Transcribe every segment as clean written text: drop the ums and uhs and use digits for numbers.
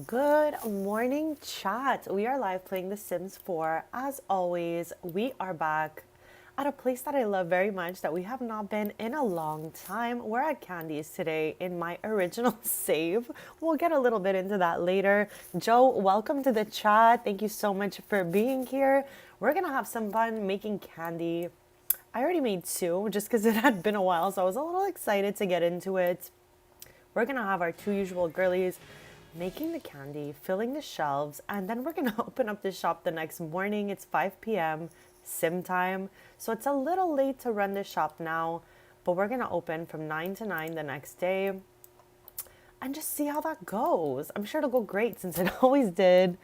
Good morning, chat. We are live playing The Sims 4. As always, we are back at a place that I love very much that we have not been in a long time. We're at Candy's today in my original save. We'll get a little bit into that later. Joe, welcome to the chat. Thank you so much for being here. We're going to have some fun making candy. I already made two just because it had been a while, so I was a little excited to get into it. We're going to have our two usual girlies making the candy, filling the shelves, and then we're going to open up the shop the next morning. It's 5 p.m. sim time, so it's a little late to run the shop now, but we're going to open from 9 to 9 the next day and just see how that goes. I'm sure it'll go great since it always did.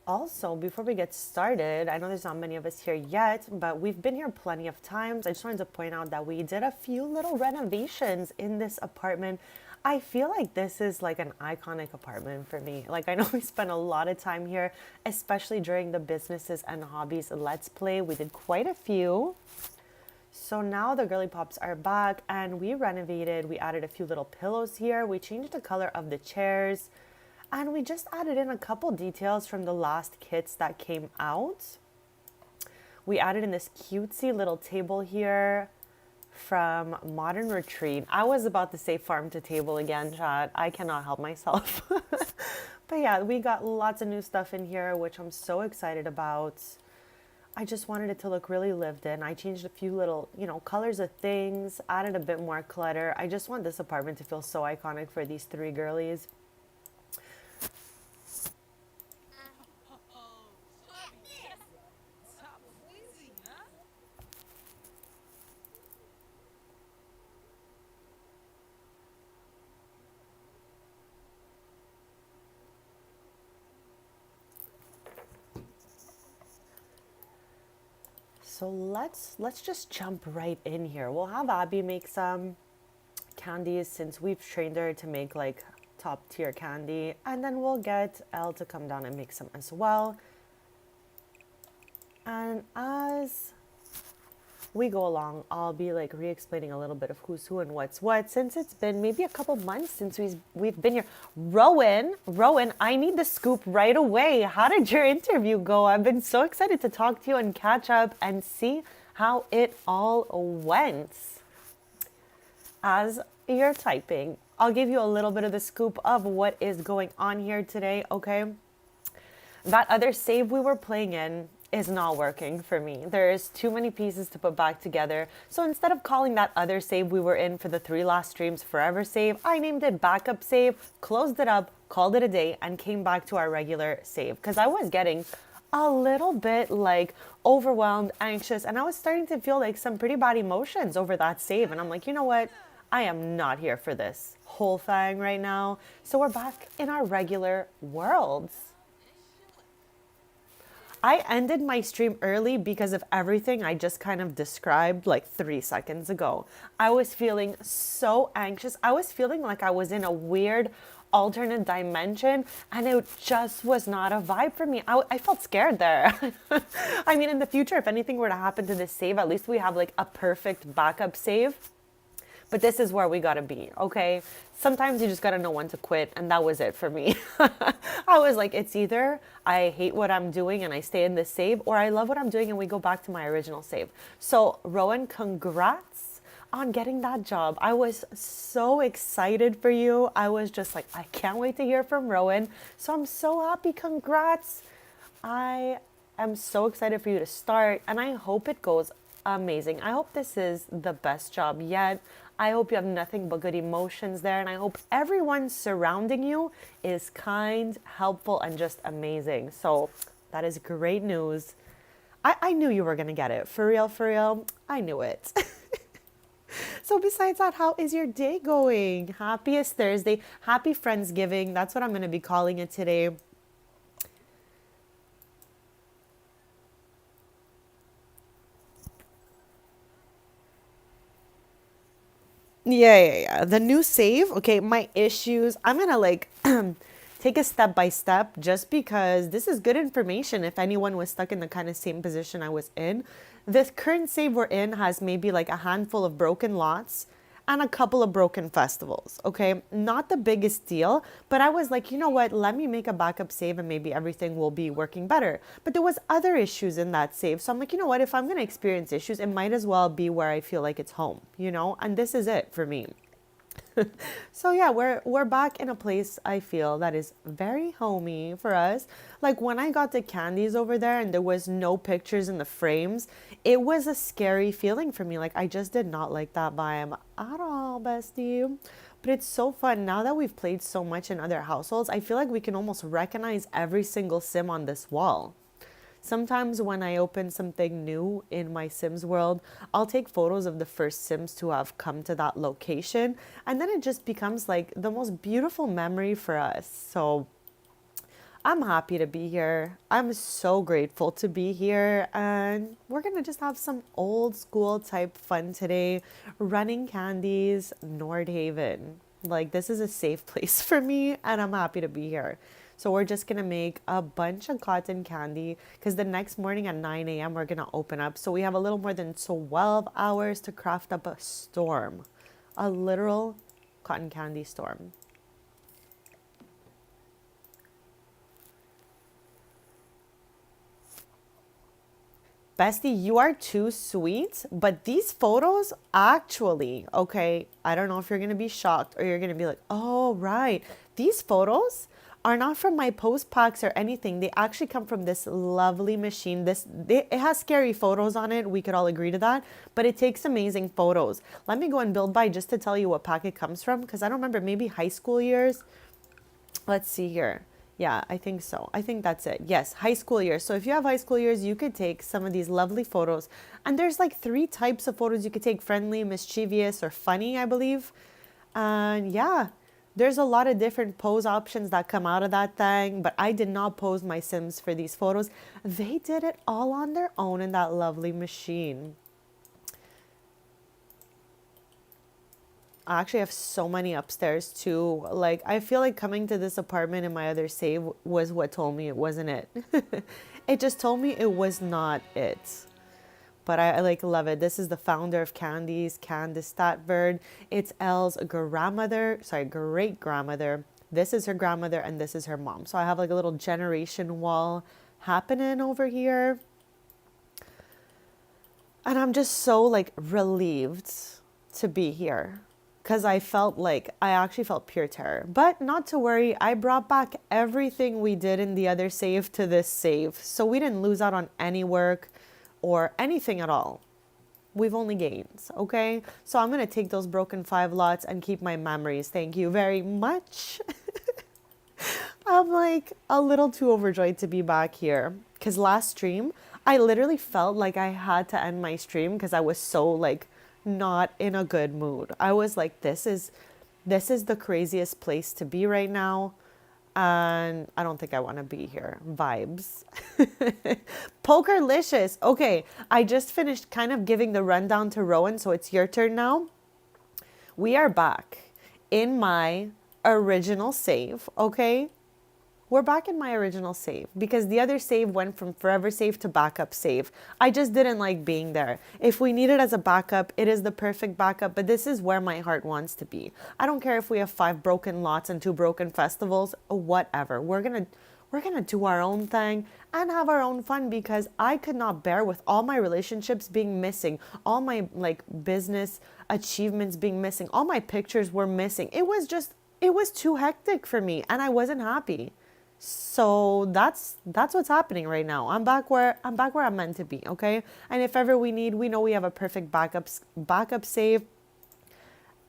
Also, before we get started, I know there's not many of us here yet, but we've been here plenty of times. I just wanted to point out that we did a few little renovations in this apartment. I feel like this is like an iconic apartment for me. Like, I know we spent a lot of time here, especially during the businesses and hobbies Let's Play. We did quite a few. So now the girly pops are back and we renovated. We added a few little pillows here. We changed the color of the chairs. And we just added in a couple details from the last kits that came out. We added in this cutesy little table here from Modern Retreat. I was about to say farm to table again, chat. I cannot help myself. But yeah, we got lots of new stuff in here, which I'm so excited about. I just wanted it to look really lived in. I changed a few little, colors of things, added a bit more clutter. I just want this apartment to feel so iconic for these three girlies. So let's just jump right in here. We'll have Abby make some candies since we've trained her to make like top tier candy, and then we'll get Elle to come down and make some as well. And as we go along, I'll be like re-explaining a little bit of who's who and what's what, since it's been maybe a couple months since we've been here. Rowan, I need the scoop right away. How did your interview go? I've been so excited to talk to you and catch up and see how it all went. As you're typing, I'll give you a little bit of the scoop of what is going on here today, okay? That other save we were playing in is not working for me. There's too many pieces to put back together. So instead of calling that other save we were in for the 3 last streams Forever Save, I named it Backup Save, closed it up, called it a day, and came back to our regular save. Because I was getting a little bit like overwhelmed, anxious, and I was starting to feel like some pretty bad emotions over that save. And I'm like, you know what? I am not here for this whole thing right now. So we're back in our regular worlds. I ended my stream early because of everything I just kind of described like 3 seconds ago. I was feeling so anxious. I was feeling like I was in a weird alternate dimension and it just was not a vibe for me. I felt scared there. I mean, in the future, if anything were to happen to this save, at least we have like a perfect backup save. But this is where we gotta be, okay? Sometimes you just gotta know when to quit, and that was it for me. I was like, it's either I hate what I'm doing and I stay in this save, or I love what I'm doing and we go back to my original save. So, Rowan, congrats on getting that job. I was so excited for you. I was just like, I can't wait to hear from Rowan. So, I'm so happy. Congrats. I am so excited for you to start, and I hope it goes amazing. I hope this is the best job yet. I hope you have nothing but good emotions there, and I hope everyone surrounding you is kind, helpful, and just amazing. So that is great news. I knew you were going to get it. For real, for real. I knew it. So besides that, how is your day going? Happiest Thursday. Happy Friendsgiving. That's what I'm going to be calling it today. Yeah. The new save. Okay, my issues. I'm gonna like take a step by step just because this is good information if anyone was stuck in the kind of same position I was in. This current save we're in has maybe like a handful of broken lots and a couple of broken festivals. Okay, not the biggest deal, but I was like, you know what? Let me make a backup save and maybe everything will be working better. But there was other issues in that save. So I'm like, you know what? If I'm going to experience issues, it might as well be where I feel like it's home, you know? And this is it for me. So yeah, we're back in a place I feel that is very homey for us. Like when I got the candies over there and there was no pictures in the frames, it was a scary feeling for me. Like I just did not like that vibe at all, bestie. But it's so fun now that we've played so much in other households. I feel like we can almost recognize every single sim on this wall. Sometimes when I open something new in my Sims world, I'll take photos of the first Sims to have come to that location, and then it just becomes like the most beautiful memory for us. So I'm happy to be here. I'm so grateful to be here, and we're gonna just have some old school type fun today, running candies, Nordhaven. Like this is a safe place for me, and I'm happy to be here. So we're just going to make a bunch of cotton candy because the next morning at 9 a.m. we're going to open up. So we have a little more than 12 hours to craft up a storm, a literal cotton candy storm. Bestie, you are too sweet, but these photos actually, okay, I don't know if you're going to be shocked or you're going to be like, oh, right. These photos are not from my post packs or anything. They actually come from this lovely machine. It has scary photos on it. We could all agree to that, but it takes amazing photos. Let me go and build by just to tell you what pack it comes from because I don't remember, maybe high school years. Let's see here. Yeah, I think so. I think that's it. Yes, high school years. So if you have high school years, you could take some of these lovely photos. And there's like 3 types of photos you could take: friendly, mischievous, or funny, I believe. And yeah, there's a lot of different pose options that come out of that thing, but I did not pose my Sims for these photos. They did it all on their own in that lovely machine. I actually have so many upstairs too. Like, I feel like coming to this apartment in my other save was what told me it wasn't it. It just told me it was not it. But I like love it. This is the founder of Candies, Candice Statbird. It's Elle's great grandmother. This is her grandmother and this is her mom. So I have like a little generation wall happening over here. And I'm just so like relieved to be here because I actually felt pure terror. But not to worry, I brought back everything we did in the other save to this save. So we didn't lose out on any work or anything at all. We've only gains, okay? So I'm gonna take those broken 5 lots and keep my memories. Thank you very much. I'm like a little too overjoyed to be back here. because last stream, I literally felt like I had to end my stream because I was so like not in a good mood. I was like, this is the craziest place to be right now. And I don't think I want to be here. Vibes. Pokerlicious. Okay, I just finished kind of giving the rundown to Rowan, so it's your turn now. We are back in my original save, okay? We're back in my original save because the other save went from forever save to backup save. I just didn't like being there. If we need it as a backup, it is the perfect backup, but this is where my heart wants to be. I don't care if we have 5 broken lots and 2 broken festivals, whatever. We're going to do our own thing and have our own fun because I could not bear with all my relationships being missing, all my like business achievements being missing, all my pictures were missing. It was too hectic for me and I wasn't happy. So that's what's happening right now. I'm back where I'm meant to be, okay? And if ever we know we have a perfect backup save.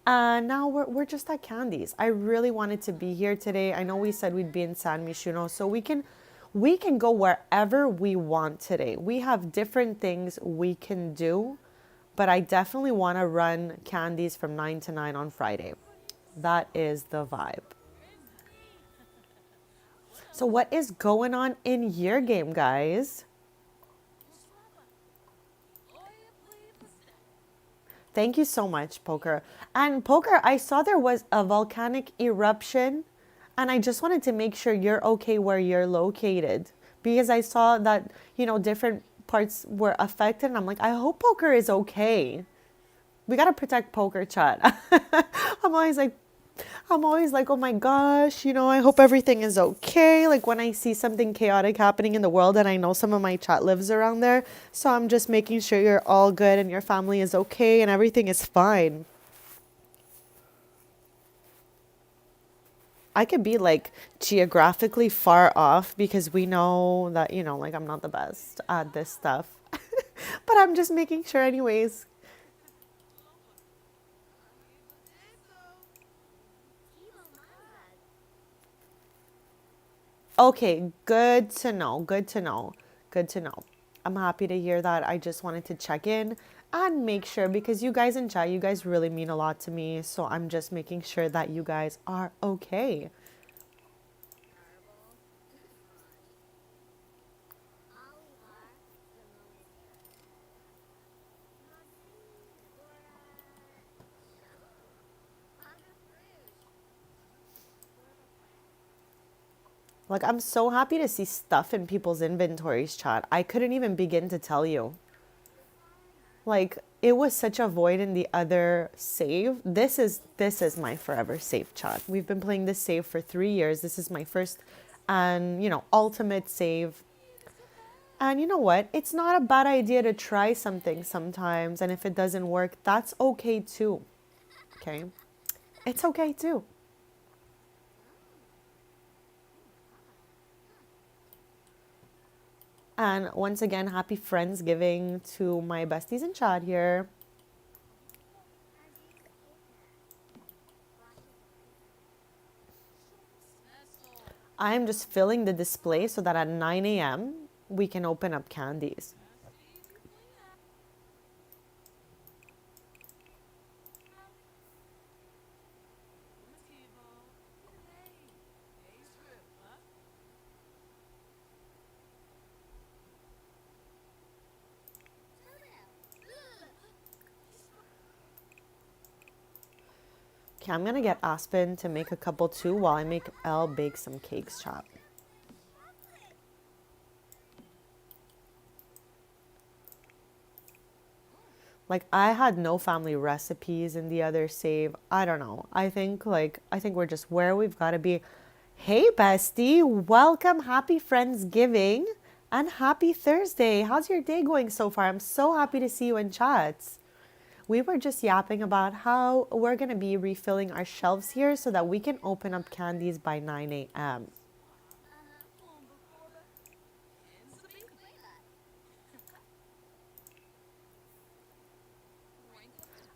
And now we're just at Candies. I really wanted to be here today. I know we said we'd be in San Mishuno, so we can go wherever we want today. We have different things we can do, but I definitely want to run Candies from 9 to 9 on Friday. That is the vibe. So what is going on in your game, guys? Thank you so much, Poker. And Poker, I saw there was a volcanic eruption, and I just wanted to make sure you're okay where you're located because I saw that, different parts were affected, and I'm like, I hope Poker is okay. We got to protect Poker chat. I'm always like, oh my gosh, I hope everything is okay. Like when I see something chaotic happening in the world and I know some of my chat lives around there. So I'm just making sure you're all good and your family is okay and everything is fine. I could be like geographically far off because we know that, like I'm not the best at this stuff. But I'm just making sure anyways. Okay, good to know. Good to know. Good to know. I'm happy to hear that. I just wanted to check in and make sure because you guys in chat, you guys really mean a lot to me. So I'm just making sure that you guys are okay. Like, I'm so happy to see stuff in people's inventories, chat. I couldn't even begin to tell you. Like, it was such a void in the other save. This is my forever save, chat. We've been playing this save for 3 years. This is my first and, ultimate save. And you know what? It's not a bad idea to try something sometimes. And if it doesn't work, that's okay too. Okay? It's okay too. And once again, happy Friendsgiving to my besties in chat here. I'm just filling the display so that at 9 a.m. we can open up candies. Okay, I'm gonna get Aspen to make a couple too while I make Elle bake some cakes, chat. Like I had no family recipes in the other save. I don't know. I think we're just where we've got to be. Hey bestie, welcome. Happy Friendsgiving and happy Thursday. How's your day going so far? I'm so happy to see you in chats. We were just yapping about how we're going to be refilling our shelves here so that we can open up candies by 9 a.m.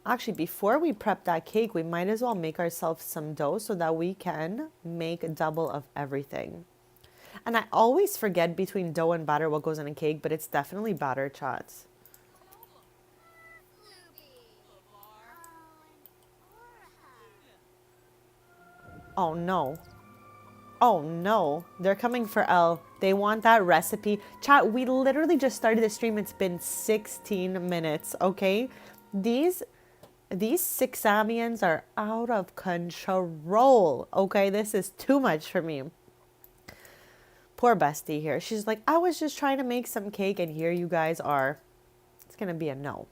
Actually, before we prep that cake, we might as well make ourselves some dough so that we can make double of everything. And I always forget between dough and batter what goes in a cake, but it's definitely batter, chats. Oh no. Oh no. They're coming for Elle. They want that recipe. Chat, we literally just started the stream. It's been 16 minutes, okay? These 6amians are out of control, okay? This is too much for me. Poor bestie here. She's like, I was just trying to make some cake, and here you guys are. It's gonna be a no.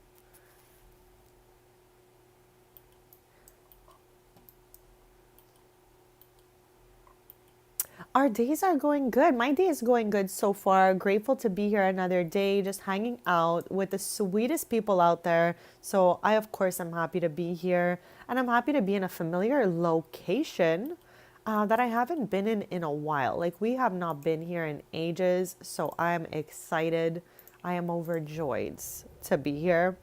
Our days are going good. My day is going good so far. Grateful to be here another day, just hanging out with the sweetest people out there. So I, of course, am happy to be here. And I'm happy to be in a familiar location that I haven't been in a while. Like, we have not been here in ages. So I'm excited. I am overjoyed to be here.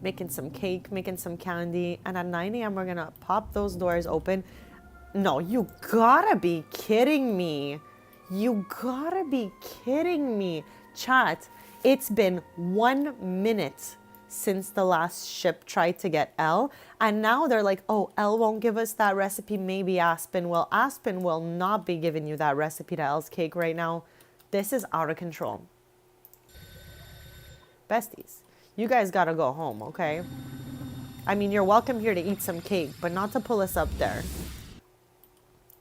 Making some cake, making some candy. And at 9 a.m., we're going to pop those doors open. No, you gotta be kidding me. You gotta be kidding me. Chat, it's been 1 minute since the last ship tried to get Elle. And now they're like, oh, Elle won't give us that recipe. Maybe Aspen will. Aspen will not be giving you that recipe to Elle's cake right now. This is out of control. Besties, you guys gotta go home, okay? I mean, you're welcome here to eat some cake, but not to pull us up there.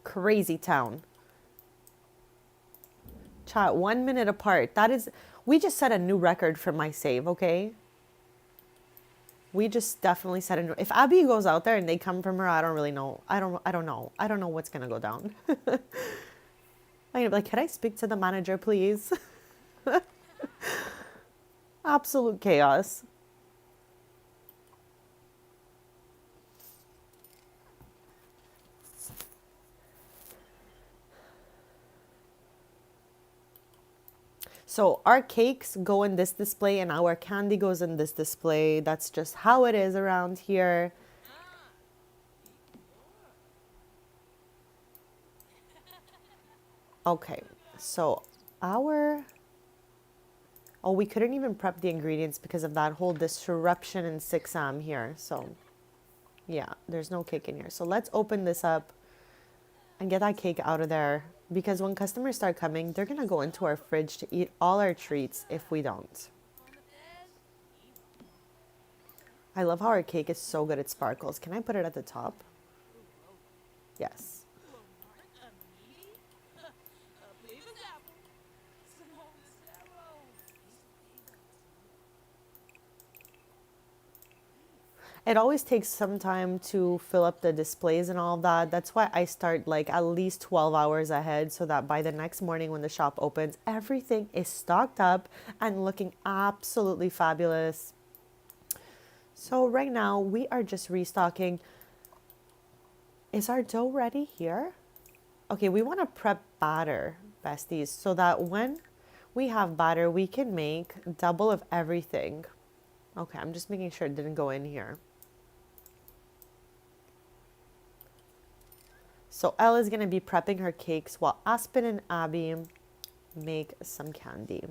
Crazy town. Chat, 1 minute apart. That is, we just set a new record for my save, okay? We just definitely set a new, if Abby goes out there and they come from her, I don't really know. I don't know. I don't know what's gonna go down. I'm gonna be like, can I speak to the manager, please? Absolute chaos. So our cakes go in this display and our candy goes in this display. That's just how it is around here. Okay, so our... Oh, we couldn't even prep the ingredients because of that whole disruption in 6am here. So yeah, there's no cake in here. So let's open this up and get that cake out of there. Because when customers start coming, they're going to go into our fridge to eat all our treats if we don't. I love how our cake is so good at sparkles. Can I put it at the top? Yes. It always takes some time to fill up the displays and all that. That's why I start like at least 12 hours ahead so that by the next morning when the shop opens, everything is stocked up and looking absolutely fabulous. So right now we are just restocking. Is our dough ready here? Okay, we want to prep batter, besties, so that when we have batter, we can make double of everything. Okay, I'm just making sure it didn't go in here. So Elle is going to be prepping her cakes while Aspen and Abby make some candy.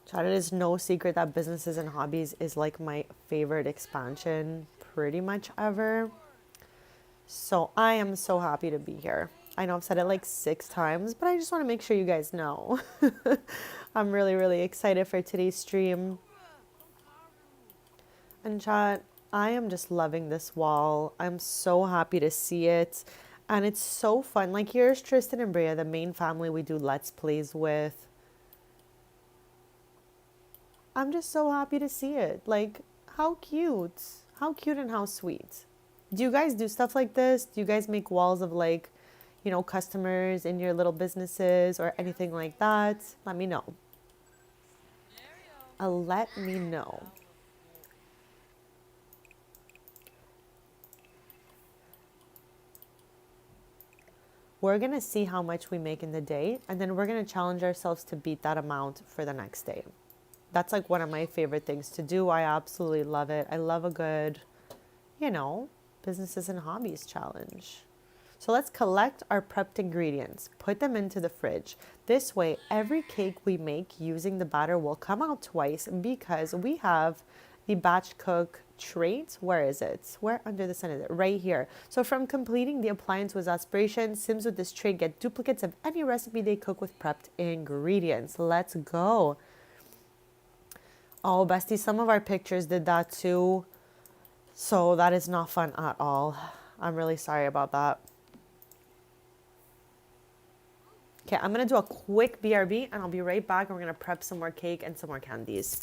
Chat, it is no secret that businesses and hobbies is like my favorite expansion pretty much ever. So I am so happy to be here. I know I've said it like 6 times, but I just want to make sure you guys know. I'm really, really excited for today's stream. And chat, I am just loving this wall. I'm so happy to see it. And it's so fun. Like, here's Tristan and Bria, the main family we do Let's Plays with. I'm just so happy to see it. Like, how cute. How cute and how sweet. Do you guys do stuff like this? Do you guys make walls of like, you know, customers in your little businesses or anything like that? Let me know. Let me know. We're going to see how much we make in the day, and then we're going to challenge ourselves to beat that amount for the next day. That's like one of my favorite things to do. I absolutely love it. I love a good, you know, businesses and hobbies challenge. So let's collect our prepped ingredients, put them into the fridge. This way, every cake we make using the batter will come out twice because we have the batch cook trait. Where is it? Where under the sun is it? Right here. So from completing the appliance with aspiration, Sims with this trait get duplicates of any recipe they cook with prepped ingredients. Let's go. Oh, bestie, some of our pictures did that too. So that is not fun at all. I'm really sorry about that. Okay, I'm gonna do a quick BRB and I'll be right back. And we're gonna prep some more cake and some more candies.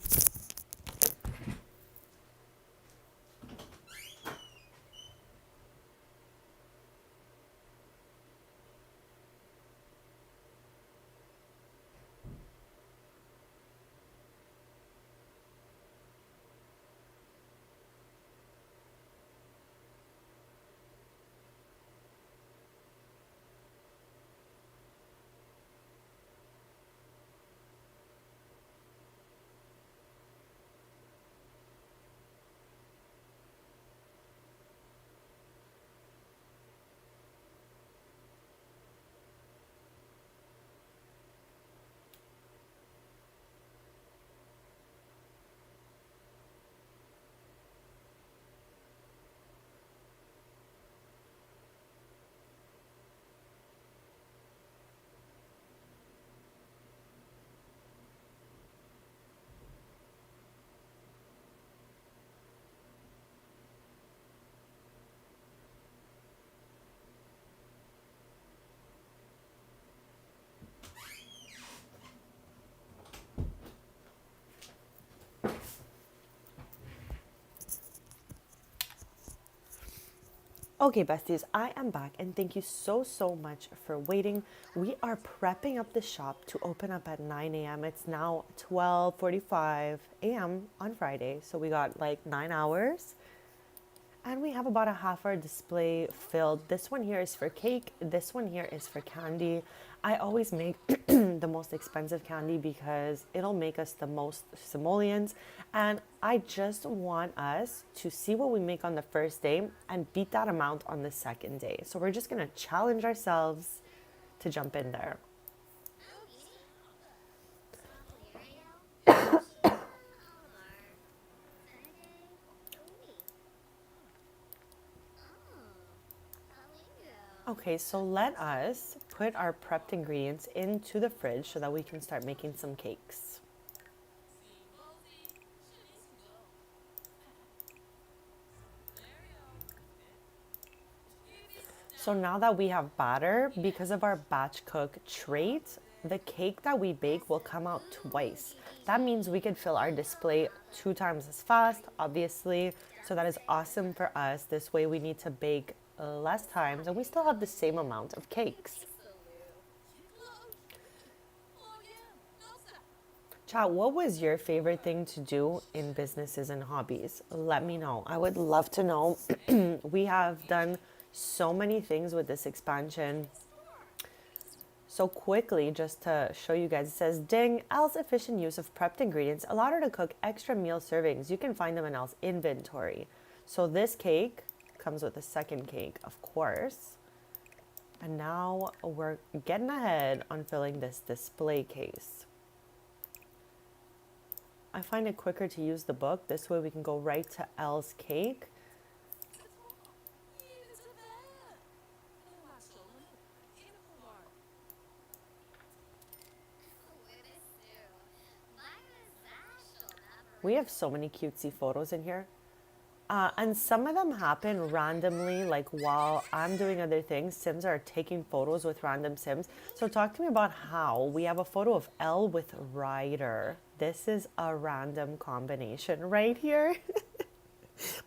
Okay, besties, I am back and thank you so much for waiting. We are prepping up the shop to open up at 9 a.m. It's now 12:45 a.m. on Friday, so we got like 9 hours. And we have about a half hour display filled. This one here is for cake. This one here is for candy. I always make the most expensive candy because it'll make us the most simoleons. And I just want us to see what we make on the first day and beat that amount on the second day. So we're just going to challenge ourselves to jump in there. Okay, so let us put our prepped ingredients into the fridge so that we can start making some cakes. So now that we have batter, because of our batch cook trait, the cake that we bake will come out twice. That means we could fill our display 2 times as fast, obviously. So that is awesome for us. This way we need to bake less times and we still have the same amount of cakes. Chat, what was your favorite thing to do in businesses and hobbies? Let me know. I would love to know. We have done so many things with this expansion. So quickly, just to show you guys, it says, ding, Elle's efficient use of prepped ingredients allowed her to cook extra meal servings. You can find them in Elle's inventory. So this cake comes with a second cake, of course. And now we're getting ahead on filling this display case. I find it quicker to use the book. This way we can go right to Elle's cake. We have so many cutesy photos in here. And some of them happen randomly, like while I'm doing other things, Sims are taking photos with random Sims. So talk to me about how. We have a photo of Elle with Ryder. This is a random combination right here.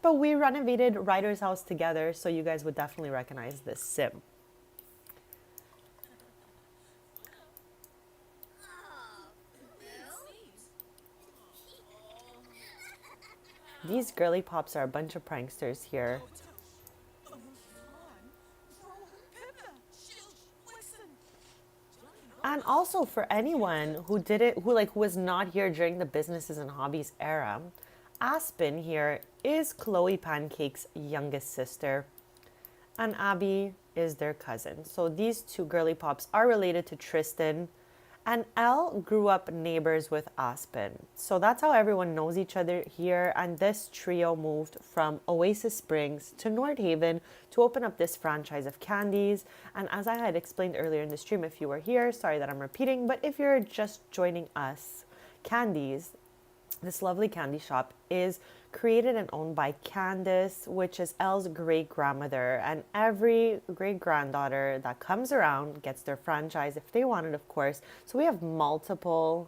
But we renovated Ryder's house together, so you guys would definitely recognize this Sim. These girly pops are a bunch of pranksters here. And also for anyone who did it, who was not here during the businesses and hobbies era, Aspen here is Chloe Pancake's youngest sister, and Abby is their cousin. So these two girly pops are related to Tristan, and Elle grew up neighbors with Aspen. So that's how everyone knows each other here. And this trio moved from Oasis Springs to North Haven to open up this franchise of candies. And as I had explained earlier in the stream, if you were here, sorry that I'm repeating, but if you're just joining us, Candies, this lovely candy shop, is created and owned by Candace, which is Elle's great grandmother. And every great granddaughter that comes around gets their franchise if they want it, of course. So we have multiple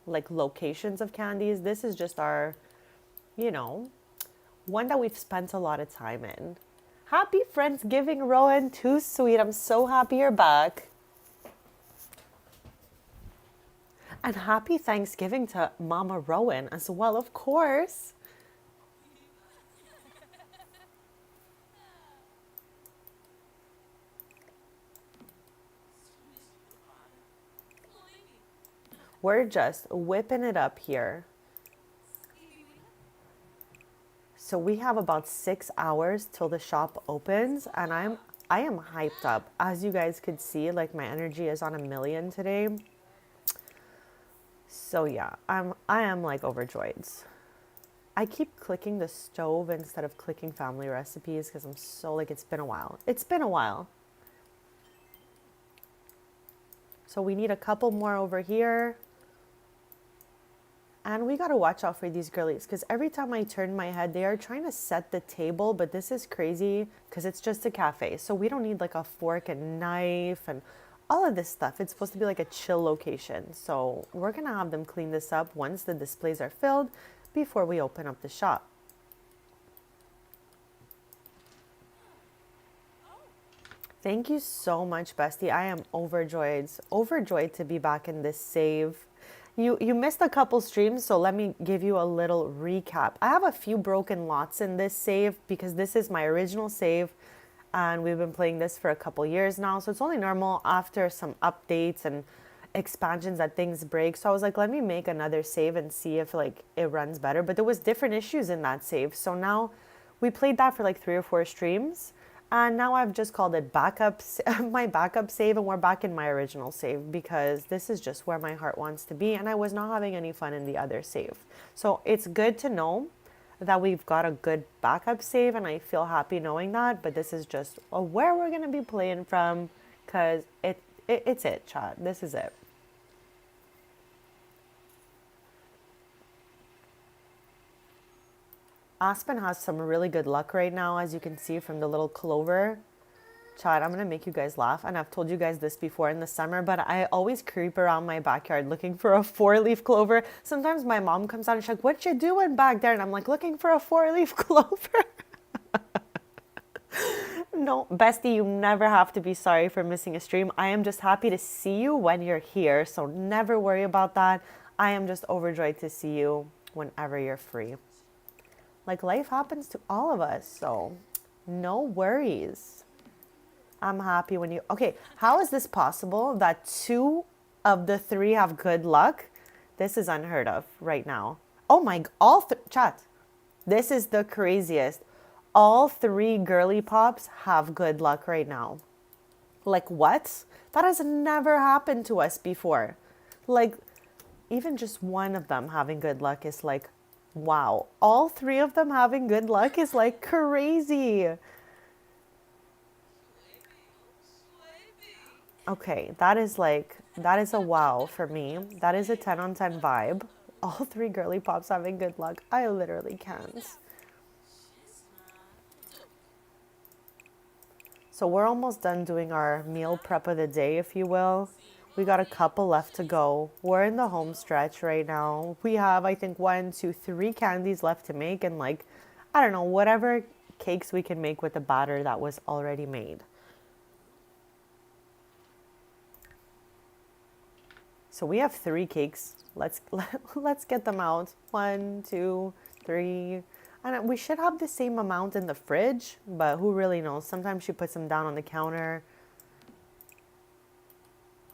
locations of Candies. This is just our, one that we've spent a lot of time in. Happy Friendsgiving, Rowan. Too sweet. I'm so happy you're back. And happy Thanksgiving to Mama Rowan as well, of course. We're just whipping it up here. So we have about 6 hours till the shop opens, and I am hyped up. As you guys could see, my energy is on a million today. So yeah, I am overjoyed. I keep clicking the stove instead of clicking family recipes because I'm so it's been a while. It's been a while. So we need a couple more over here. And we gotta watch out for these girlies because every time I turn my head, they are trying to set the table, but this is crazy because it's just a cafe. So we don't need a fork and knife and all of this stuff. It's supposed to be a chill location. So we're going to have them clean this up once the displays are filled before we open up the shop. Thank you so much, Bestie. I am overjoyed to be back in this save. You missed a couple streams, so let me give you a little recap. I have a few broken lots in this save because this is my original save. And we've been playing this for a couple years now. So it's only normal after some updates and expansions that things break. So I was like, let me make another save and see if it runs better. But there was different issues in that save. So now we played that for 3 or 4 streams. And now I've just called it my backup save. And we're back in my original save because this is just where my heart wants to be. And I was not having any fun in the other save. So it's good to know that we've got a good backup save, and I feel happy knowing that. But this is just where we're going to be playing from because it's it, chat. This is it. Aspen has some really good luck right now, as you can see from the little clover. Chat, I'm going to make you guys laugh, and I've told you guys this before in the summer, but I always creep around my backyard looking for a 4-leaf clover. Sometimes my mom comes out and she's like, what you doing back there? And I'm looking for a 4-leaf clover. No, Bestie, you never have to be sorry for missing a stream. I am just happy to see you when you're here, so never worry about that. I am just overjoyed to see you whenever you're free. Life happens to all of us, so no worries. I'm happy when you... Okay, how is this possible that 2 of the 3 have good luck? This is unheard of right now. Oh my... Chat. This is the craziest. All 3 girly pops have good luck right now. What? That has never happened to us before. Even just one of them having good luck is wow. All 3 of them having good luck is crazy. Okay, that is a wow for me. That is a 10 on 10 vibe. All 3 girly pops having good luck. I literally can't. So we're almost done doing our meal prep of the day, if you will. We got a couple left to go. We're in the home stretch right now. We have, I think, 1, 2, 3 candies left to make. And I don't know, whatever cakes we can make with the batter that was already made. So we have 3 cakes. Let's get them out. 1, 2, 3. And we should have the same amount in the fridge, but who really knows? Sometimes she puts them down on the counter.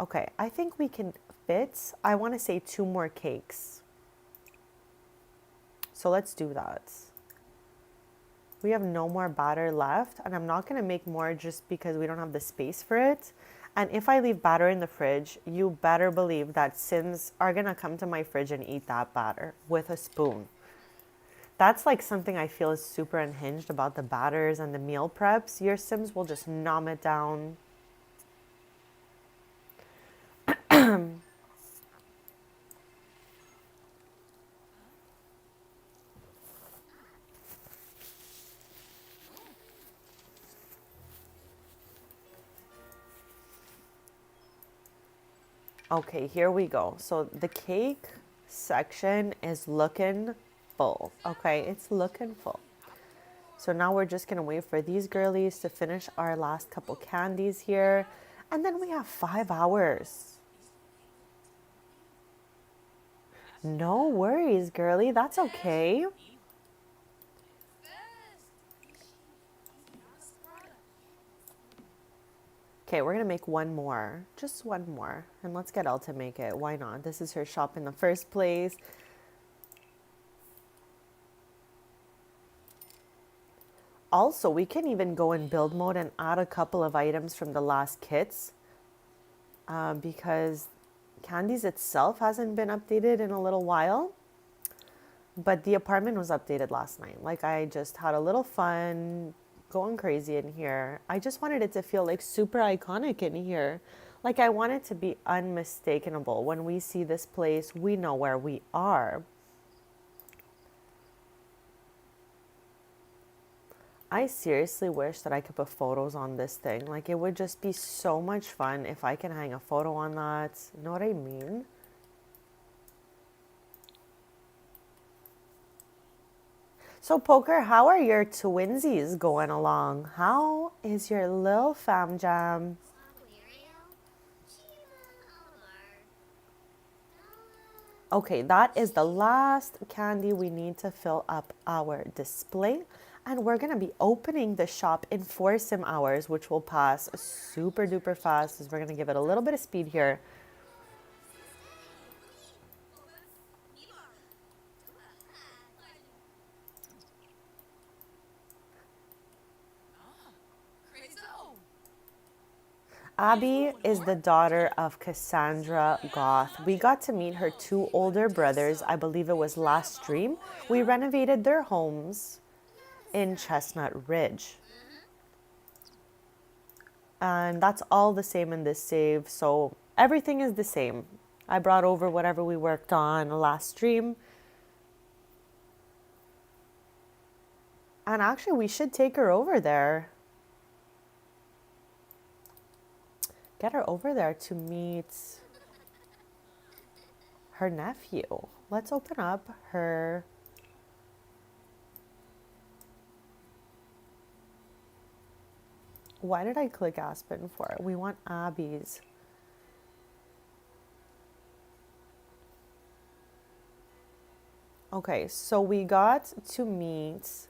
Okay, I think we can fit, I want to say 2 more cakes. So let's do that. We have no more batter left, and I'm not going to make more just because we don't have the space for it. And if I leave batter in the fridge, you better believe that Sims are going to come to my fridge and eat that batter with a spoon. That's like something I feel is super unhinged about the batters and the meal preps. Your Sims will just nom it down. Okay, here we go. So the cake section is looking full. Okay, it's looking full. So now we're just gonna wait for these girlies to finish our last couple candies here. And then we have 5 hours. No worries, girly. That's okay. Okay, we're gonna make one more. Just one more. And let's get Elle to make it. Why not? This is her shop in the first place. Also, we can even go in build mode and add a couple of items from the last kits because Candies itself hasn't been updated in a little while, but the apartment was updated last night. Like, I just had a little fun going crazy in here. I just wanted it to feel like super iconic in here. Like, I want it to be unmistakable. When we see this place, we know where we are. I seriously wish that I could put photos on this thing. Like, it would just be so much fun if I can hang a photo on that. You know what I mean? So, Poker, how are your twinsies going along? How is your little fam jam? Okay, that is the last candy we need to fill up our display. And we're going to be opening the shop in 4 sim hours, which will pass super duper fast as we're going to give it a little bit of speed here. Abby is the daughter of Cassandra Goth. We got to meet her 2 older brothers. I believe it was last stream. We renovated their homes in Chestnut Ridge. And that's all the same in this save. So everything is the same. I brought over whatever we worked on last stream. And actually, we should take her over there. Get her over there to meet her nephew. Let's open up her. Why did I click Aspen for? We want Abby's. Okay, so we got to meet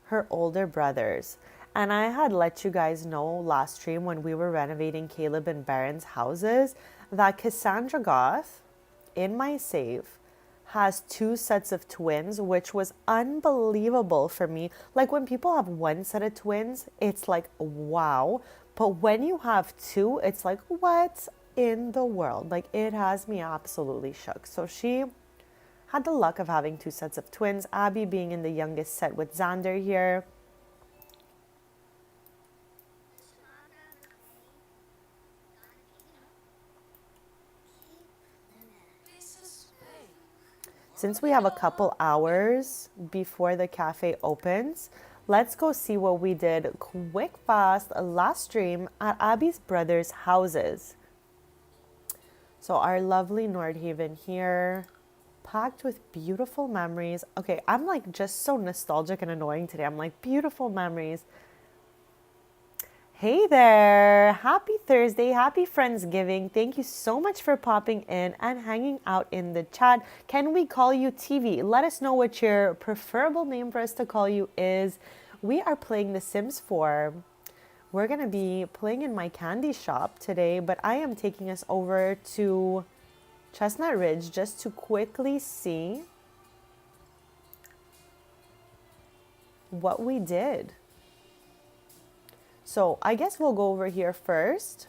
her older brothers. And I had let you guys know last stream when we were renovating Caleb and Baron's houses that Cassandra Goth, in my save, has 2 sets of twins, which was unbelievable for me. Like, when people have 1 set of twins, it's like, wow. But when you have 2, it's like, what in the world? Like, it has me absolutely shook. So she had the luck of having 2 sets of twins, Abby being in the youngest set with Xander here. Since we have a couple hours before the cafe opens, let's go see what we did quick fast last stream at Abby's brothers' houses. So our lovely Nordhaven here, packed with beautiful memories. Okay, I'm like just so nostalgic and annoying today. I'm like, beautiful memories. Hey there, happy Thursday, happy Friendsgiving. Thank you so much for popping in and hanging out in the chat. Can we call you TV? Let us know what your preferable name for us to call you is. We are playing The Sims 4 we're going to be playing in my candy shop today, but I am taking us over to Chestnut Ridge just to quickly see what we did. So I guess we'll go over here first.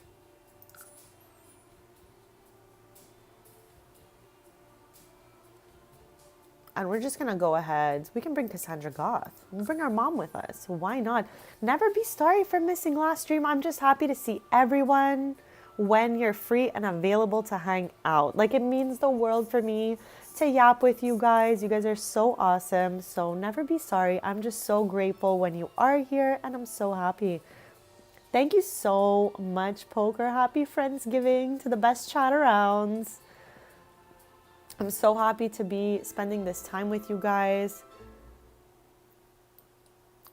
And we're just going to go ahead. We can bring Cassandra Goth. We'll bring our mom with us. Why not? Never be sorry for missing last stream. I'm just happy to see everyone when you're free and available to hang out. Like, it means the world for me to yap with you guys. You guys are so awesome. So never be sorry. I'm just so grateful when you are here, and I'm so happy. Thank you so much, Poker. Happy Friendsgiving to the best chat arounds. I'm so happy to be spending this time with you guys.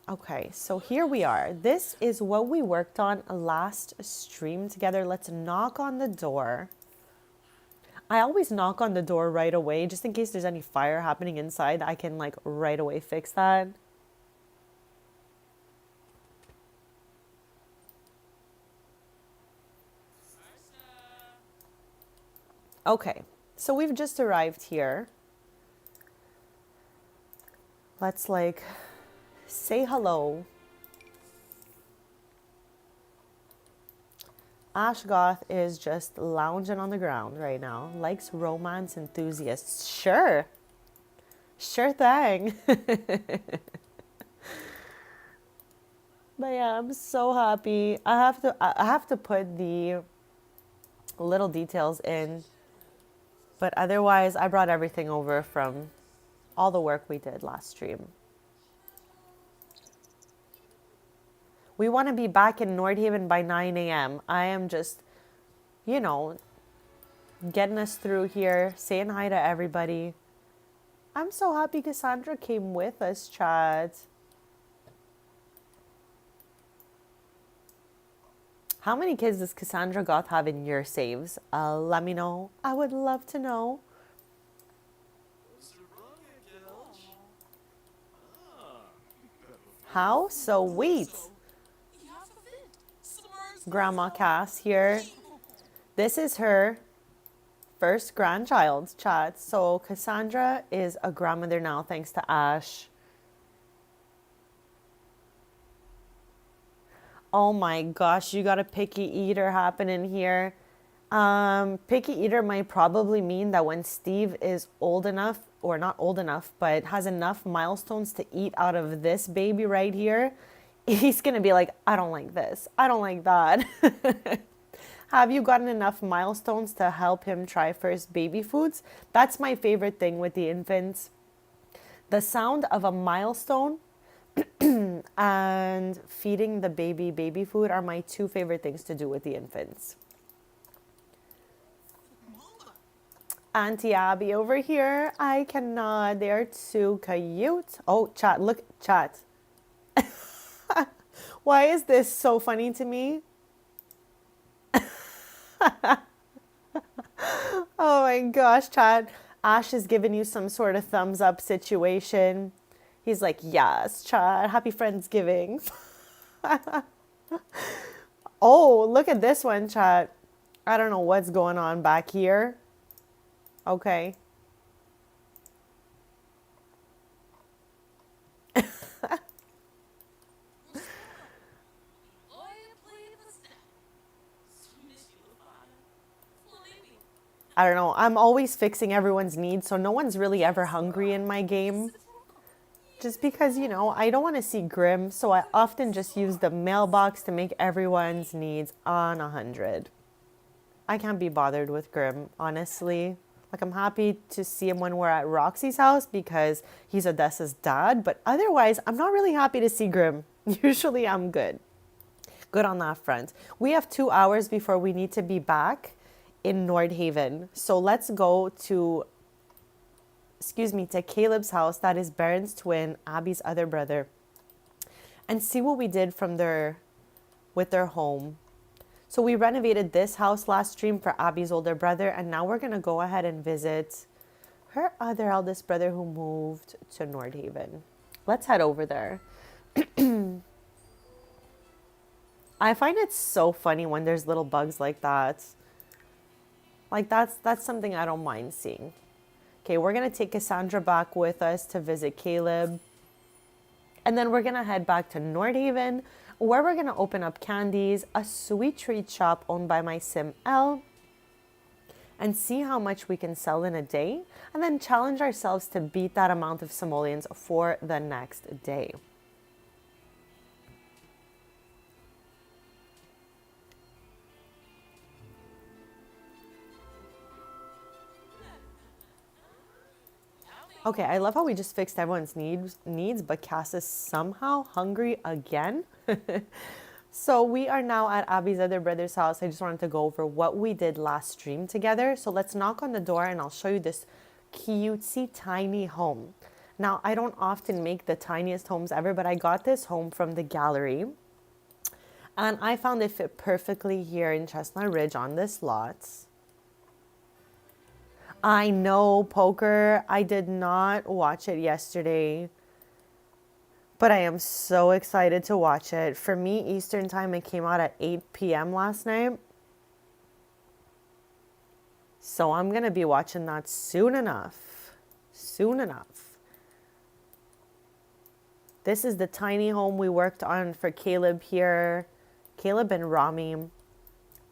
Okay, so here we are. This is what we worked on last stream together. Let's knock on the door. I always knock on the door right away, just in case there's any fire happening inside. I can like right away fix that. Okay. So we've just arrived here. Let's like say hello. Ash Goth is just lounging on the ground right now. Likes romance enthusiasts. Sure. Sure thing. But yeah, I'm so happy. I have to put the little details in. But otherwise, I brought everything over from all the work we did last stream. We want to be back in Nordhaven by 9 a.m. I am just, you know, getting us through here, saying hi to everybody. I'm so happy Cassandra came with us, chat. How many kids does Cassandra Goth have in your saves? Let me know. I would love to know. How sweet. Grandma Cass here. This is her first grandchild, chat. So Cassandra is a grandmother now, thanks to Ash. Oh my gosh, you got a picky eater happening here. Picky eater might probably mean that when Steve is old enough, or not old enough, but has enough milestones to eat out of this baby right here, he's gonna be like, I don't like this. I don't like that. Have you gotten enough milestones to help him try first baby foods? That's my favorite thing with the infants. The sound of a milestone and feeding the baby food are my two favorite things to do with the infants. Auntie Abby over here. I cannot. They are too cute. Oh, chat. Look, chat. Why is this so funny to me? Oh my gosh, chat. Ash is giving you some sort of thumbs up situation. He's like, yes, chat. Happy Friendsgiving. Oh, look at this one, chat. I don't know what's going on back here. Okay. I don't know. I'm always fixing everyone's needs, so no one's really ever hungry in my game. Just because, you know, I don't want to see Grim, so I often just use the mailbox to make everyone's needs on 100. I can't be bothered with Grim, honestly. Like, I'm happy to see him when we're at Roxy's house because he's Odessa's dad, but otherwise, I'm not really happy to see Grim. Usually, I'm good. Good on that front. We have 2 hours before we need to be back in Nordhaven. So let's go to, to Caleb's house. That is Baron's twin, Abby's other brother, and see what we did with their home. So we renovated this house last stream for Abby's older brother, and now we're going to go ahead and visit her other eldest brother who moved to Nordhaven. Let's head over there. I find it so funny when there's little bugs like that. Like that's something I don't mind seeing. Okay, we're gonna take Cassandra back with us to visit Caleb. And then we're gonna head back to Nordhaven, where we're gonna open up Candies, a sweet treat shop owned by my sim L, and see how much we can sell in a day, and then challenge ourselves to beat that amount of simoleons for the next day. Okay, I love how we just fixed everyone's needs, but Cass is somehow hungry again. So we are now at Abby's other brother's house. I just wanted to go over what we did last stream together. So let's knock on the door and I'll show you this cutesy tiny home. Now, I don't often make the tiniest homes ever, but I got this home from the gallery. And I found it fit perfectly here in Chestnut Ridge on this lot. I know, Poker. I did not watch it yesterday, but I am so excited to watch it. For me, Eastern time, it came out at 8 p.m. last night. So I'm going to be watching that soon enough. Soon enough. This is the tiny home we worked on for Caleb here. Caleb and Rami.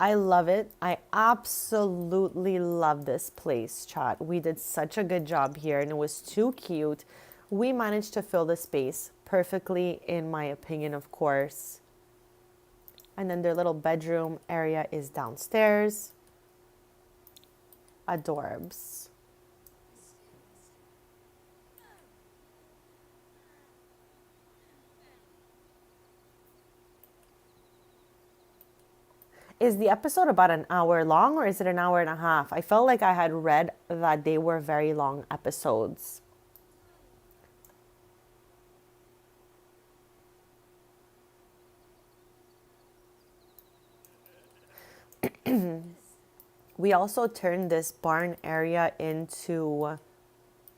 I love it. I absolutely love this place, chat. We did such a good job here and it was too cute. We managed to fill the space perfectly, in my opinion, of course. And then their little bedroom area is downstairs. Adorbs. Is the episode about an hour long or is it an hour and a half? I felt like I had read that they were very long episodes. We also turned this barn area into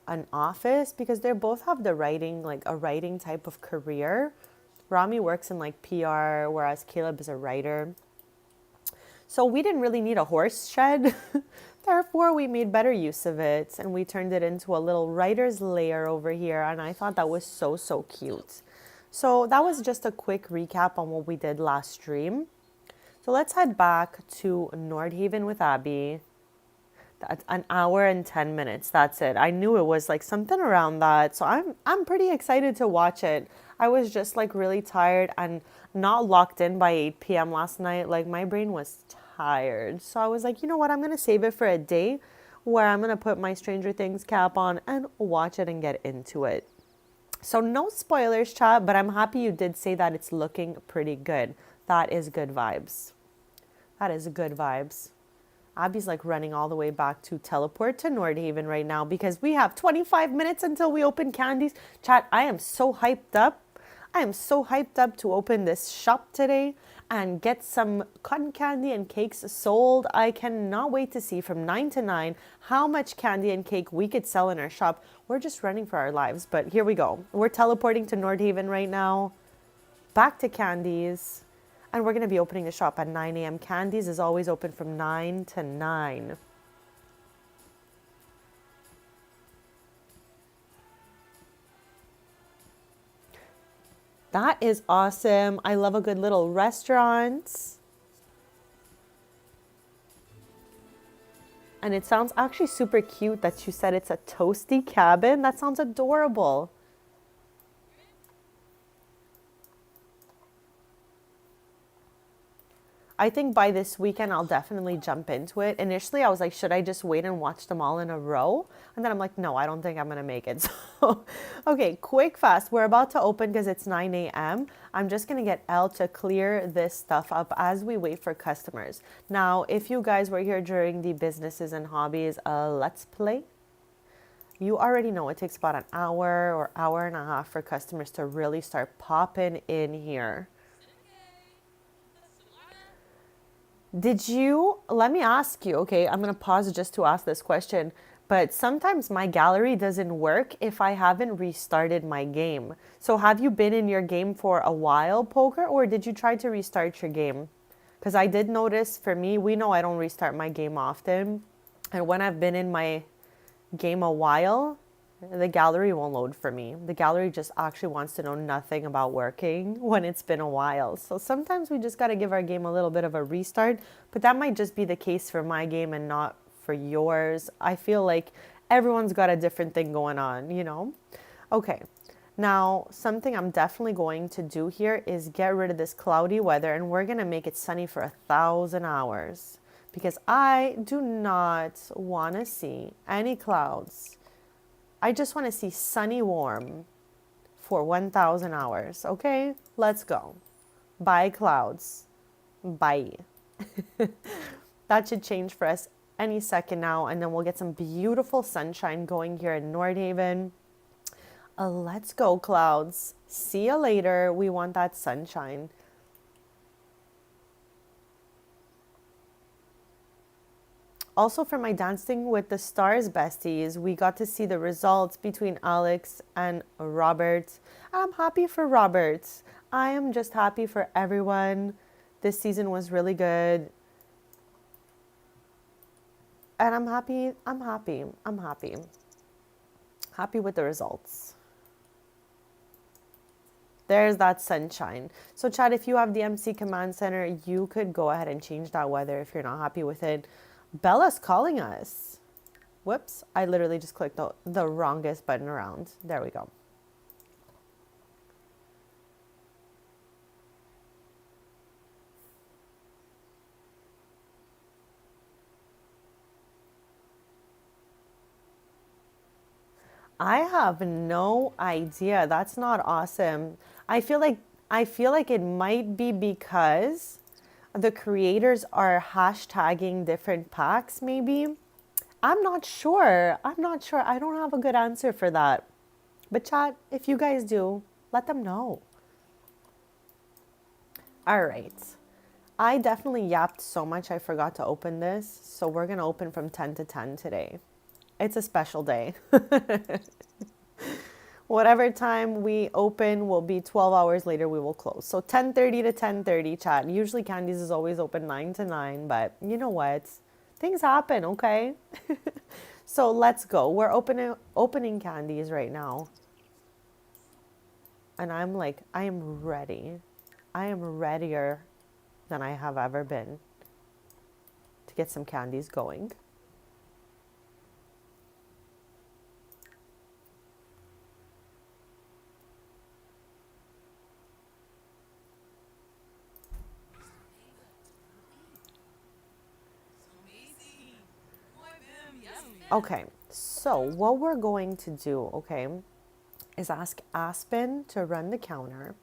an office because they both have the writing, like a writing type of career. Rami works in like PR, whereas Caleb is a writer. So we didn't really need a horse shed. Therefore, we made better use of it and we turned it into a little writer's lair over here. And I thought that was so, so cute. So that was just a quick recap on what we did last stream. So let's head back to Nordhaven with Abby. That's an hour and 10 minutes. That's it. I knew it was like something around that. So I'm pretty excited to watch it. I was just like really tired and not locked in by 8 p.m. last night. Like my brain was tired. So I was like, you know what? I'm going to save it for a day where I'm going to put my Stranger Things cap on and watch it and get into it. So no spoilers, chat, but I'm happy you did say that it's looking pretty good. That is good vibes. That is good vibes. Abby's like running all the way back to teleport to Nordhaven right now because we have 25 minutes until we open Candies. Chat, I am so hyped up. I am so hyped up to open this shop today and get some cotton candy and cakes sold. I cannot wait to see from 9 to 9 how much candy and cake we could sell in our shop. We're just running for our lives, but here we go. We're teleporting to Nordhaven right now. Back to Candies. And we're going to be opening the shop at 9 a.m. Candies is always open from 9 to 9. That is awesome. I love a good little restaurant. And it sounds actually super cute that you said it's a toasty cabin. That sounds adorable. I think by this weekend, I'll definitely jump into it. Initially, I was like, should I just wait and watch them all in a row? And then I'm like, no, I don't think I'm going to make it. So, okay, quick, fast. We're about to open because it's 9 a.m. I'm just going to get Elle to clear this stuff up as we wait for customers. Now, if you guys were here during the businesses and hobbies Let's Play, you already know it takes about an hour or hour and a half for customers to really start popping in here. Let me ask you, okay, I'm going to pause just to ask this question. But sometimes my gallery doesn't work if I haven't restarted my game. So have you been in your game for a while, Poker, or did you try to restart your game? Because I did notice for me, we know I don't restart my game often. And when I've been in my game a while, the gallery won't load for me. The gallery just actually wants to know nothing about working when it's been a while. So sometimes we just got to give our game a little bit of a restart, but that might just be the case for my game and not for yours. I feel like everyone's got a different thing going on, you know? Okay. Now, something I'm definitely going to do here is get rid of this cloudy weather and we're going to make it sunny for 1,000 hours because I do not want to see any clouds. I just want to see sunny warm for 1,000 hours. Okay, let's go. Bye, clouds. Bye. That should change for us any second now, and then we'll get some beautiful sunshine going here in Nordhaven. Let's go, clouds. See you later. We want that sunshine. Also, for my Dancing with the Stars besties, we got to see the results between Alex and Robert. I'm happy for Robert. I am just happy for everyone. This season was really good. And I'm happy. Happy with the results. There's that sunshine. So Chad, if you have the MC Command Center, you could go ahead and change that weather if you're not happy with it. Bella's calling us. Whoops, I literally just clicked the wrongest button around. There we go. I have no idea. That's not awesome. I feel like it might be because the creators are hashtagging different packs, maybe. I'm not sure. I don't have a good answer for that. But chat, if you guys do, let them know. All right. I definitely yapped so much I forgot to open this. So we're going to open from 10 to 10 today. It's a special day. Whatever time we open will be 12 hours later we will close. So 10:30 to 10:30 chat. Usually Candies is always open 9 to 9, but you know what? Things happen, okay? So let's go. We're opening Candies right now. And I'm like, I am ready. I am readier than I have ever been to get some candies going. Okay, so what we're going to do, okay, is ask Aspen to run the counter.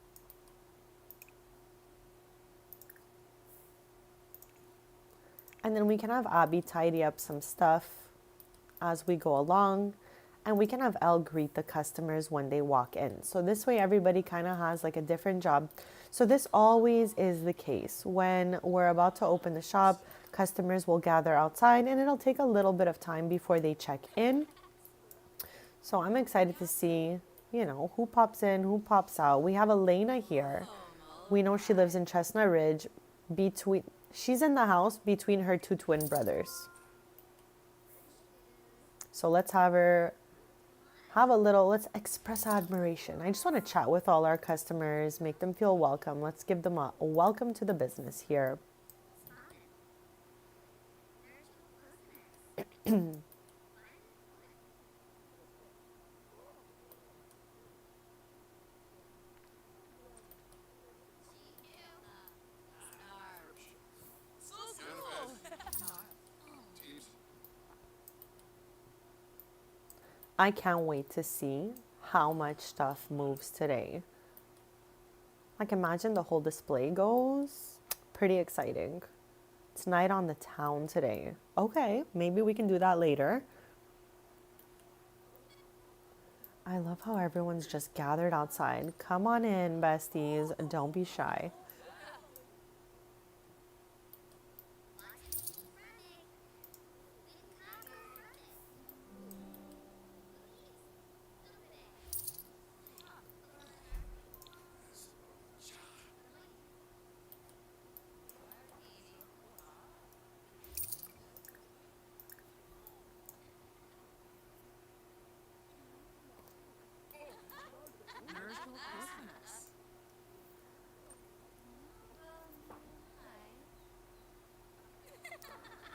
And then we can have Abby tidy up some stuff as we go along. And we can have Elle greet the customers when they walk in. So this way everybody kind of has like a different job. So this always is the case. When we're about to open the shop, customers will gather outside and it'll take a little bit of time before they check in. So I'm excited to see, you know, who pops in, who pops out. We have Elena here. We know she lives in Chestnut Ridge. She's in the house between her two twin brothers. So let's let's express admiration. I just want to chat with all our customers, make them feel welcome. Let's give them a welcome to the business here. I can't wait to see how much stuff moves today. Like imagine the whole display goes. Pretty exciting. It's night on the town today. Okay, maybe we can do that later. I love how everyone's just gathered outside. Come on in, besties. Don't be shy.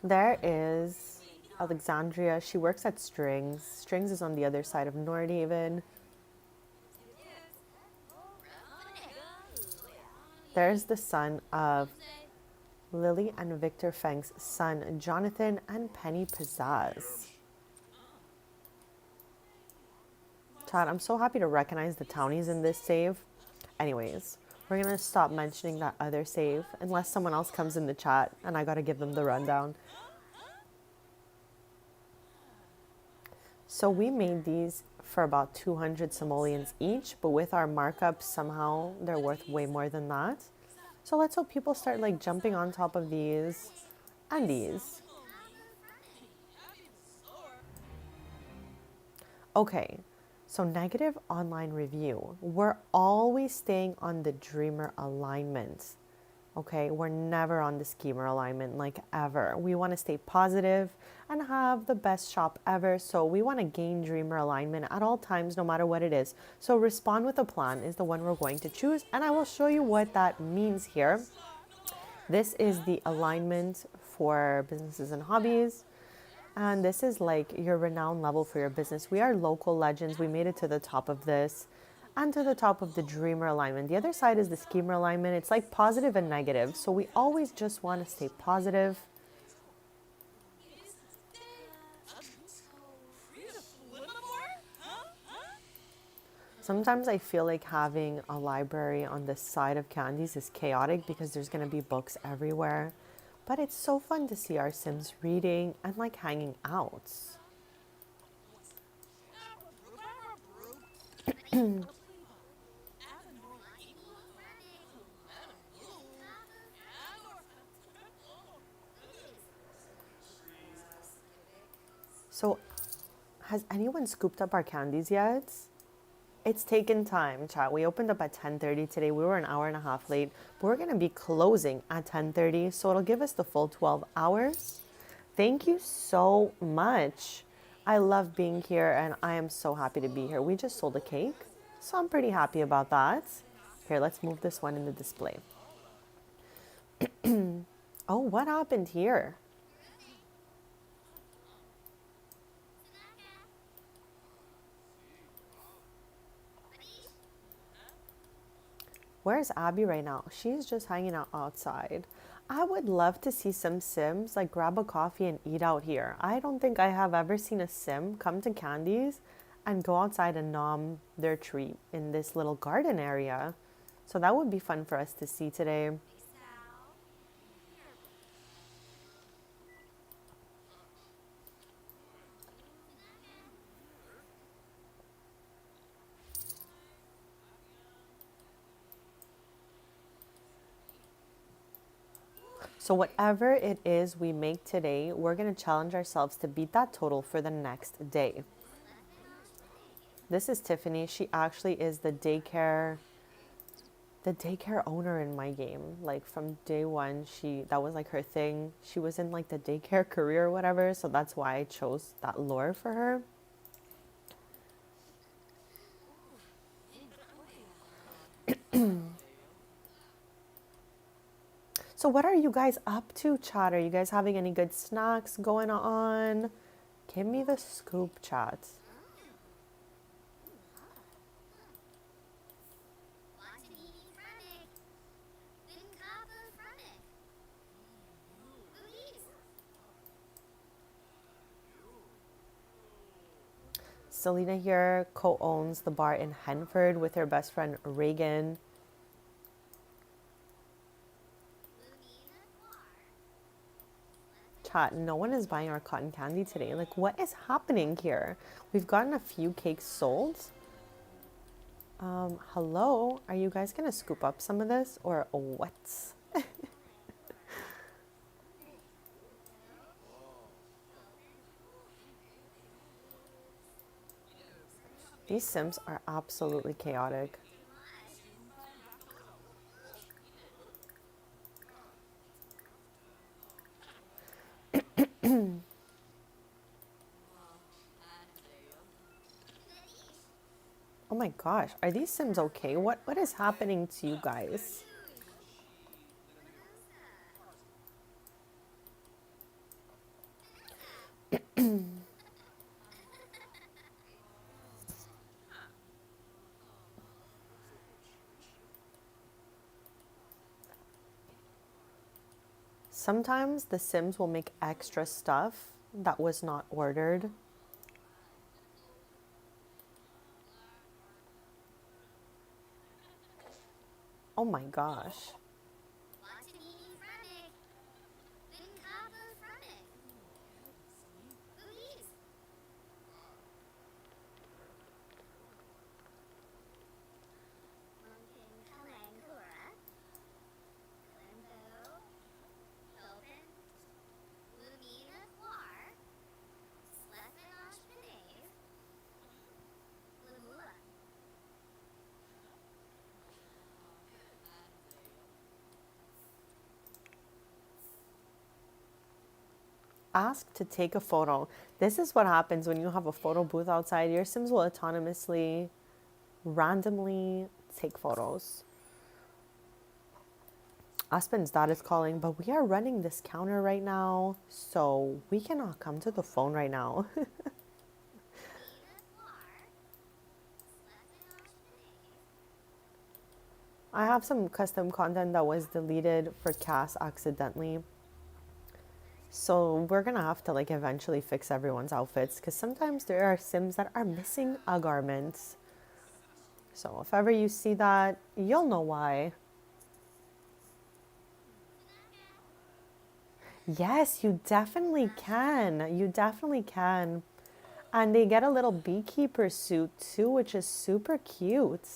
There is Alexandria. She works at Strings. Strings is on the other side of Nordhaven. There's the son of Lily and Victor Feng's son, Jonathan and Penny Pizzazz. Chad, I'm so happy to recognize the townies in this save. Anyways, we're gonna stop mentioning that other save unless someone else comes in the chat and I gotta give them the rundown. So we made these for about 200 simoleons each, but with our markup, somehow they're worth way more than that. So let's hope people start like jumping on top of these and these. Okay, so negative online review. We're always staying on the dreamer alignment. Okay, we're never on the schemer alignment, like ever. We want to stay positive and have the best shop ever. So we want to gain dreamer alignment at all times, no matter what it is. So respond with a plan is the one we're going to choose. And I will show you what that means here. This is the alignment for businesses and hobbies. And this is like your renown level for your business. We are local legends. We made it to the top of this and to the top of the dreamer alignment. The other side is the schemer alignment. It's like positive and negative. So we always just want to stay positive. Sometimes I feel like having a library on the side of candies is chaotic because there's going to be books everywhere. But it's so fun to see our Sims reading and like hanging out. So, has anyone scooped up our candies yet? It's taken time, chat. We opened up at 10:30 today. We were an hour and a half late. But we're going to be closing at 10:30, so it'll give us the full 12 hours. Thank you so much. I love being here and I am so happy to be here. We just sold a cake, so I'm pretty happy about that. Here, let's move this one in the display. Oh, what happened here? Where's Abby right now? She's just hanging out outside. I would love to see some Sims like grab a coffee and eat out here. I don't think I have ever seen a Sim come to Candies and go outside and nom their treat in this little garden area. So that would be fun for us to see today. So whatever it is we make today, we're going to challenge ourselves to beat that total for the next day. This is Tiffany. She actually is the daycare owner in my game. Like from day one, that was like her thing. She was in like the daycare career or whatever, so that's why I chose that lore for her. So what are you guys up to, chat? Are you guys having any good snacks going on? Give me the scoop, chat. Selena here co-owns the bar in Henford with her best friend Reagan. Chat, no one is buying our cotton candy today. Like, what is happening here? We've gotten a few cakes sold. Hello? Are you guys gonna scoop up some of this or what? These Sims are absolutely chaotic. Oh my gosh, are these Sims okay? What is happening to you guys? Sometimes the Sims will make extra stuff that was not ordered. Oh my gosh. Ask to take a photo. This is what happens when you have a photo booth outside. Your Sims will autonomously, randomly take photos. Aspen's dad is calling, but we are running this counter right now, so we cannot come to the phone right now. I have some custom content that was deleted for Cass accidentally. So we're gonna have to like eventually fix everyone's outfits because sometimes there are Sims that are missing a garment. So if ever you see that, you'll know why. Yes, you definitely can. You definitely can. And they get a little beekeeper suit too, which is super cute.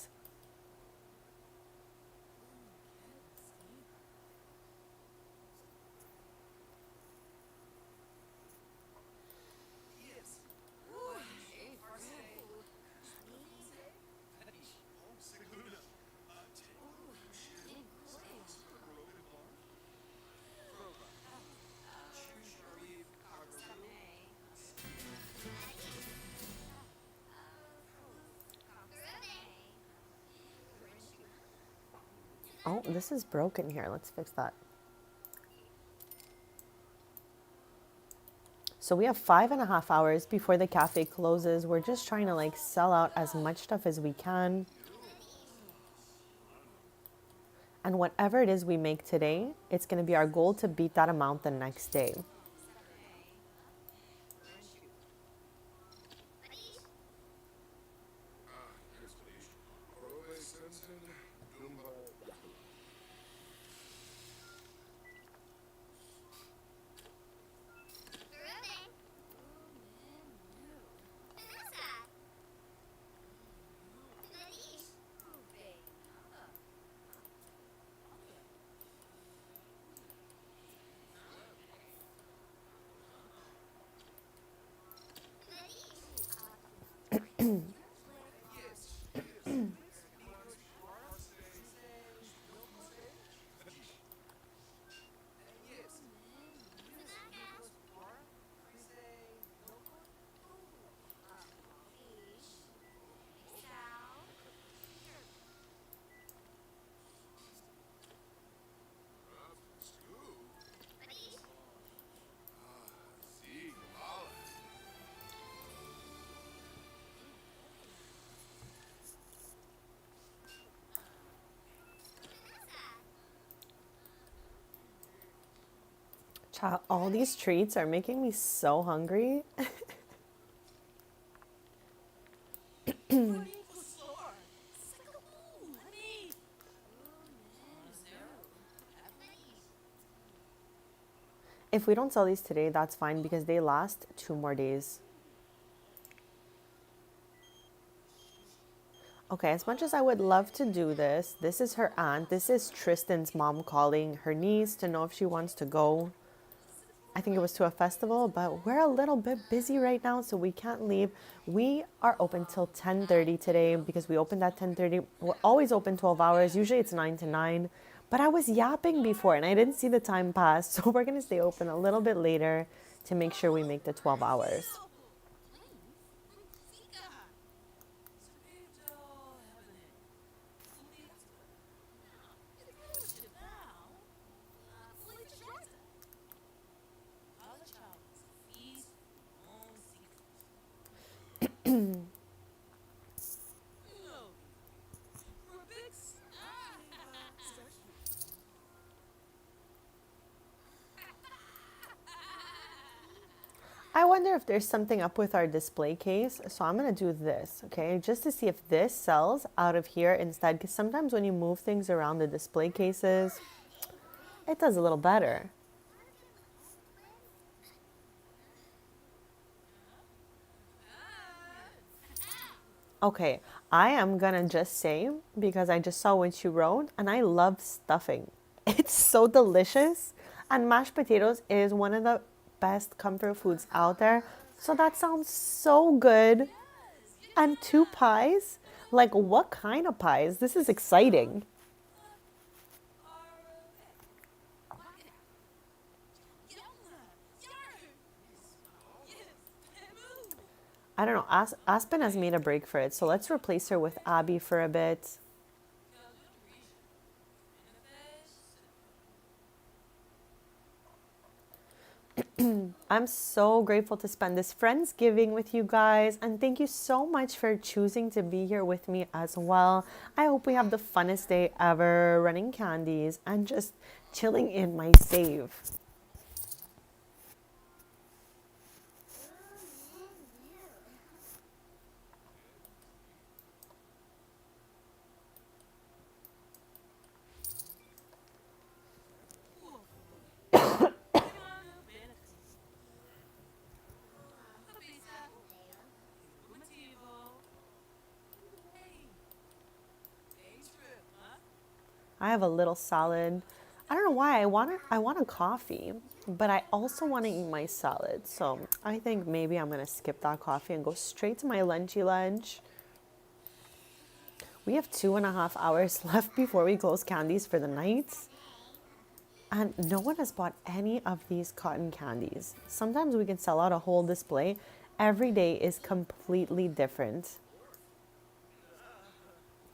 Oh, this is broken here. Let's fix that. So we have 5.5 hours before the cafe closes. We're just trying to like sell out as much stuff as we can. And whatever it is we make today, it's going to be our goal to beat that amount the next day. Child, all these treats are making me so hungry. If we don't sell these today, that's fine because they last 2 more days. Okay, as much as I would love to do this, this is her aunt. This is Tristan's mom calling her niece to know if she wants to go. I think it was to a festival, but we're a little bit busy right now, so we can't leave. We are open till 10:30 today because we opened at 10:30. We're always open 12 hours. Usually it's 9 to 9. But I was yapping before and I didn't see the time pass, so we're going to stay open a little bit later to make sure we make the 12 hours. wonder if there's something up with our display case. So I'm going to do this, okay? Just to see if this sells out of here instead. Because sometimes when you move things around the display cases, it does a little better. Okay, I am gonna just say, because I just saw what you wrote, and I love stuffing. It's so delicious. And mashed potatoes is one of the best comfort foods out there. So that sounds so good. And two pies? Like, what kind of pies? This is exciting. I don't know. Aspen has made a break for it. So let's replace her with Abby for a bit. I'm so grateful to spend this Friendsgiving with you guys, and thank you so much for choosing to be here with me as well. I hope we have the funnest day ever running candies and just chilling in my save. I have a little salad. I don't know why I want a coffee, but I also want to eat my salad. So I think maybe I'm gonna skip that coffee and go straight to my lunchy lunch. We have 2.5 hours left before we close candies for the night. And no one has bought any of these cotton candies. Sometimes we can sell out a whole display. Every day is completely different.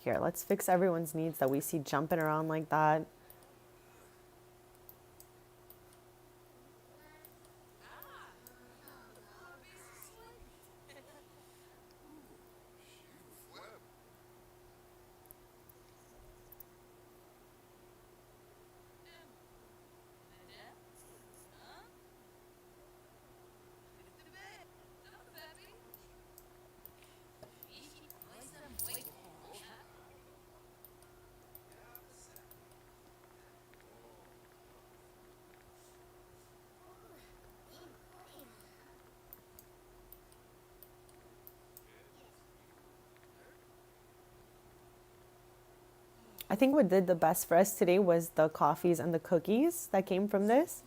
Here, let's fix everyone's needs that we see jumping around like that. I think what did the best for us today was the coffees and the cookies that came from this.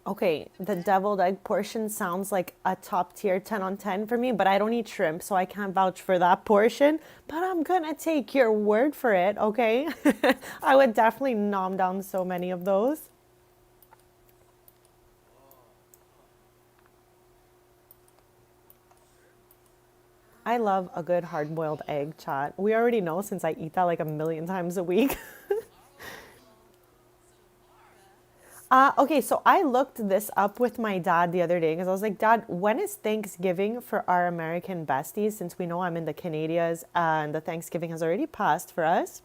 Okay, the deviled egg portion sounds like a top tier 10 on 10 for me, but I don't eat shrimp, so I can't vouch for that portion. But I'm gonna take your word for it, okay? I would definitely nom down so many of those. I love a good hard boiled egg, chat. We already know since I eat that like a million times a week. Okay, so I looked this up with my dad the other day because I was like, Dad, when is Thanksgiving for our American besties? Since we know I'm in the Canadias and the Thanksgiving has already passed for us.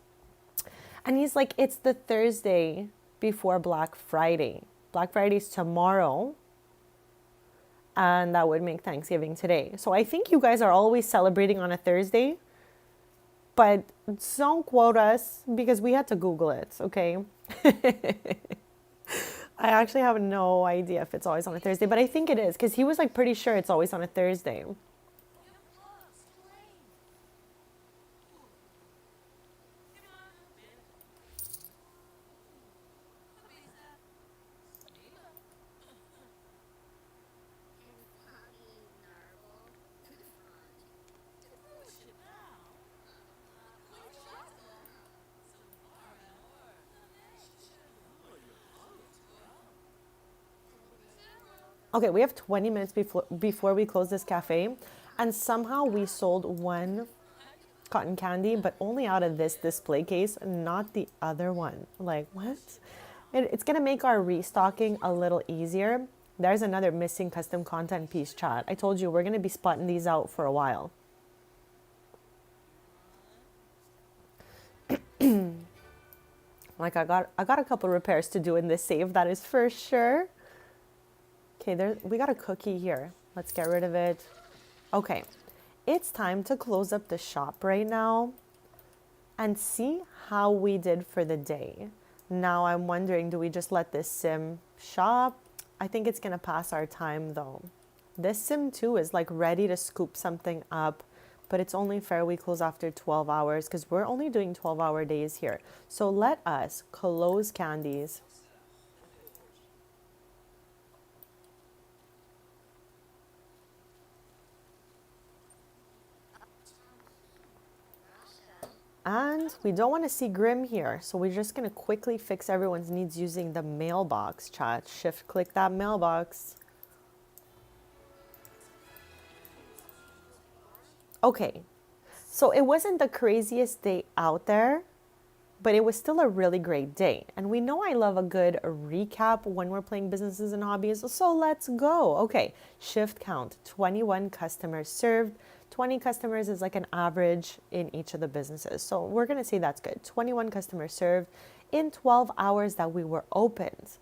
And he's like, it's the Thursday before Black Friday. Black Friday's tomorrow, and that would make Thanksgiving today. So I think you guys are always celebrating on a Thursday. But don't quote us because we had to Google it, okay? I actually have no idea if it's always on a Thursday, but I think it is because he was like pretty sure it's always on a Thursday. Okay, we have 20 minutes before we close this cafe, and somehow we sold one cotton candy, but only out of this display case, not the other one. Like, what? It's gonna make our restocking a little easier. There's another missing custom content piece, chat. I told you we're gonna be spotting these out for a while. Like I got a couple repairs to do in this save, that is for sure. Okay, we got a cookie here. Let's get rid of it. Okay, it's time to close up the shop right now and see how we did for the day. Now I'm wondering, do we just let this sim shop? I think it's gonna pass our time though. This sim too is like ready to scoop something up, but it's only fair we close after 12 hours because we're only doing 12-hour days here. So let us close candies. And we don't want to see Grim here, so we're just going to quickly fix everyone's needs using the mailbox, chat. Shift click that mailbox. Okay, so it wasn't the craziest day out there, but it was still a really great day. And we know I love a good recap when we're playing businesses and hobbies, so let's go. Okay, shift count, 21 customers served. 20 customers is like an average in each of the businesses. So we're gonna say that's good. 21 customers served in 12 hours that we were opened.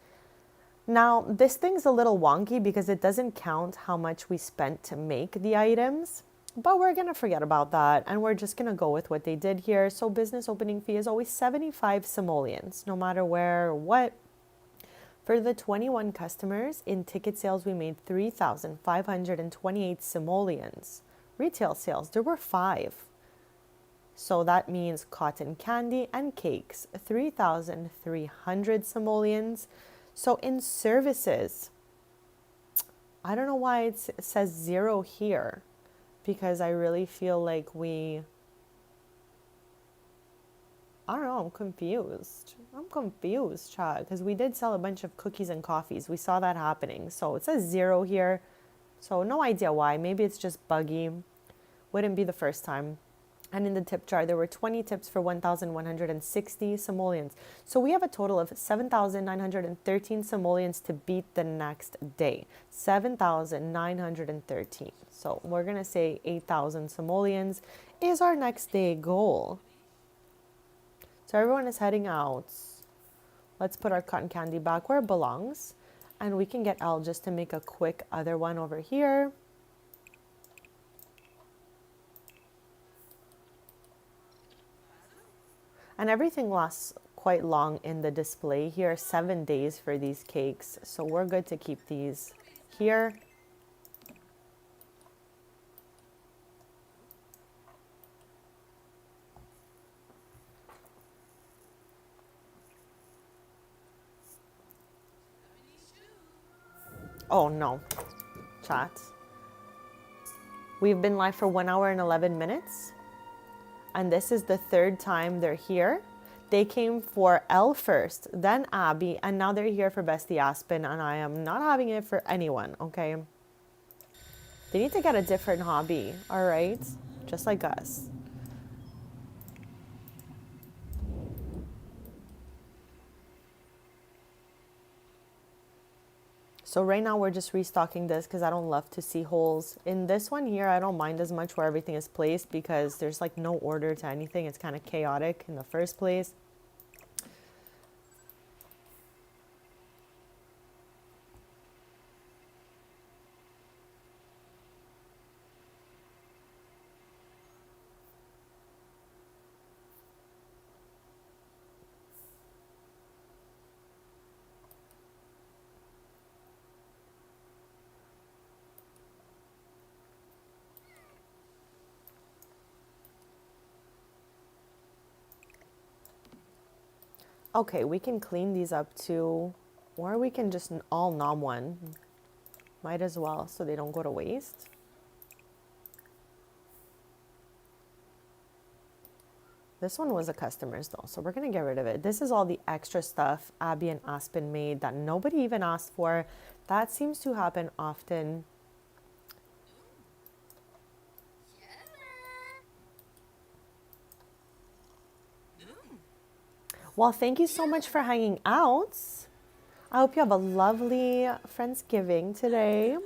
Now, this thing's a little wonky because it doesn't count how much we spent to make the items. But we're going to forget about that and we're just going to go with what they did here. So business opening fee is always 75 simoleons, no matter where or what. For the 21 customers, in ticket sales, we made 3,528 simoleons. Retail sales, there were 5. So that means cotton candy and cakes, 3,300 simoleons. So in services, I don't know why it says 0 here. Because I really feel like I don't know, I'm confused. Chat, because we did sell a bunch of cookies and coffees. We saw that happening. So it says 0 here. So no idea why. Maybe it's just buggy. Wouldn't be the first time. And in the tip jar, there were 20 tips for 1,160 simoleons. So we have a total of 7,913 simoleons to beat the next day. 7,913. So we're going to say 8,000 simoleons is our next day goal. So everyone is heading out. Let's put our cotton candy back where it belongs. And we can get L just to make a quick other one over here. And everything lasts quite long in the display here, 7 days for these cakes. So we're good to keep these here. Oh no, chat. We've been live for 1 hour and 11 minutes. And this is the 3rd time they're here. They came for Elle first, then Abby, and now they're here for Bestie Aspen, and I am not having it for anyone, okay? They need to get a different hobby, all right? Just like us. So right now we're just restocking this because I don't love to see holes. In this one here, I don't mind as much where everything is placed because there's like no order to anything. It's kind of chaotic in the first place. Okay, we can clean these up too, or we can just all nom one. Might as well, so they don't go to waste. This one was a customer's though, so we're gonna get rid of it. This is all the extra stuff Abby and Aspen made that nobody even asked for. That seems to happen often. Well, thank you so much for hanging out. I hope you have a lovely Friendsgiving today,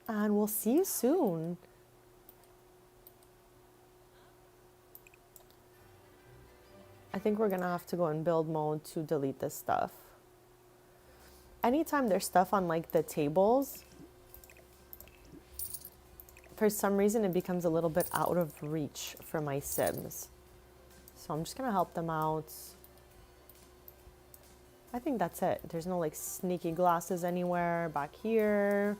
and we'll see you soon. I think we're gonna have to go in build mode to delete this stuff. Anytime there's stuff on like the tables, for some reason it becomes a little bit out of reach for my Sims. So I'm just gonna help them out. I think that's it. There's no like sneaky glasses anywhere back here.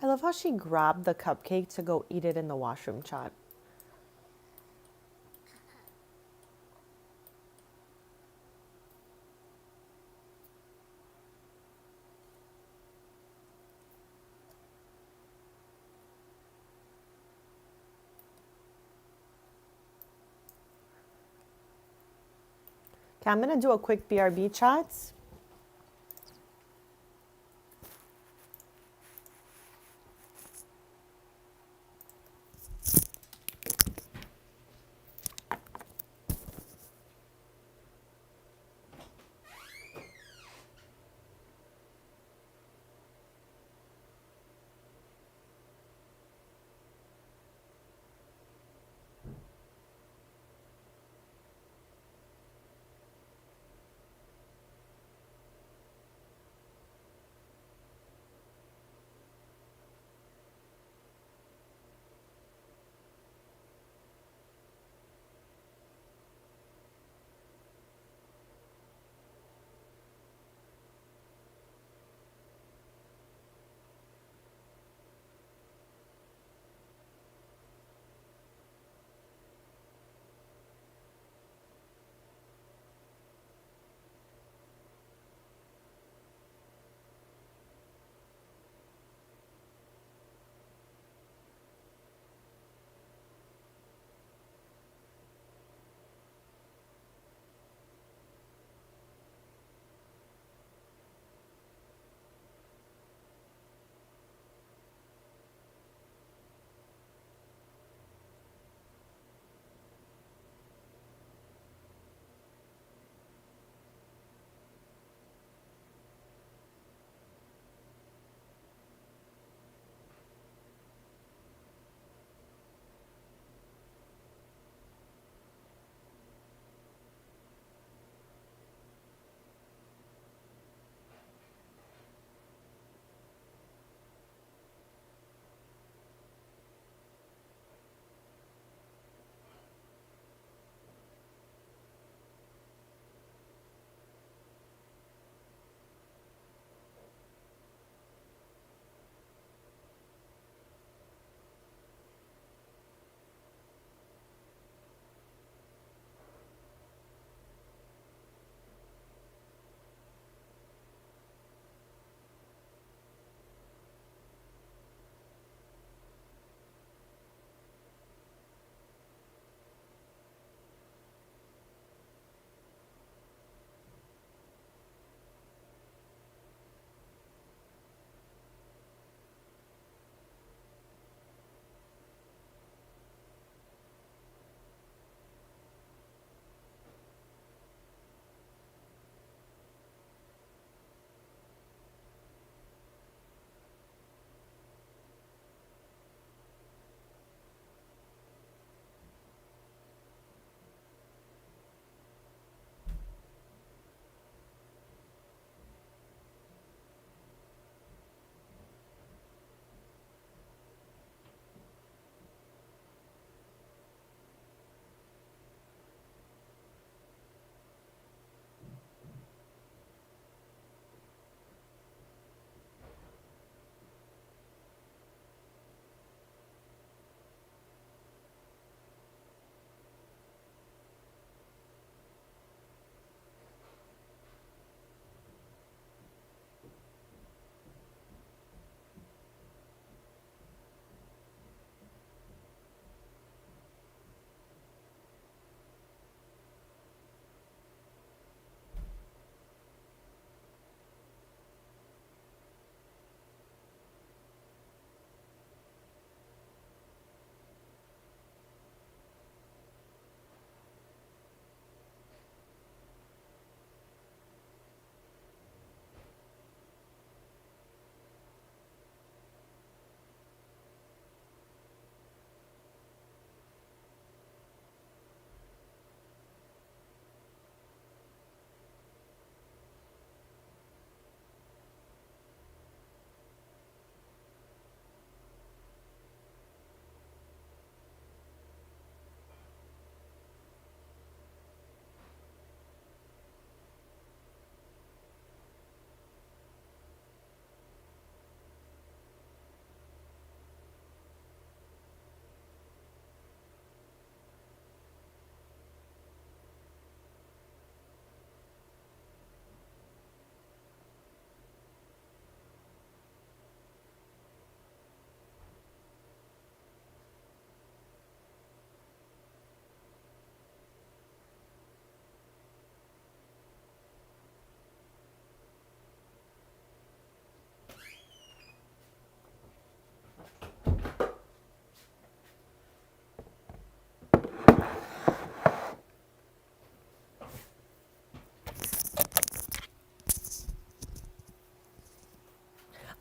I love how she grabbed the cupcake to go eat it in the washroom, chat. Okay, I'm gonna do a quick BRB chat.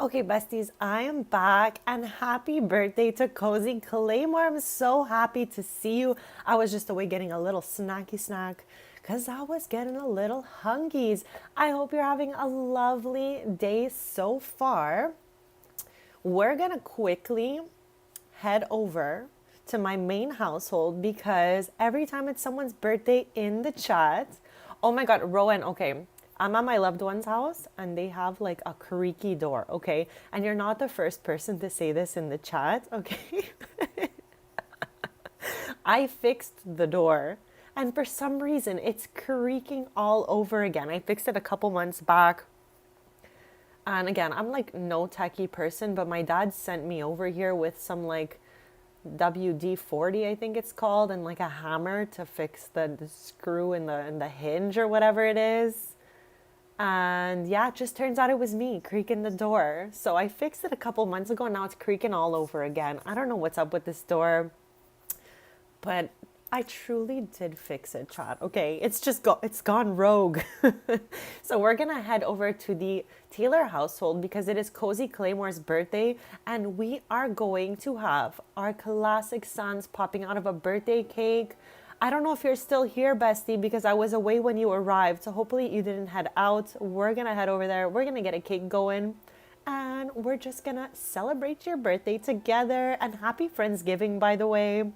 Okay, besties, I am back and happy birthday to Cozy Claymore. I'm so happy to see you. I was just away getting a little snacky snack because I was getting a little hungies. I hope you're having a lovely day so far. We're gonna quickly head over to my main household because every time it's someone's birthday in the chat, oh my God, Rowan, okay. I'm at my loved one's house and they have like a creaky door, okay? And you're not the first person to say this in the chat, okay? I fixed the door and for some reason it's creaking all over again. I fixed it a couple months back. And again, I'm like no techie person, but my dad sent me over here with some like WD-40, I think it's called, and like a hammer to fix the screw in the hinge or whatever it is. And yeah, it just turns out it was me creaking the door. So I fixed it a couple months ago and now it's creaking all over again. I don't know what's up with this door, but I truly did fix it, chat. Okay, it's gone rogue. So we're gonna head over to the Taylor household because it is Cozy Claymore's birthday, and we are going to have our classic sans popping out of a birthday cake. I don't know if you're still here, bestie, because I was away when you arrived. So hopefully you didn't head out. We're gonna head over there. We're gonna get a cake going. And we're just gonna celebrate your birthday together. And happy Friendsgiving, by the way.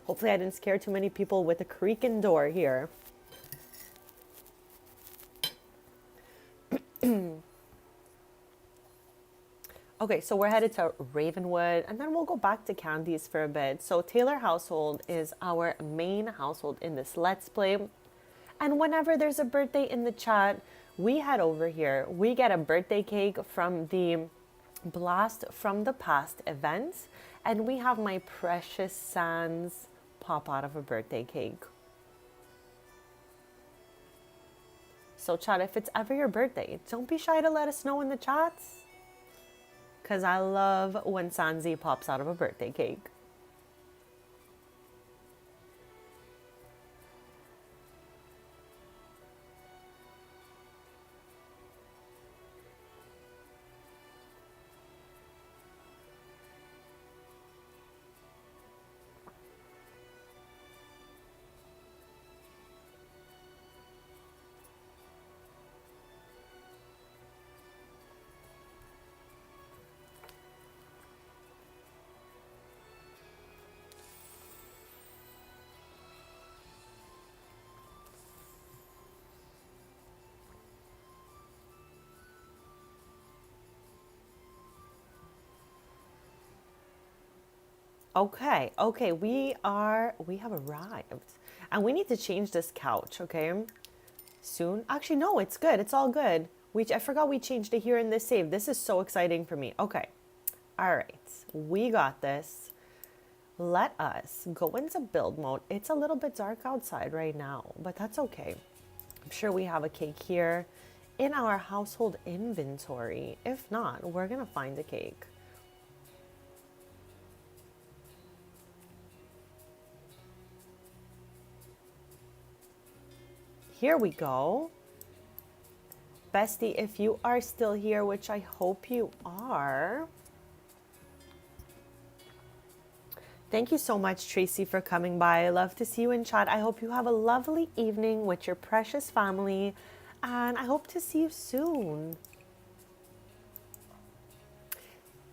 Hopefully I didn't scare too many people with the creaking door here. Okay, so we're headed to Ravenwood and then we'll go back to Candies for a bit. So Taylor household is our main household in this Let's Play. And whenever there's a birthday in the chat, we head over here. We get a birthday cake from the Blast from the Past event. And we have my precious Sans pop out of a birthday cake. So chat, if it's ever your birthday, don't be shy to let us know in the chats. Because I love when Sanzi pops out of a birthday cake. Okay, we have arrived. And we need to change this couch, okay? Soon. Actually, no, it's good. It's all good. I forgot we changed it here in this save. This is so exciting for me. Okay. All right. We got this. Let us go into build mode. It's a little bit dark outside right now, but that's okay. I'm sure we have a cake here in our household inventory. If not, we're going to find a cake. Here we go. Bestie, if you are still here, which I hope you are. Thank you so much, Tracy, for coming by. I love to see you in chat. I hope you have a lovely evening with your precious family, and I hope to see you soon.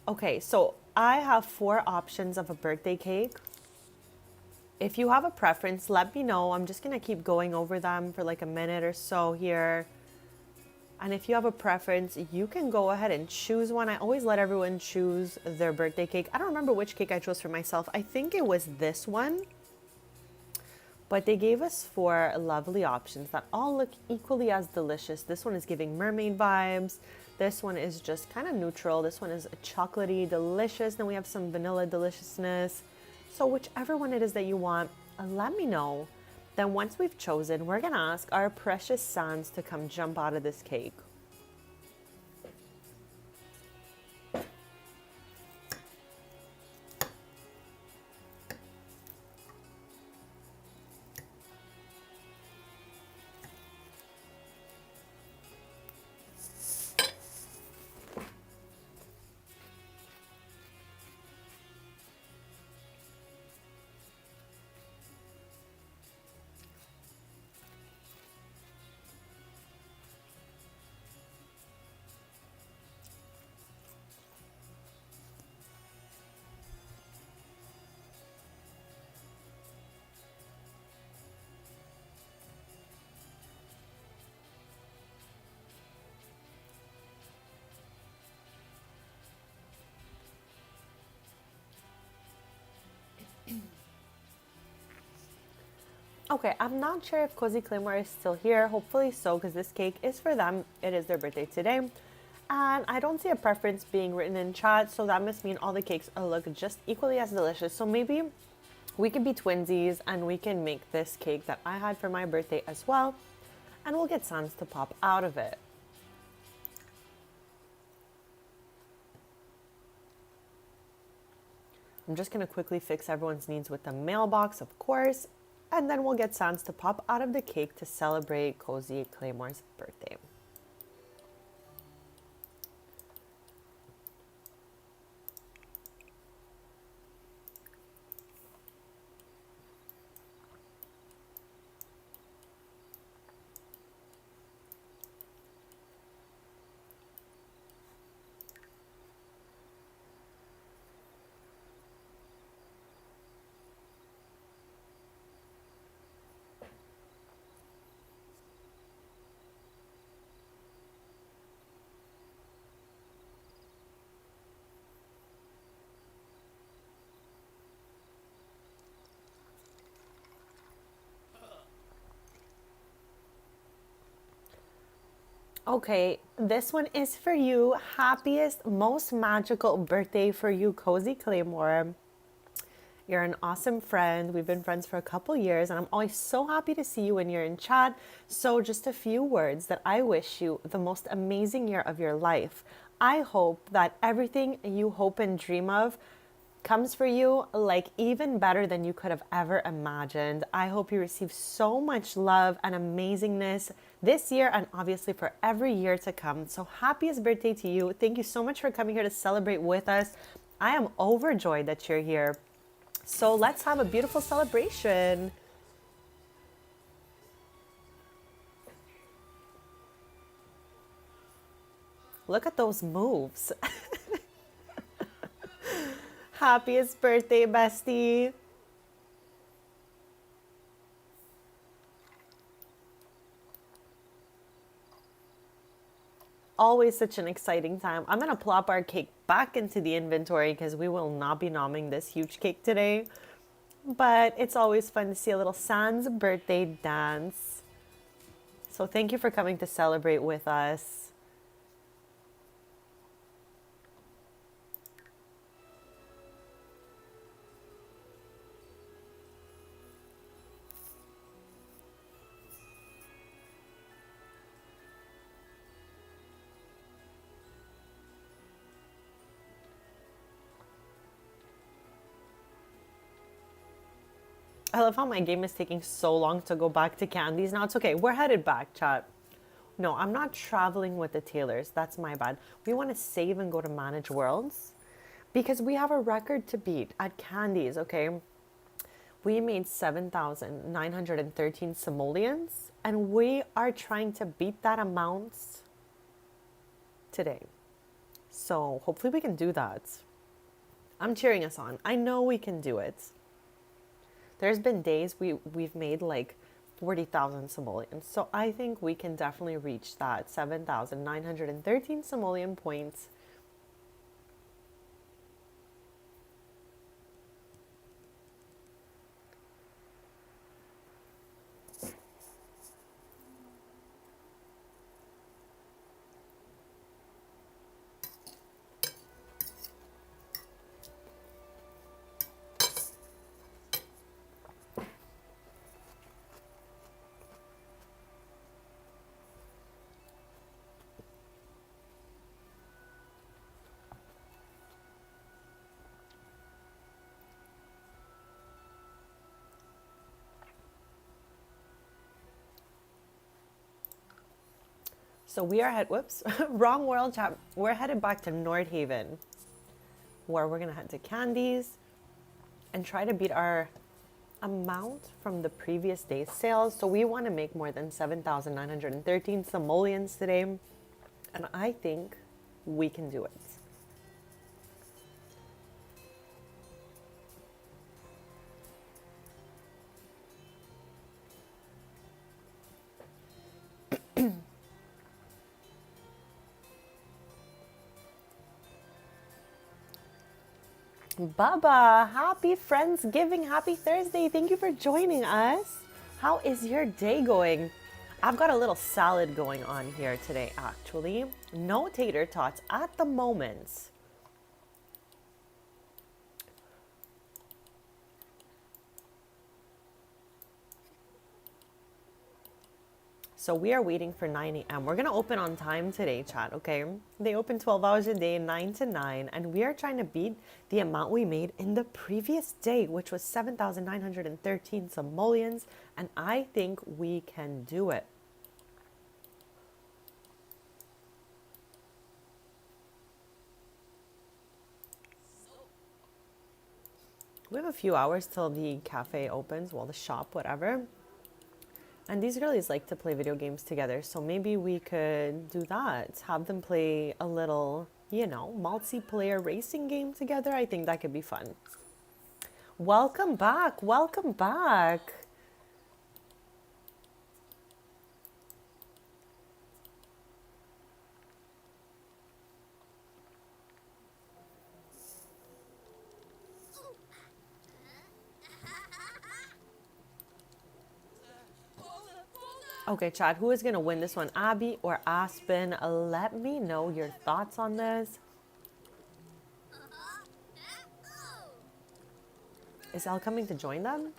Okay, so I have 4 options of a birthday cake. If you have a preference, let me know. I'm just going to keep going over them for like a minute or so here. And if you have a preference, you can go ahead and choose one. I always let everyone choose their birthday cake. I don't remember which cake I chose for myself. I think it was this one. But they gave us 4 lovely options that all look equally as delicious. This one is giving mermaid vibes. This one is just kind of neutral. This one is chocolatey, delicious. Then we have some vanilla deliciousness. So whichever one it is that you want, let me know. Then once we've chosen, we're gonna ask our precious Sans to come jump out of this cake. Okay, I'm not sure if Cozy Claymore is still here. Hopefully so, because this cake is for them. It is their birthday today. And I don't see a preference being written in chat, so that must mean all the cakes look just equally as delicious. So maybe we can be twinsies and we can make this cake that I had for my birthday as well. And we'll get Sans to pop out of it. I'm just going to quickly fix everyone's needs with the mailbox, of course, and then we'll get Sans to pop out of the cake to celebrate Cozy Claymore's birthday. Okay, this one is for you. Happiest, most magical birthday for you, Cozy Claymore. You're an awesome friend. We've been friends for a couple years, and I'm always so happy to see you when you're in chat. So, just a few words that I wish you the most amazing year of your life. I hope that everything you hope and dream of comes for you like even better than you could have ever imagined. I hope you receive so much love and amazingness this year and obviously for every year to come. So happiest birthday to you. Thank you so much for coming here to celebrate with us. I am overjoyed that you're here. So let's have a beautiful celebration. Look at those moves. Happiest birthday, bestie. Always such an exciting time. I'm going to plop our cake back into the inventory because we will not be nomming this huge cake today. But it's always fun to see a little Sans birthday dance. So thank you for coming to celebrate with us. I love how my game is taking so long to go back to candies. Now it's okay. We're headed back, chat. No, I'm not traveling with the Taylors. That's my bad. We want to save and go to Manage Worlds because we have a record to beat at candies, okay? We made 7,913 simoleons and we are trying to beat that amount today. So hopefully we can do that. I'm cheering us on. I know we can do it. There's been days we've made like 40,000 simoleons. So I think we can definitely reach that 7,913 simoleon points. So we are wrong world chat. We're headed back to Nordhaven, where we're gonna head to Candies and try to beat our amount from the previous day's sales. So we want to make more than 7,913 simoleons today, and I think we can do it. Baba, happy Friendsgiving, happy Thursday. Thank you for joining us. How is your day going? I've got a little salad going on here today, actually. No tater tots at the moment. So we are waiting for 9 a.m. We're going to open on time today, chat, okay? They open 12 hours a day, 9 to 9, and we are trying to beat the amount we made in the previous day, which was 7,913 simoleons, and I think we can do it. We have a few hours till the cafe opens, well, the shop, whatever. And these girlies like to play video games together, so maybe we could do that. Have them play a little, multiplayer racing game together. I think that could be fun. Welcome back. Welcome back. Okay, Chad, who is going to win this one? Abby or Aspen? Let me know your thoughts on this. Is Elle coming to join them?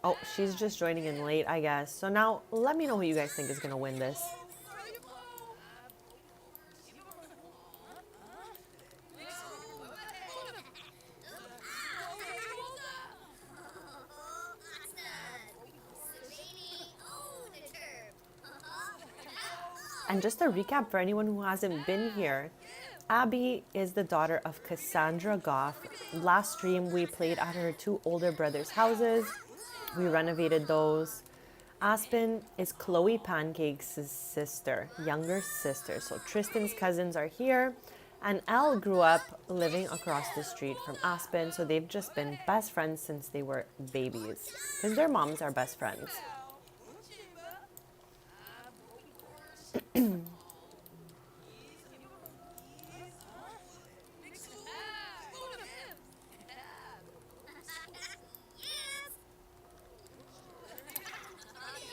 Oh, she's just joining in late, I guess. So now, let me know who you guys think is going to win this. And just a recap for anyone who hasn't been here, Abby is the daughter of Cassandra Goff. Last stream, we played at her two older brothers' houses. We renovated those. Aspen is Chloe Pancake's sister, younger sister. So Tristan's cousins are here. And Elle grew up living across the street from Aspen. So they've just been best friends since they were babies. Because their moms are best friends.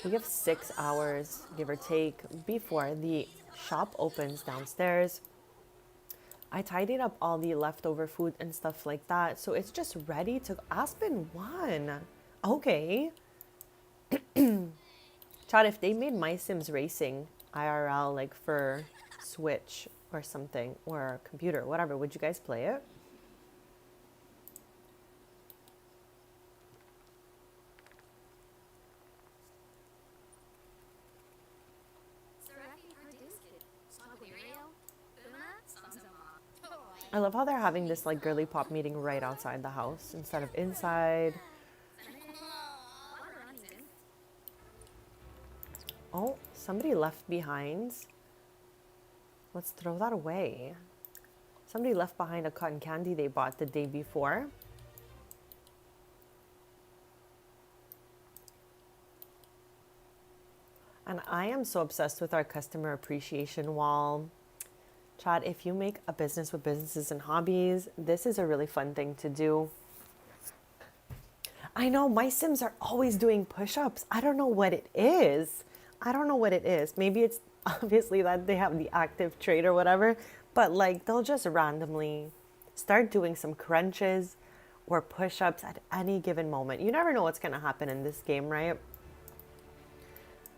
We have 6 hours, give or take, before the shop opens downstairs. I tidied up all the leftover food and stuff like that, so it's just ready to... Aspen won. Okay. Chad, if they made My Sims Racing IRL, like for Switch or something, or computer, whatever, would you guys play it? I love how they're having this like girly pop meeting right outside the house instead of inside. Oh, somebody left behind. Let's throw that away. Somebody left behind a cotton candy they bought the day before. And I am so obsessed with our customer appreciation wall. Chad, if you make a business with businesses and hobbies, this is a really fun thing to do. I know my Sims are always doing push-ups. I don't know what it is. Maybe it's obviously that they have the active trait or whatever, but like they'll just randomly start doing some crunches or push-ups at any given moment. You never know what's going to happen in this game, right?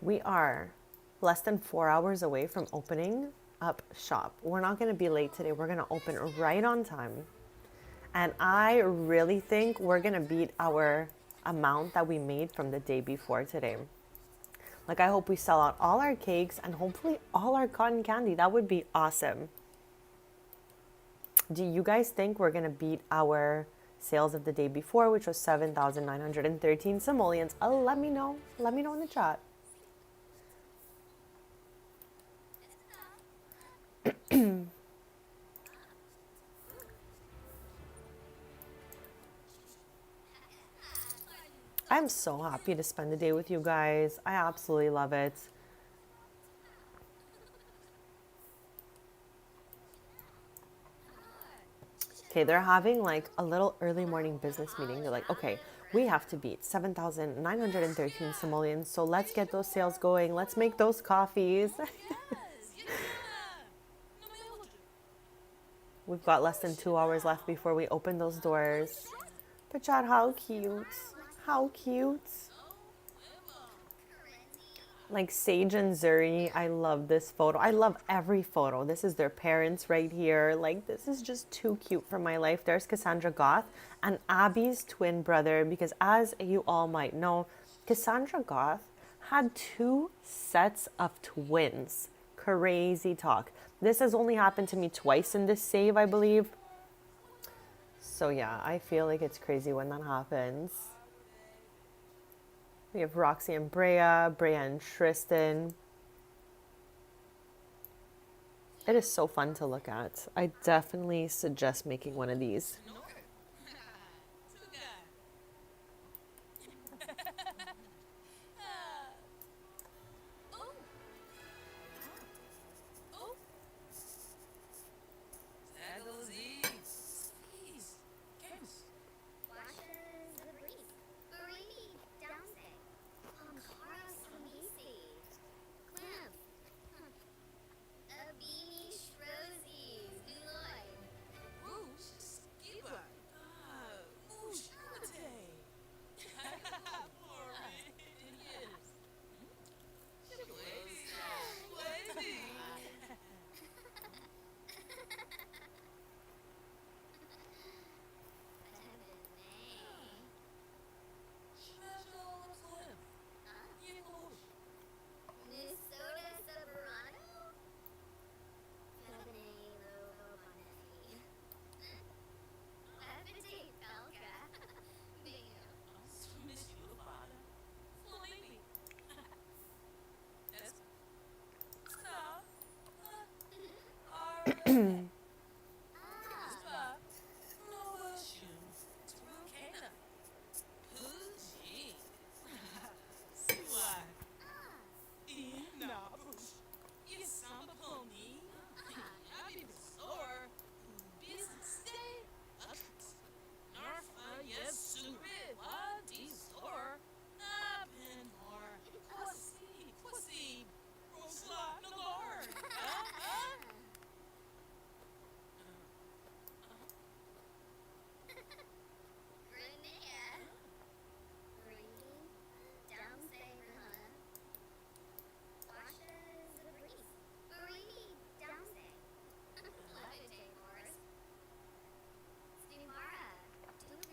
We are less than 4 hours away from opening up shop. We're not going to be late today. We're going to open right on time. And I really think we're going to beat our amount that we made from the day before today. Like, I hope we sell out all our cakes and hopefully all our cotton candy. That would be awesome. Do you guys think we're going to beat our sales of the day before, which was 7,913 simoleons? Let me know. Let me know in the chat. I'm so happy to spend the day with you guys. I absolutely love it. Okay, they're having like a little early morning business meeting. They're like, okay, we have to beat 7,913 simoleons. So let's get those sales going. Let's make those coffees. We've got less than 2 hours left before we open those doors. But Chad, how cute. How cute. Like Sage and Zuri, I love this photo. I love every photo. This is their parents right here. Like, this is just too cute for my life. There's Cassandra Goth and Abby's twin brother, because as you all might know, Cassandra Goth had 2 sets of twins. Crazy talk. This has only happened to me twice in this save, I believe. So yeah, I feel like it's crazy when that happens. We have Roxy and Brea, Brea and Tristan. It is so fun to look at. I definitely suggest making one of these.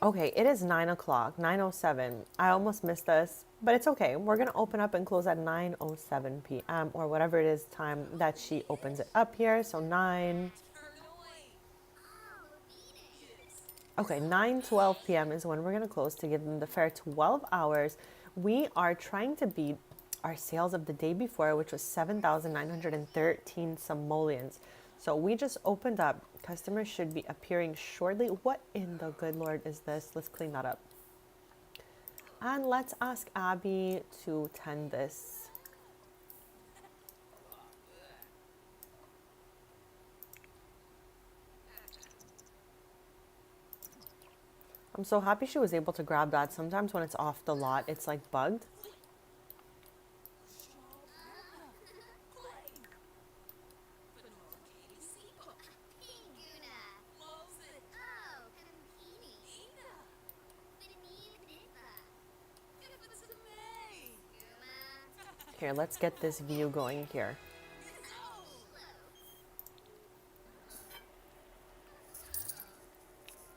Okay, it is 9 o'clock, 9:07. I almost missed this, but it's okay. We're going to open up and close at 9:07 p.m. or whatever it is time that she opens it up here. So 9. Okay, 9:12 p.m. is when we're going to close to give them the fair 12 hours. We are trying to beat our sales of the day before, which was 7,913 simoleons. So we just opened up. Customers should be appearing shortly. What in the good Lord is this? Let's clean that up. And let's ask Abby to tend this. I'm so happy she was able to grab that. Sometimes when it's off the lot, it's like bugged. Here, let's get this view going here.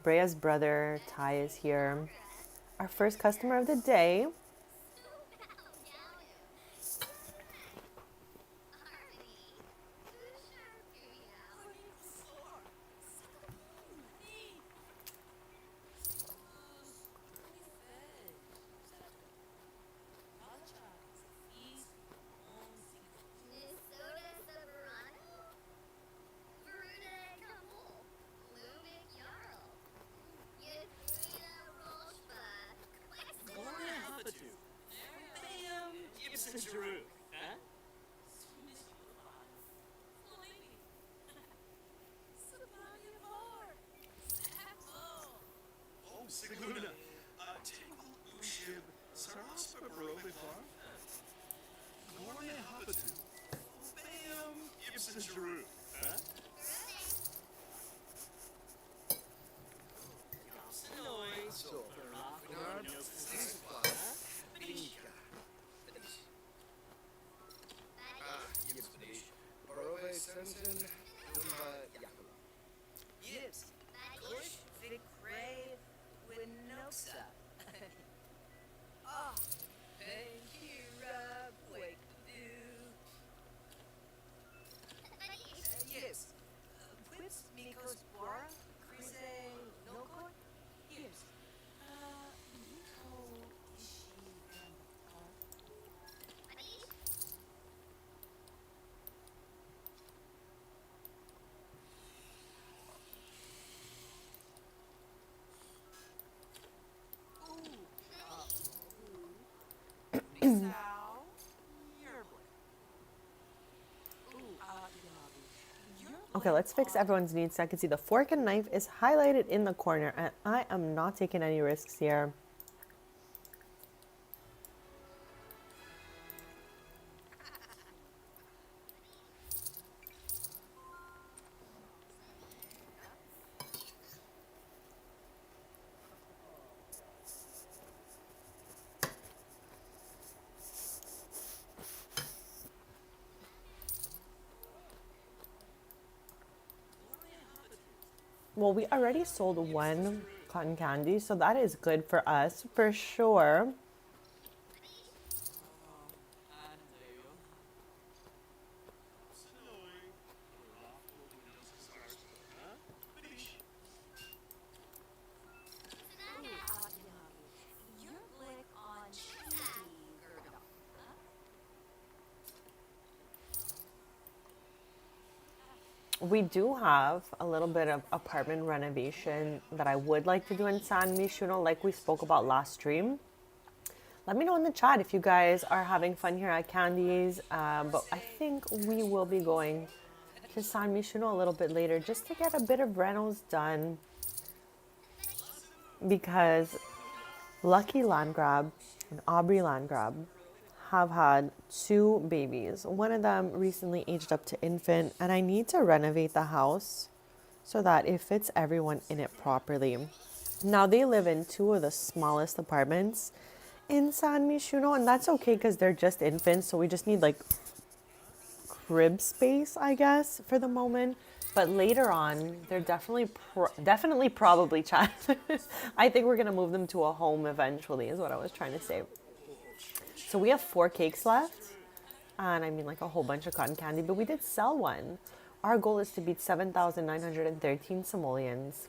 Brea's brother, Ty, is here. Our first customer of the day. Okay, let's fix everyone's needs so I can see the fork and knife is highlighted in the corner, and I am not taking any risks here. Well, we already sold one cotton candy, so that is good for us for sure. We do have a little bit of apartment renovation that I would like to do in San Mishuno, like we spoke about last stream. Let me know in the chat if you guys are having fun here at Candies. But I think we will be going to San Mishuno a little bit later just to get a bit of rentals done, because Lucky Landgrab and Aubrey Landgrab have had two babies. One of them recently aged up to infant, and I need to renovate the house so that it fits everyone in it properly. Now, they live in two of the smallest apartments in San Mishuno, and that's okay because they're just infants, so we just need like crib space, I guess, for the moment. But later on, they're definitely probably child. I think we're gonna move them to a home eventually, is what I was trying to say. So we have 4 cakes left, and I mean like a whole bunch of cotton candy, but we did sell one. Our goal is to beat 7,913 simoleons.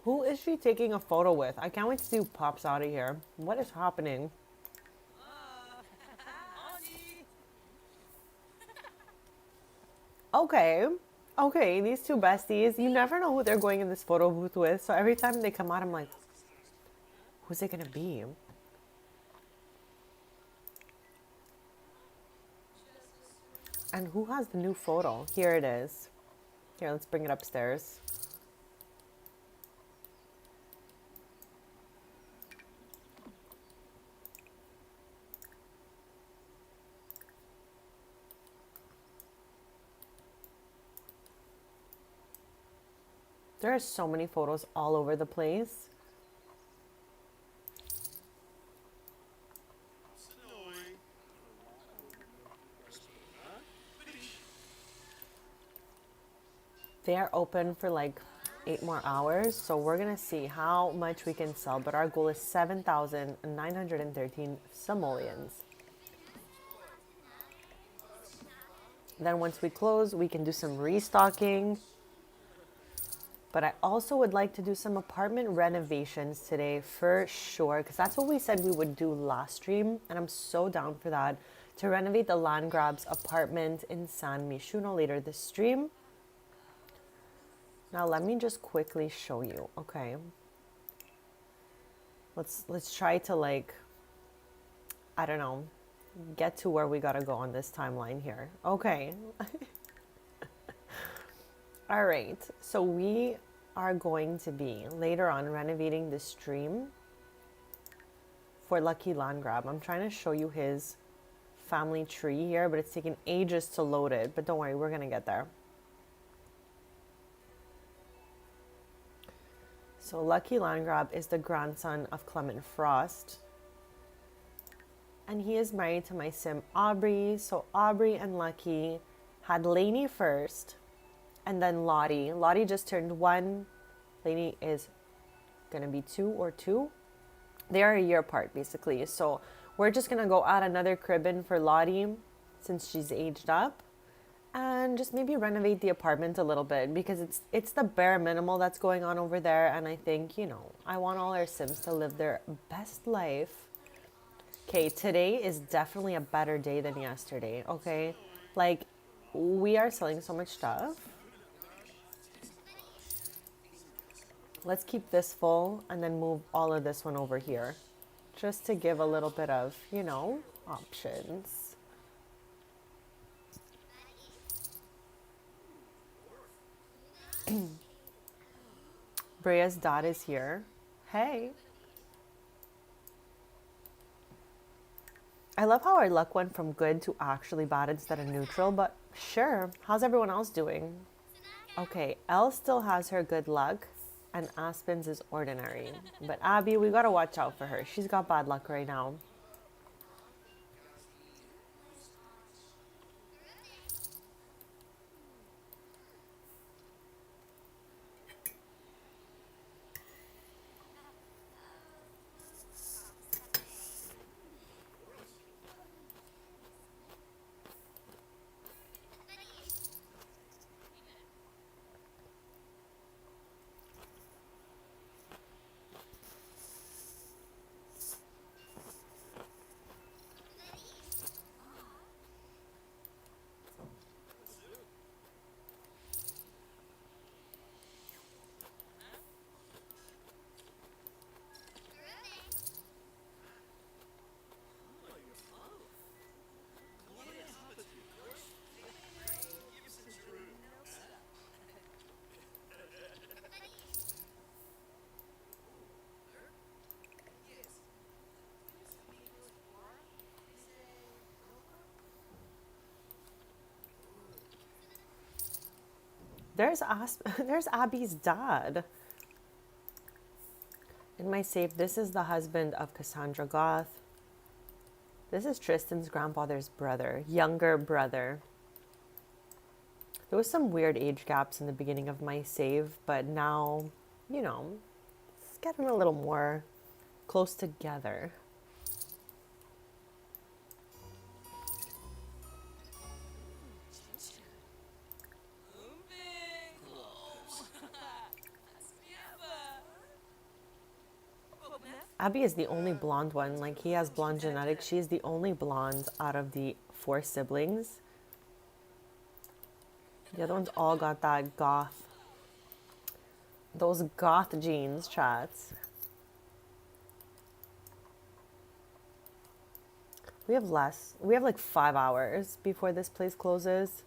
Who is she taking a photo with? I can't wait to see who pops out of here. What is happening? Okay. Okay, these two besties, you never know who they're going in this photo booth with. So every time they come out, I'm like, who's it gonna be? And who has the new photo? Here it is. Here, let's bring it upstairs. There are so many photos all over the place. They are open for like 8 more hours. So we're going to see how much we can sell. But our goal is 7,913 simoleons. Then once we close, we can do some restocking. But I also would like to do some apartment renovations today for sure, because that's what we said we would do last stream. And I'm so down for that, to renovate the Landgrab's apartment in San Mishuno later this stream. Now let me just quickly show you, okay? Let's try to, like, I don't know, get to where we gotta go on this timeline here. Okay. All right, so we are going to be later on renovating the stream for Lucky Landgrab. I'm trying to show you his family tree here, but it's taking ages to load it. But don't worry, we're gonna get there. So Lucky Landgrab is the grandson of Clement Frost. And he is married to my sim Aubrey. So Aubrey and Lucky had Lainey first, and then Lottie. Lottie just turned 1. Lainey is gonna be 2 or 2. They are a year apart, basically. So we're just gonna go add another crib in for Lottie since she's aged up, and just maybe renovate the apartment a little bit, because it's the bare minimal that's going on over there. And I think, you know, I want all our sims to live their best life. Okay, today is definitely a better day than yesterday, okay? Like, we are selling so much stuff. Let's keep this full and then move all of this one over here, just to give a little bit of, you know, options. Brea's dad is here. Hey. I love how our luck went from good to actually bad instead of neutral, but sure. How's everyone else doing? Okay, Elle still has her good luck, and Aspen's is ordinary. But Abby, we gotta watch out for her. She's got bad luck right now. There's Abby's dad. In my save, this is the husband of Cassandra Goth. This is Tristan's grandfather's brother, younger brother. There was some weird age gaps in the beginning of my save, but now, you know, it's getting a little more close together. Abby is the only blonde one. Like, he has blonde genetics. She's the only blonde out of the 4 siblings. The other ones all got that goth. Those goth genes, chats. We have less. We have like 5 hours before this place closes.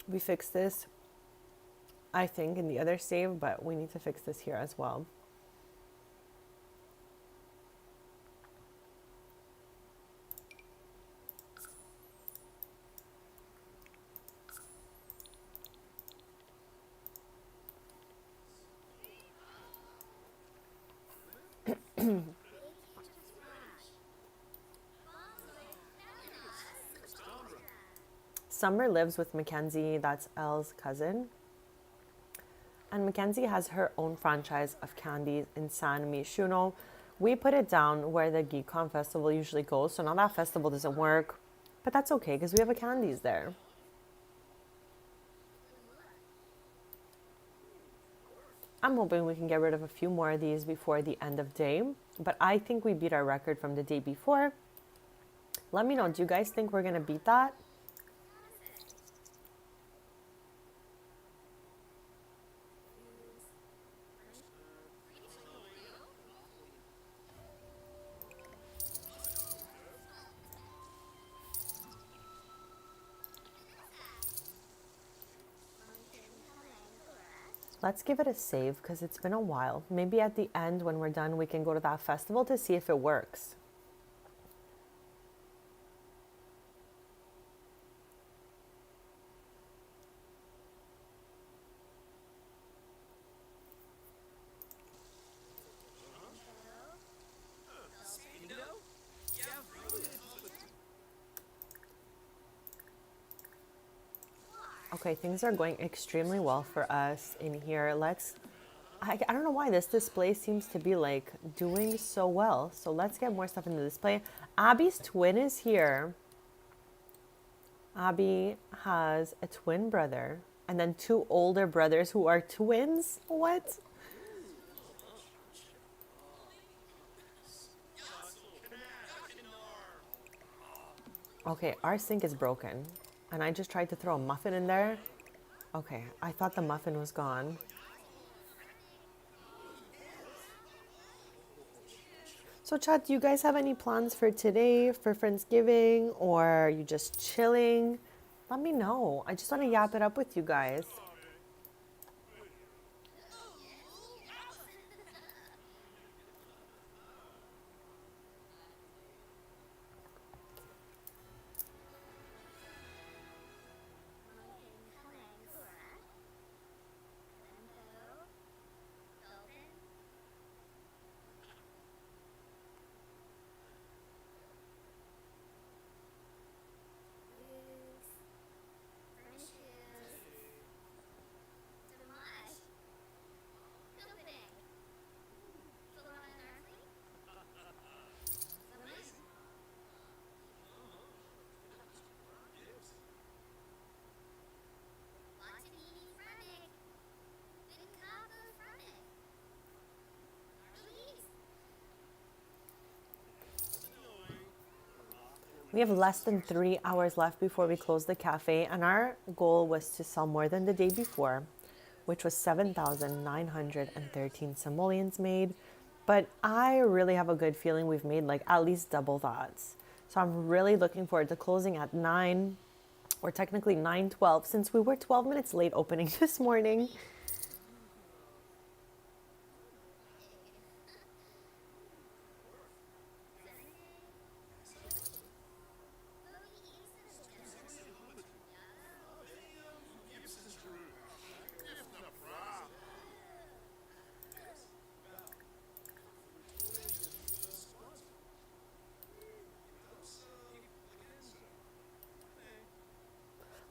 We fixed this, I think, in the other save, but we need to fix this here as well. Summer lives with Mackenzie, that's Elle's cousin. And Mackenzie has her own franchise of candies in San Mishuno. We put it down where the GeekCon festival usually goes, so now that festival doesn't work. But that's okay, because we have a candies there. I'm hoping we can get rid of a few more of these before the end of day. But I think we beat our record from the day before. Let me know, do you guys think we're going to beat that? Let's give it a save because it's been a while. Maybe at the end when we're done, we can go to that festival to see if it works. Okay, things are going extremely well for us in here. I don't know why this display seems to be like doing so well. So let's get more stuff in the display. Abby's twin is here. Abby has a twin brother and then two older brothers who are twins. What? Okay, our sink is broken. And I just tried to throw a muffin in there. Okay, I thought the muffin was gone. So chat, do you guys have any plans for today, for Friendsgiving, or are you just chilling? Let me know. I just want to yap it up with you guys. We have less than 3 hours left before we close the cafe, and our goal was to sell more than the day before, which was 7,913 simoleons made. But I really have a good feeling we've made like at least double that. So I'm really looking forward to closing at 9, or technically 9:12, since we were 12 minutes late opening this morning.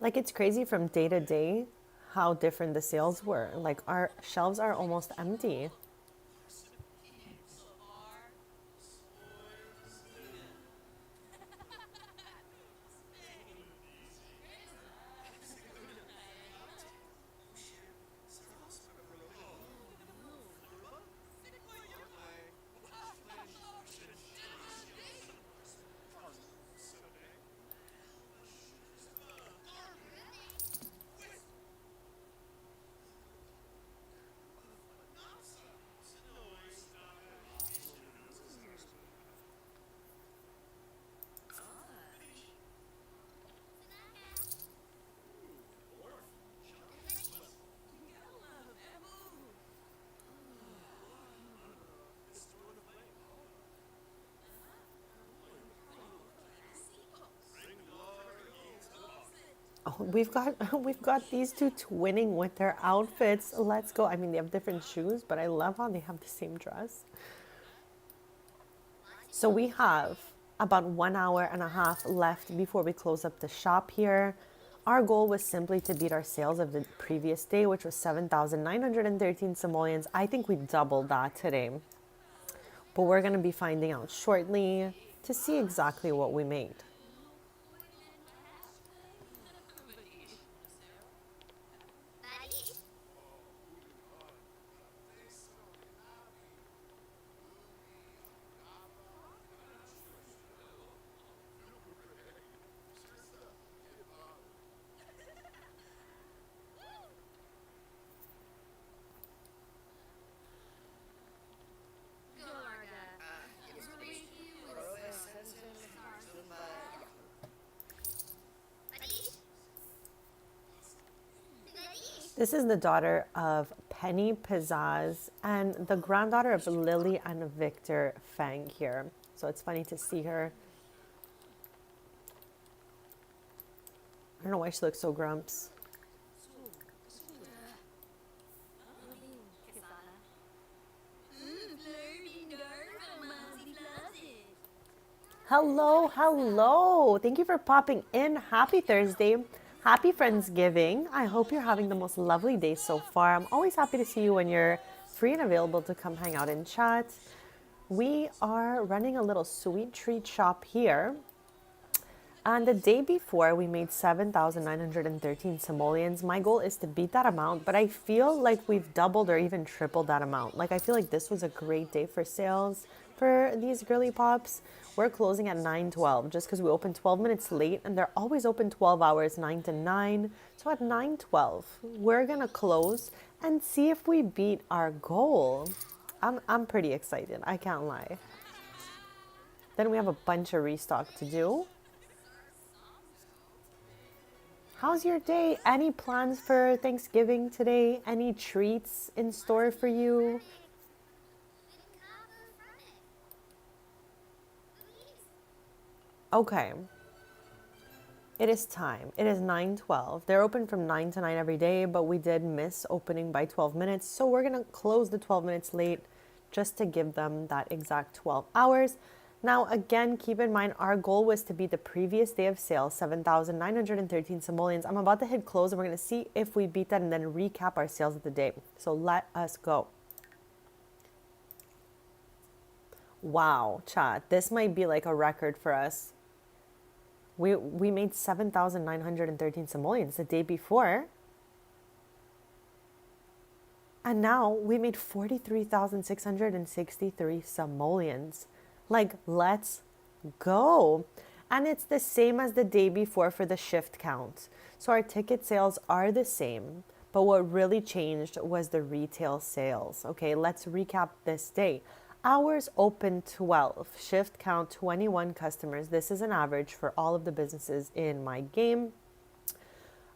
Like, it's crazy from day to day how different the sales were. Like, our shelves are almost empty. we've got these two twinning with their outfits. Let's go. I mean, they have different shoes, but I love how they have the same dress. So we have about 1 hour and a half left before we close up the shop here. Our goal was simply to beat our sales of the previous day, which was 7,913 simoleons. I think we doubled that today. But we're going to be finding out shortly to see exactly what we made. This is the daughter of Penny Pizzazz and the granddaughter of Lily and Victor Fang here. So it's funny to see her. I don't know why she looks so grumps. Hello, hello. Thank you for popping in. Happy Thursday. Happy Friendsgiving. I hope you're having the most lovely day so far. I'm always happy to see you when you're free and available to come hang out and chat. We are running a little sweet treat shop here. And the day before, we made 7,913 simoleons. My goal is to beat that amount, but I feel like we've doubled or even tripled that amount. Like, I feel like this was a great day for sales for these girly pops. We're closing at 9:12 just because we opened 12 minutes late, and they're always open 12 hours, 9 to 9. So at 9:12, we're going to close and see if we beat our goal. I'm pretty excited. I can't lie. Then we have a bunch of restock to do. How's your day? Any plans for Thanksgiving today? Any treats in store for you? Okay. It is time. It is 9:12. They're open from 9 to 9 every day, but we did miss opening by 12 minutes. So we're going to close the 12 minutes late just to give them that exact 12 hours. Now, again, keep in mind, our goal was to beat the previous day of sales, 7,913 simoleons. I'm about to hit close, and we're going to see if we beat that and then recap our sales of the day. So let us go. Wow, chat. This might be like a record for us. We made 7,913 simoleons the day before. And now we made 43,663 simoleons. Like, let's go. And it's the same as the day before for the shift count. So our ticket sales are the same, but what really changed was the retail sales. Okay, let's recap this day. Hours open 12, shift count 21 customers. This is an average for all of the businesses in my game.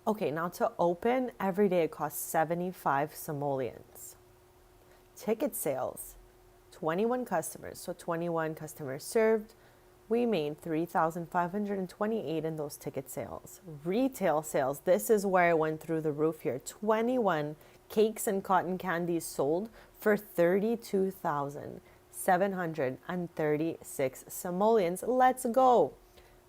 Okay, now to open, every day it costs 75 simoleons. Ticket sales, 21 customers, so 21 customers served. We made 3,528 in those ticket sales. Retail sales, this is where I went through the roof here. 21 cakes and cotton candies sold for 32,736 simoleons. Let's go.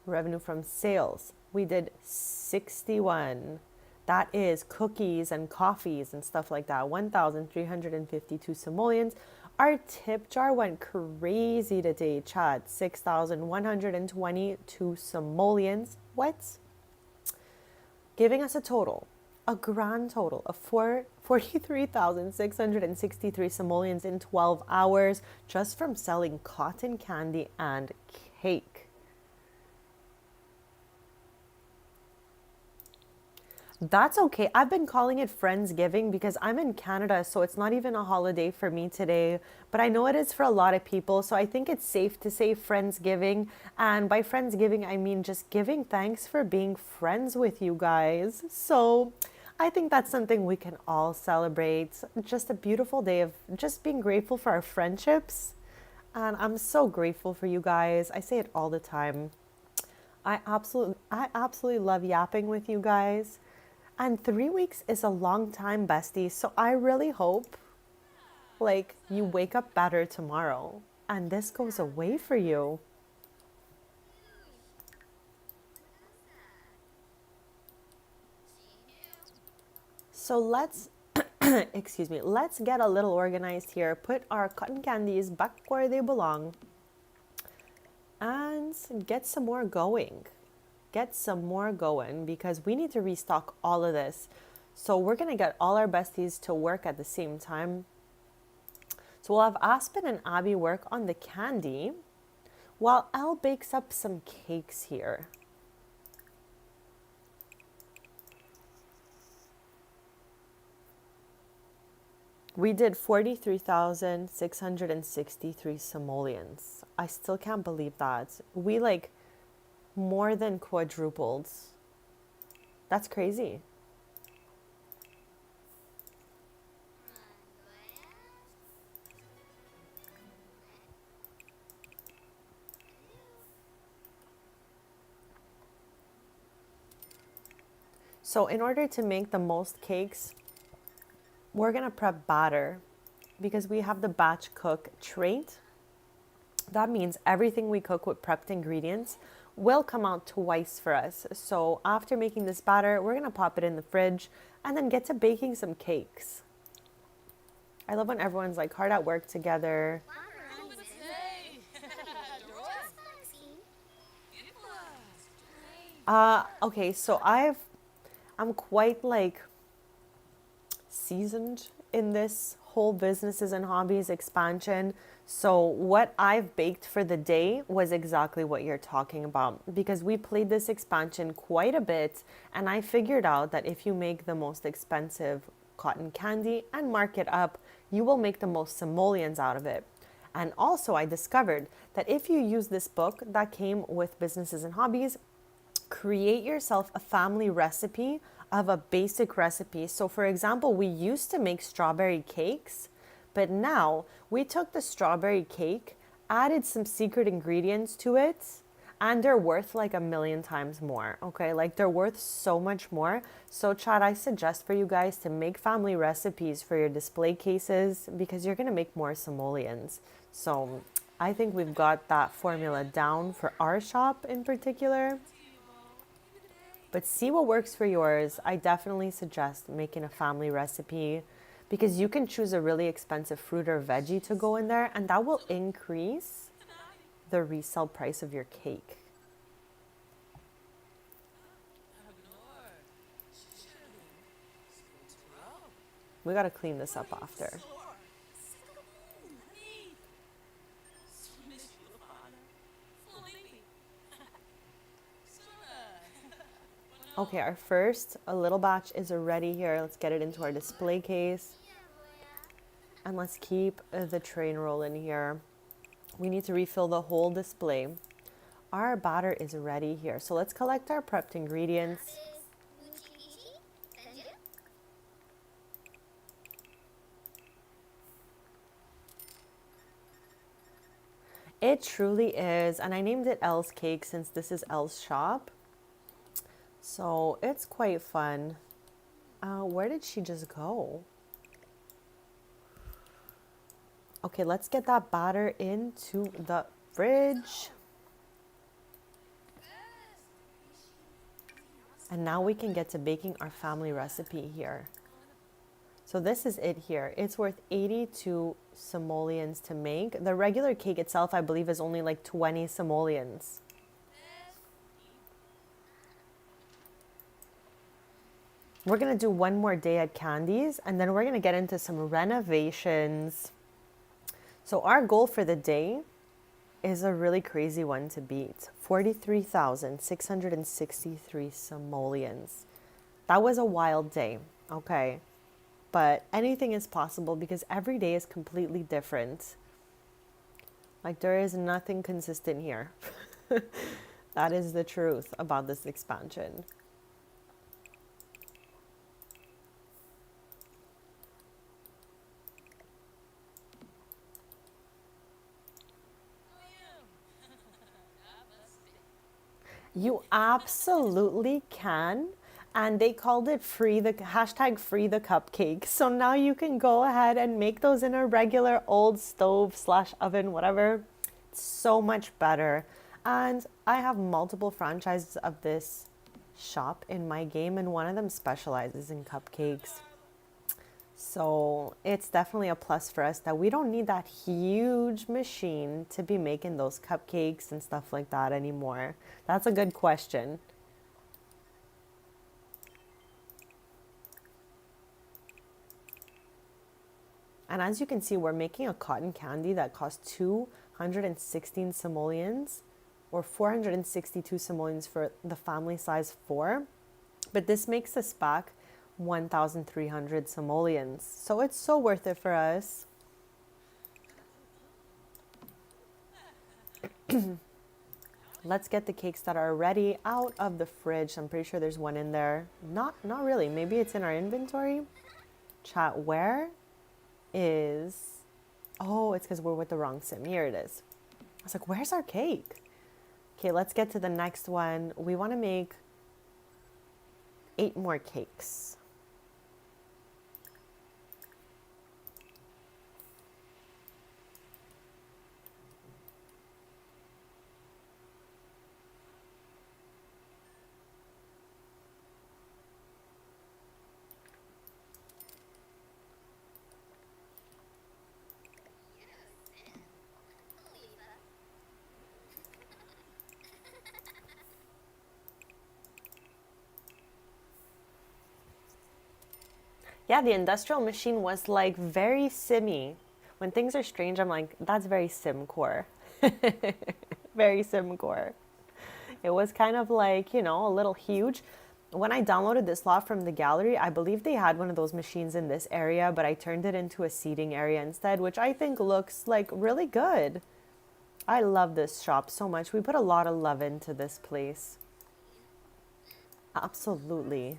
Revenue from sales, we did 61. That is cookies and coffees and stuff like that. 1,352 simoleons. Our tip jar went crazy today, chat. 6,122 simoleons. What? Giving us a grand total of 43,663 simoleons in 12 hours just from selling cotton candy and cake. That's okay. I've been calling it Friendsgiving because I'm in Canada, so it's not even a holiday for me today. But I know it is for a lot of people, so I think it's safe to say Friendsgiving. And by Friendsgiving, I mean just giving thanks for being friends with you guys. So I think that's something we can all celebrate. Just a beautiful day of just being grateful for our friendships. And I'm so grateful for you guys. I say it all the time. I absolutely love yapping with you guys. And 3 weeks is a long time, bestie. So I really hope like you wake up better tomorrow and this goes away for you. So let's excuse me, let's get a little organized here. Put our cotton candies back where they belong and get some more going. Get some more going because we need to restock all of this. So we're going to get all our besties to work at the same time. So we'll have Aspen and Abby work on the candy while Elle bakes up some cakes here. We did 43,663 simoleons. I still can't believe that. We like more than quadrupled. That's crazy. So in order to make the most cakes, we're gonna prep batter because we have the batch cook trait. That means everything we cook with prepped ingredients will come out twice for us. So after making this batter, we're gonna pop it in the fridge and then get to baking some cakes. I love when everyone's like hard at work together. Okay, so I'm quite like seasoned in this whole businesses and hobbies expansion. So what I've baked for the day was exactly what you're talking about because we played this expansion quite a bit and I figured out that if you make the most expensive cotton candy and mark it up, you will make the most simoleons out of it. And also I discovered that if you use this book that came with businesses and hobbies, create yourself a family recipe of a basic recipe. So, for example, we used to make strawberry cakes, but now we took the strawberry cake, added some secret ingredients to it, and they're worth like a million times more. Okay, like they're worth so much more. So, Chad, I suggest for you guys to make family recipes for your display cases because you're gonna make more simoleons. So, I think we've got that formula down for our shop in particular. But see what works for yours. I definitely suggest making a family recipe because you can choose a really expensive fruit or veggie to go in there and that will increase the resale price of your cake. We got to clean this up after. Okay, our first a little batch is already here. Let's get it into our display case. And let's keep the train roll in here. We need to refill the whole display. Our batter is ready here. So let's collect our prepped ingredients. It truly is. And I named it Elle's Cake since this is Elle's shop. So it's quite fun. Where did she just go? Okay, let's get that batter into the fridge. And now we can get to baking our family recipe here. So this is it here. It's worth 82 simoleons to make. The regular cake itself, I believe, is only like 20 simoleons. We're going to do one more day at Candies, and then we're going to get into some renovations. So our goal for the day is a really crazy one to beat. 43,663 simoleons. That was a wild day, okay? But anything is possible because every day is completely different. Like there is nothing consistent here. That is the truth about this expansion. You absolutely can. And they called it free the hashtag free the cupcake. So now you can go ahead and make those in a regular old stove slash oven, whatever. It's so much better. And I have multiple franchises of this shop in my game, and one of them specializes in cupcakes. So it's definitely a plus for us that we don't need that huge machine to be making those cupcakes and stuff like that anymore. That's a good question. And as you can see, we're making a cotton candy that costs 216 simoleons or 462 simoleons for the family size 4. But this makes us back 1,300 simoleons. So it's so worth it for us. Let's get the cakes that are ready out of the fridge. I'm pretty sure there's one in there. Not really. Maybe it's in our inventory. Chat, where is... Oh, it's because we're with the wrong sim. Here it is. I was like, where's our cake? Okay, let's get to the next one. We want to make 8 more cakes. Yeah, the industrial machine was like very simmy. When things are strange, I'm like, that's very sim core. Very sim core. It was kind of like, a little huge. When I downloaded this lot from the gallery, I believe they had one of those machines in this area, but I turned it into a seating area instead, which I think looks like really good. I love this shop so much. We put a lot of love into this place. Absolutely.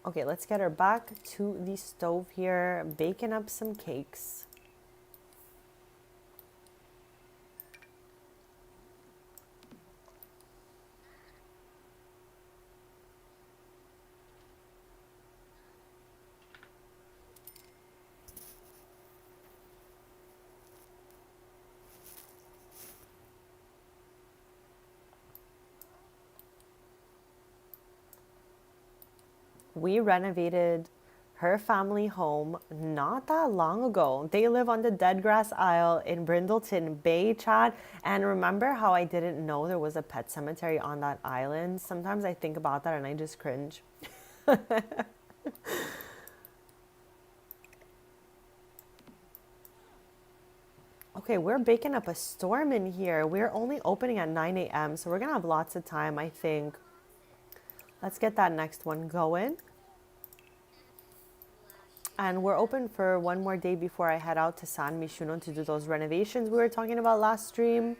Okay, let's get her back to the stove here, baking up some cakes. We renovated her family home not that long ago. They live on the Dead Grass Isle in Brindleton Bay, Chad. And remember how I didn't know there was a pet cemetery on that island? Sometimes I think about that and I just cringe. Okay, we're baking up a storm in here. We're only opening at 9 a.m., so we're gonna have lots of time, I think. Let's get that next one going. And we're open for one more day before I head out to San Mishuno to do those renovations we were talking about last stream.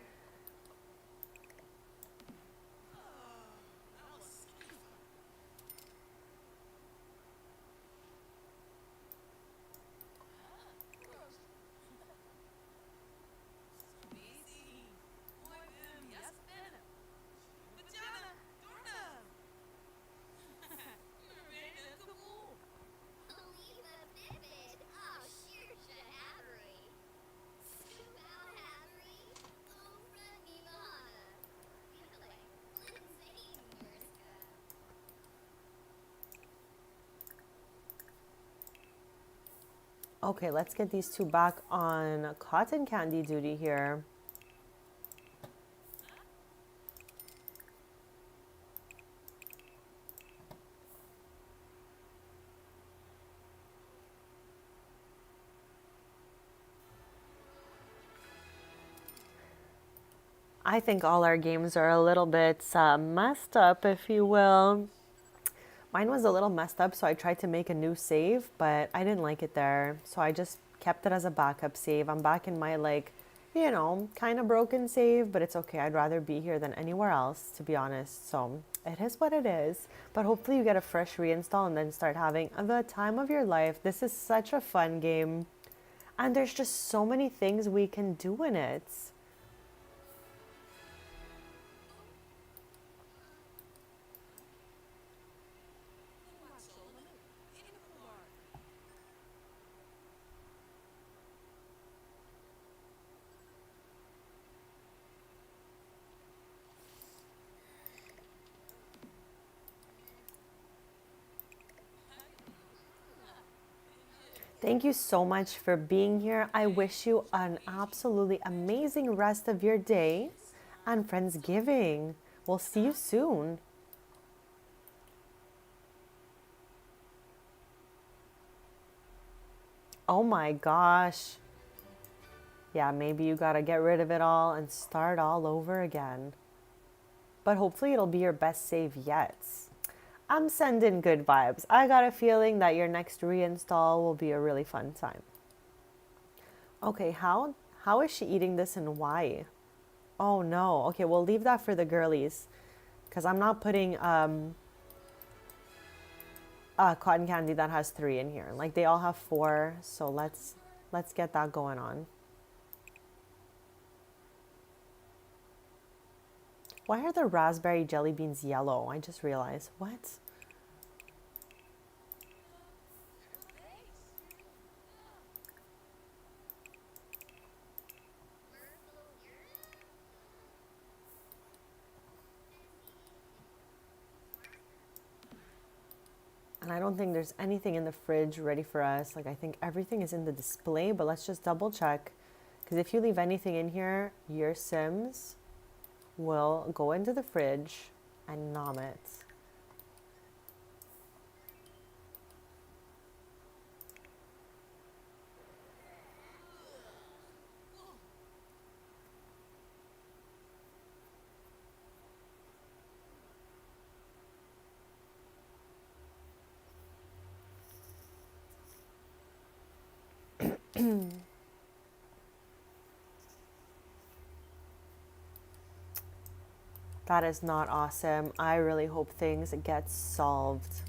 Okay, let's get these two back on cotton candy duty here. I think all our games are a little bit messed up, if you will. Mine was a little messed up, so I tried to make a new save, but I didn't like it there. So I just kept it as a backup save. I'm back in my like you know, kind of broken save, but it's okay. I'd rather be here than anywhere else, to be honest. So it is what it is. But hopefully you get a fresh reinstall and then start having the time of your life. This is such a fun game. And there's just so many things we can do in it. Thank you so much for being here. I wish you an absolutely amazing rest of your day and Friendsgiving. We'll see you soon. Oh my gosh. Yeah, maybe you gotta get rid of it all and start all over again. But hopefully it'll be your best save yet. I'm sending good vibes. I got a feeling that your next reinstall will be a really fun time. Okay, how is she eating this and why? Oh no. Okay, we'll leave that for the girlies because I'm not putting cotton candy that has 3 in here. Like they all have 4, so let's get that going on. Why are the raspberry jelly beans yellow? I just realized. What? And I don't think there's anything in the fridge ready for us. Like I think everything is in the display, but let's just double check. Because if you leave anything in here, your Sims will go into the fridge and nom it. That is not awesome. I really hope things get solved.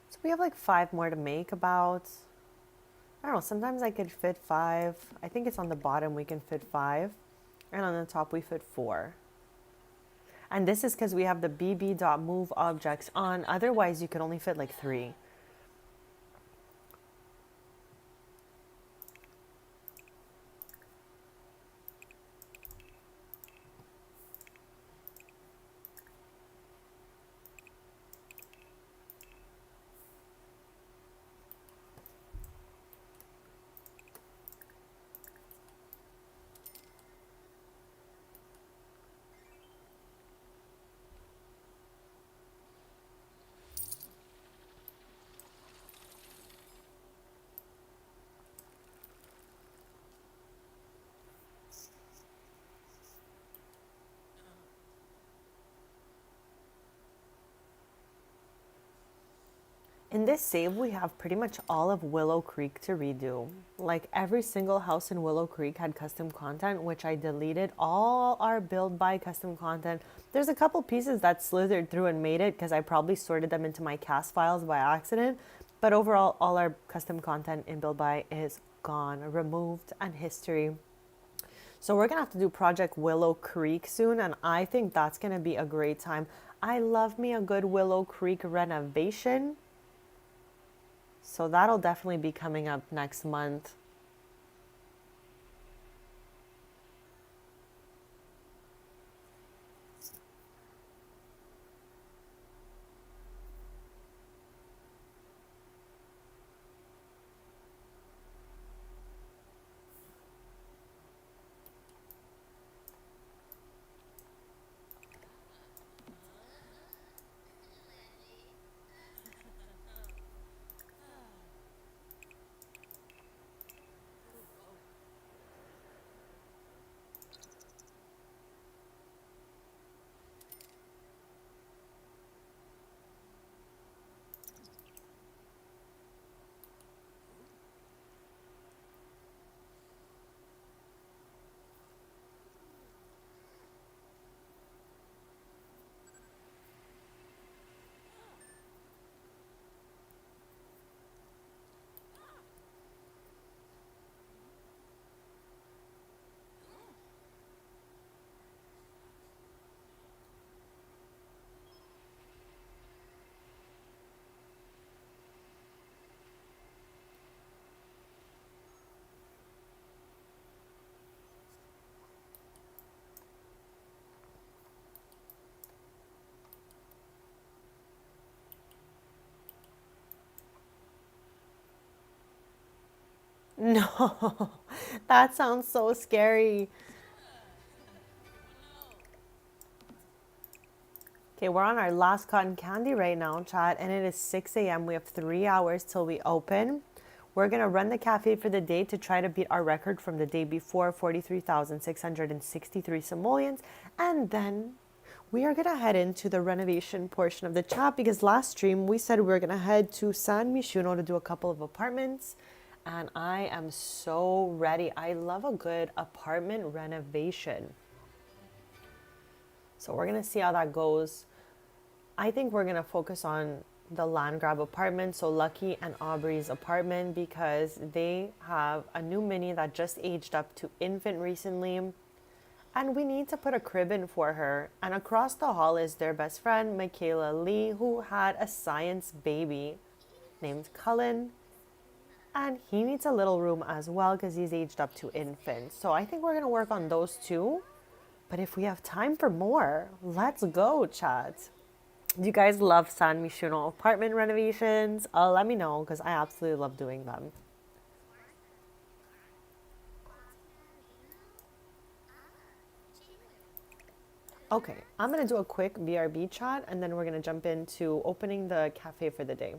So we have like 5 more to make about. I don't know, sometimes I could fit 5. I think it's on the bottom we can fit 5. And on the top we fit 4. And this is because we have the bb.move objects on. Otherwise you could only fit like 3. In this save, we have pretty much all of Willow Creek to redo. Like every single house in Willow Creek had custom content, which I deleted. All our build by custom content. There's a couple pieces that slithered through and made it because I probably sorted them into my cast files by accident. But overall, all our custom content in build by is gone, removed, and history. So we're gonna have to do Project Willow Creek soon, and I think that's gonna be a great time. I love me a good Willow Creek renovation. So that'll definitely be coming up next month. No, that sounds so scary. Okay, we're on our last cotton candy right now, chat, and it is 6 a.m. We have 3 hours till we open. We're gonna run the cafe for the day to try to beat our record from the day before, 43,663 simoleons, and then we are gonna head into the renovation portion of the chat because last stream we said we were gonna head to San Mishuno to do a couple of apartments, and I am so ready. I love a good apartment renovation. So we're gonna see how that goes. I think we're gonna focus on the land grab apartment, so Lucky and Aubrey's apartment, because they have a new mini that just aged up to infant recently, and we need to put a crib in for her. And across the hall is their best friend, Michaela Lee, who had a science baby named Cullen, and he needs a little room as well because he's aged up to infant. So I think we're gonna work on those two. But if we have time for more, let's go, chat. Do you guys love San Mishuno apartment renovations? Let me know because I absolutely love doing them. Okay, I'm gonna do a quick BRB chat and then we're gonna jump into opening the cafe for the day.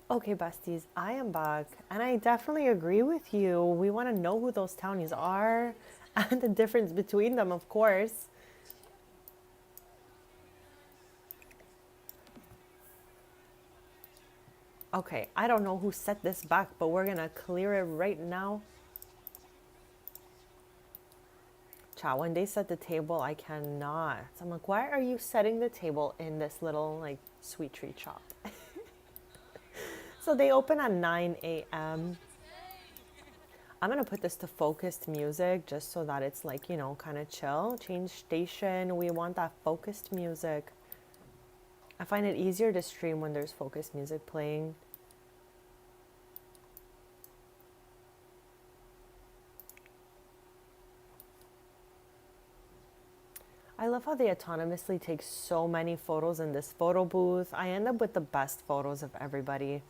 Okay, besties, I am back, and I definitely agree with you. We want to know who those townies are and the difference between them, of course. Okay, I don't know who set this back, but we're gonna clear it right now. Chat, when they set the table, I cannot. I'm like, why are you setting the table in this little, like, sweet tree shop? So they open at 9 a.m. I'm gonna put this to focused music just so that it's like, kind of chill. Change station. We want that focused music. I find it easier to stream when there's focused music playing. I love how they autonomously take so many photos in this photo booth. I end up with the best photos of everybody.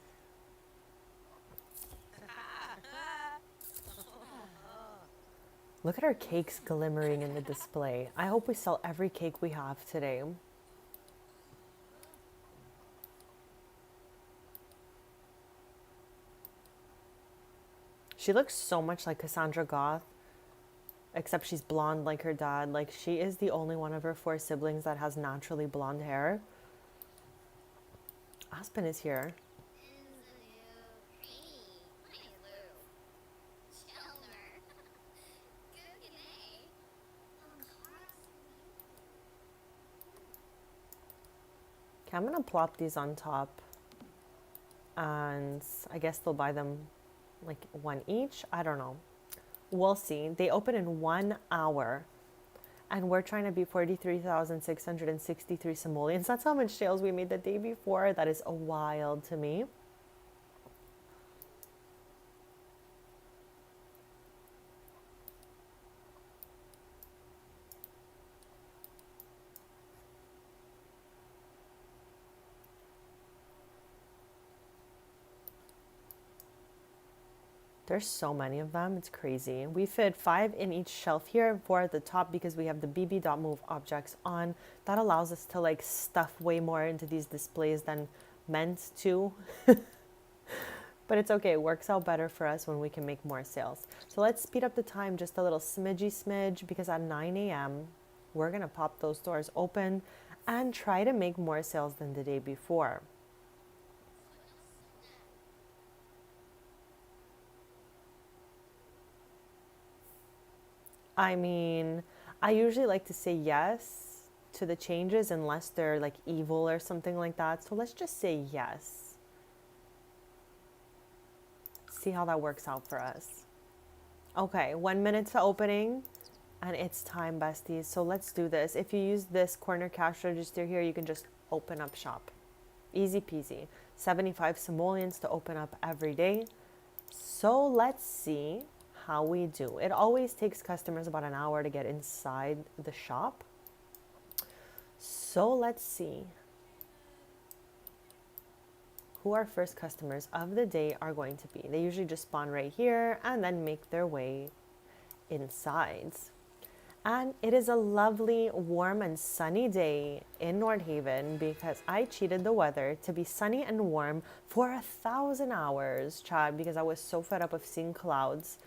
Look at our cakes glimmering in the display. I hope we sell every cake we have today. She looks so much like Cassandra Goth, except she's blonde like her dad. Like, she is the only one of her 4 siblings that has naturally blonde hair. Aspen is here. Okay, I'm gonna plop these on top, and I guess they'll buy them like 1 each. I don't know. We'll see. They open in 1 hour, and we're trying to be 43,663 simoleons. That's how much sales we made the day before. That is wild to me. There's so many of them, it's crazy. We fit 5 in each shelf here, 4 at the top because we have the BB.move objects on. That allows us to like stuff way more into these displays than meant to. But it's okay, it works out better for us when we can make more sales. So let's speed up the time just a little smidge because at 9 a.m. we're gonna pop those doors open and try to make more sales than the day before. I mean, I usually like to say yes to the changes unless they're like evil or something like that. So let's just say yes. See how that works out for us. Okay, 1 minute to opening and it's time, besties. So let's do this. If you use this corner cash register here, you can just open up shop. Easy peasy. 75 simoleons to open up every day. So let's see how we do. It always takes customers about an hour to get inside the shop. So let's see who our first customers of the day are going to be. They usually just spawn right here and then make their way inside. And it is a lovely, warm and sunny day in North Haven because I cheated the weather to be sunny and warm for 1,000 hours, Chad, because I was so fed up of seeing clouds.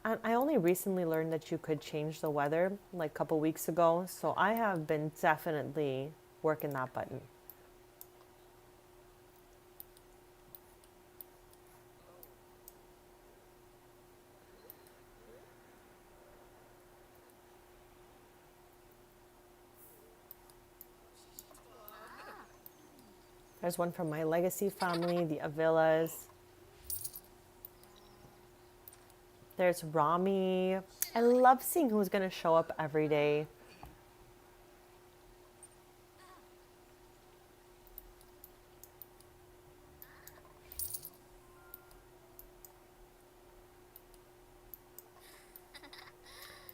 And I only recently learned that you could change the weather like a couple weeks ago. So I have been definitely working that button. There's one from my legacy family, the Avilas. There's Rami. I love seeing who's going to show up every day.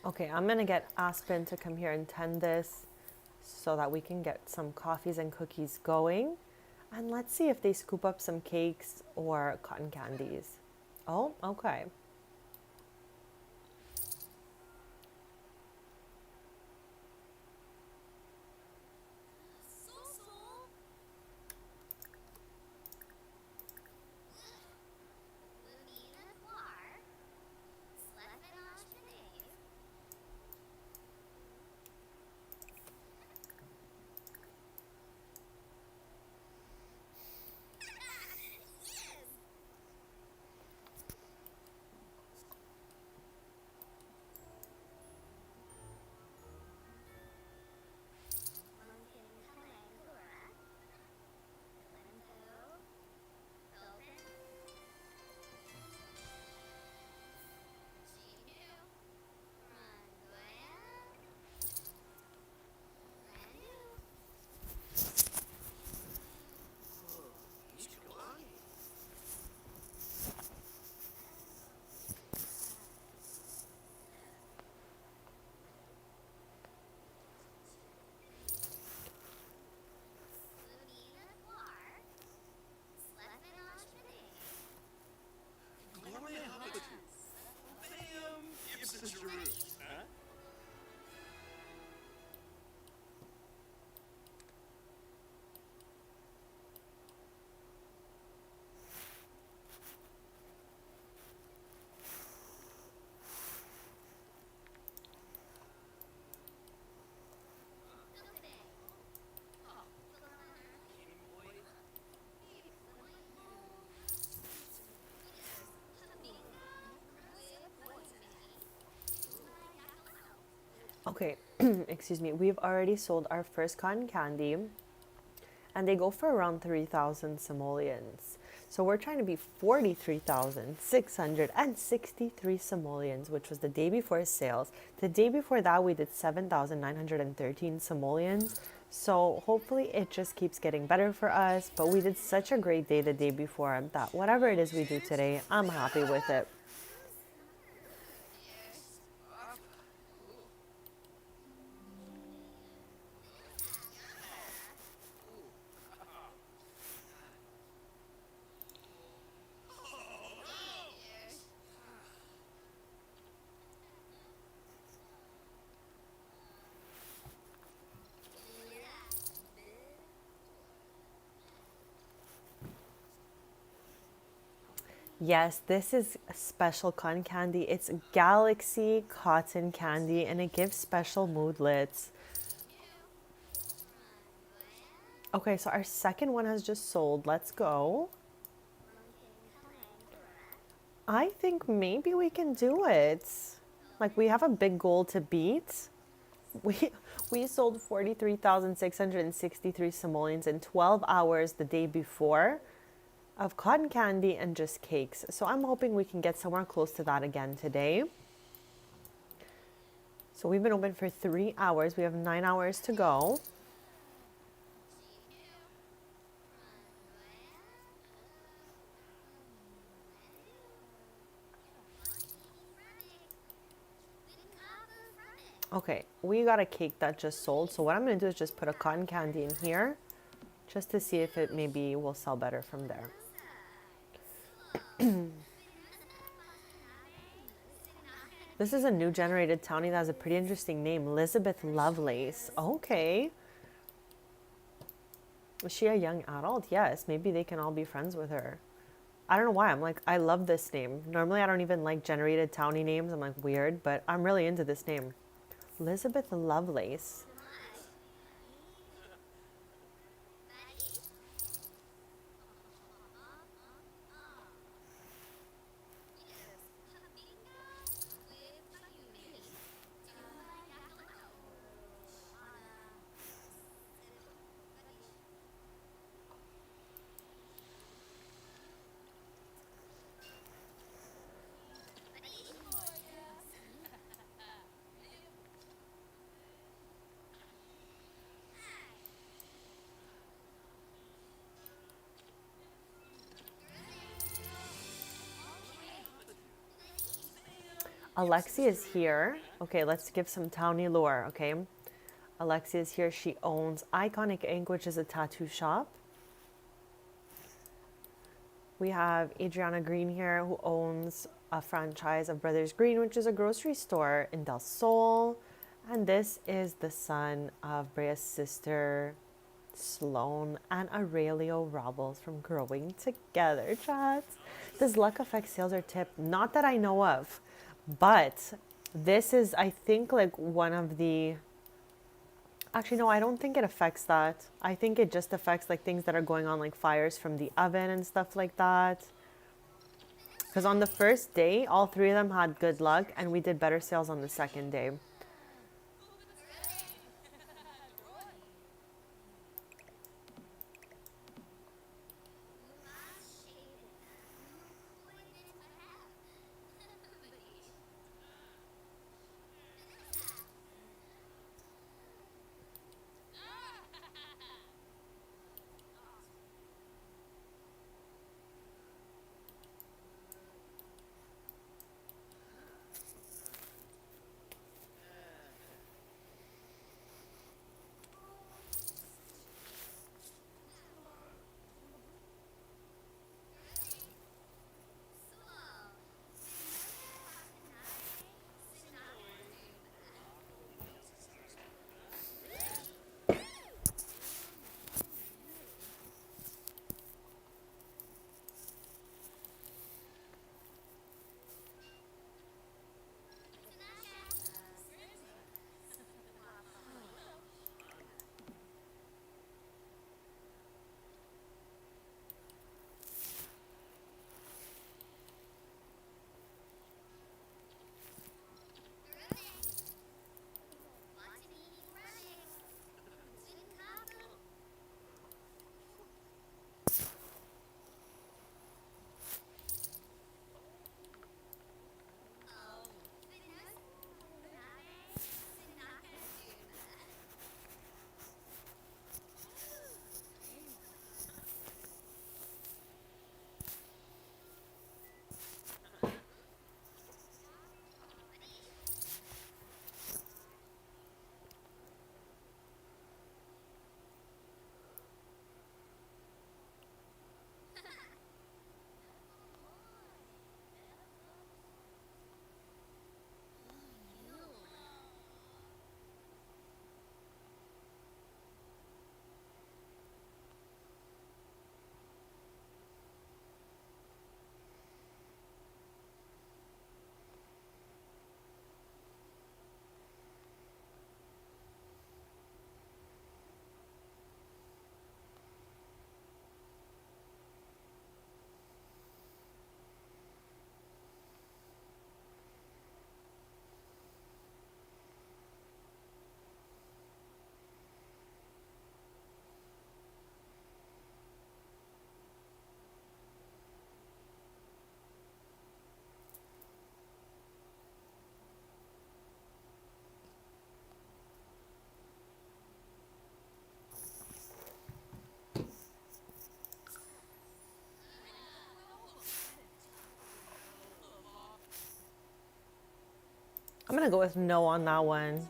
Okay, I'm going to get Aspen to come here and tend this so that we can get some coffees and cookies going. And let's see if they scoop up some cakes or cotton candies. Oh, okay. Okay, excuse me. We've already sold our first cotton candy, and they go for around 3,000 simoleons. So we're trying to be 43,663 simoleons, which was the day before sales. The day before that, we did 7,913 simoleons. So hopefully it just keeps getting better for us. But we did such a great day the day before that whatever it is we do today, I'm happy with it. Yes, this is a special cotton candy. It's Galaxy Cotton Candy and it gives special moodlets. Okay, so our second one has just sold. Let's go. I think maybe we can do it. Like we have a big goal to beat. We we sold 43,663 simoleons in 12 hours the day before of cotton candy and just cakes. So I'm hoping we can get somewhere close to that again today. So we've been open for 3 hours. We have 9 hours to go. Okay, we got a cake that just sold. So what I'm going to do is just put a cotton candy in here just to see if it maybe will sell better from there. This is a new generated townie that has a pretty interesting name, Elizabeth Lovelace. Okay. Is she a young adult? Yes, maybe they can all be friends with her. I don't know why. I'm like, I love this name. Normally, I don't even like generated townie names. I'm like, weird, but I'm really into this name. Elizabeth Lovelace. Alexi is here. Okay, let's give some townie lore, okay? Alexi is here. She owns Iconic Ink, which is a tattoo shop. We have Adriana Green here, who owns a franchise of Brothers Green, which is a grocery store in Del Sol. And this is the son of Brea's sister, Sloan, and Aurelio Robles from Growing Together, chats. Does luck affect sales or tip? Not that I know of, but this is, I think, like one of the. Actually, no, I don't think it affects that. I think it just affects like things that are going on, like fires from the oven and stuff like that. Because on the first day, all three of them had good luck, and we did better sales on the second day. I'm gonna go with no on that one.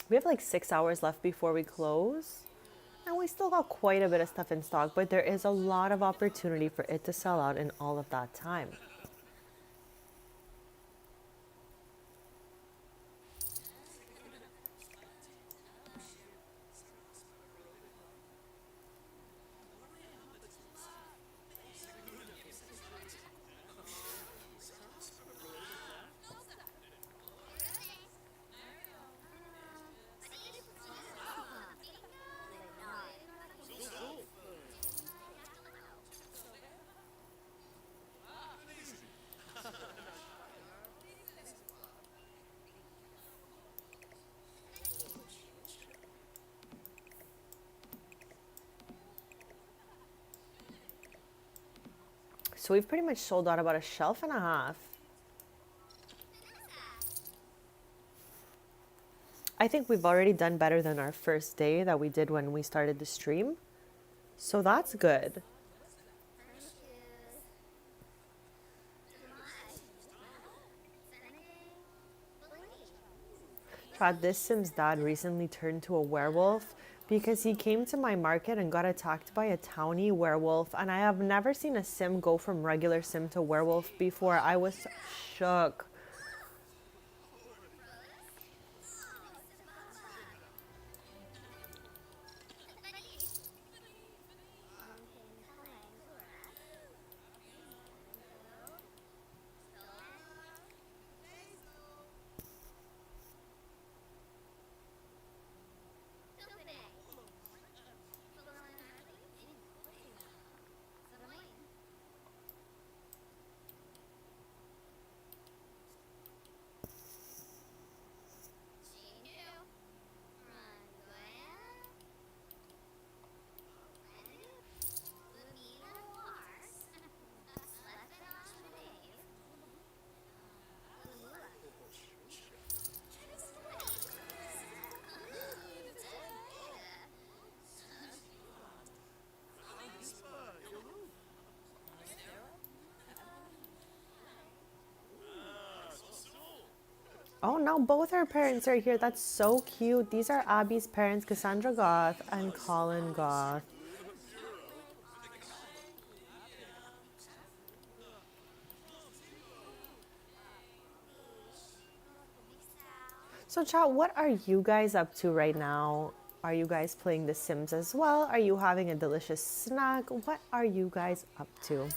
We have like 6 hours left before we close. And we still got quite a bit of stuff in stock, but there is a lot of opportunity for it to sell out in all of that time. So we've pretty much sold out about a shelf and a half. I think we've already done better than our first day that we did when we started the stream. So that's good. Chad, this Sim's dad recently turned to a werewolf because he came to my market and got attacked by a townie werewolf. And I have never seen a Sim go from regular Sim to werewolf before. I was shook. Oh, now both our parents are here. That's so cute. These are Abby's parents, Cassandra Goth and Colin Goth. So, chat, what are you guys up to right now? Are you guys playing The Sims as well? Are you having a delicious snack? What are you guys up to?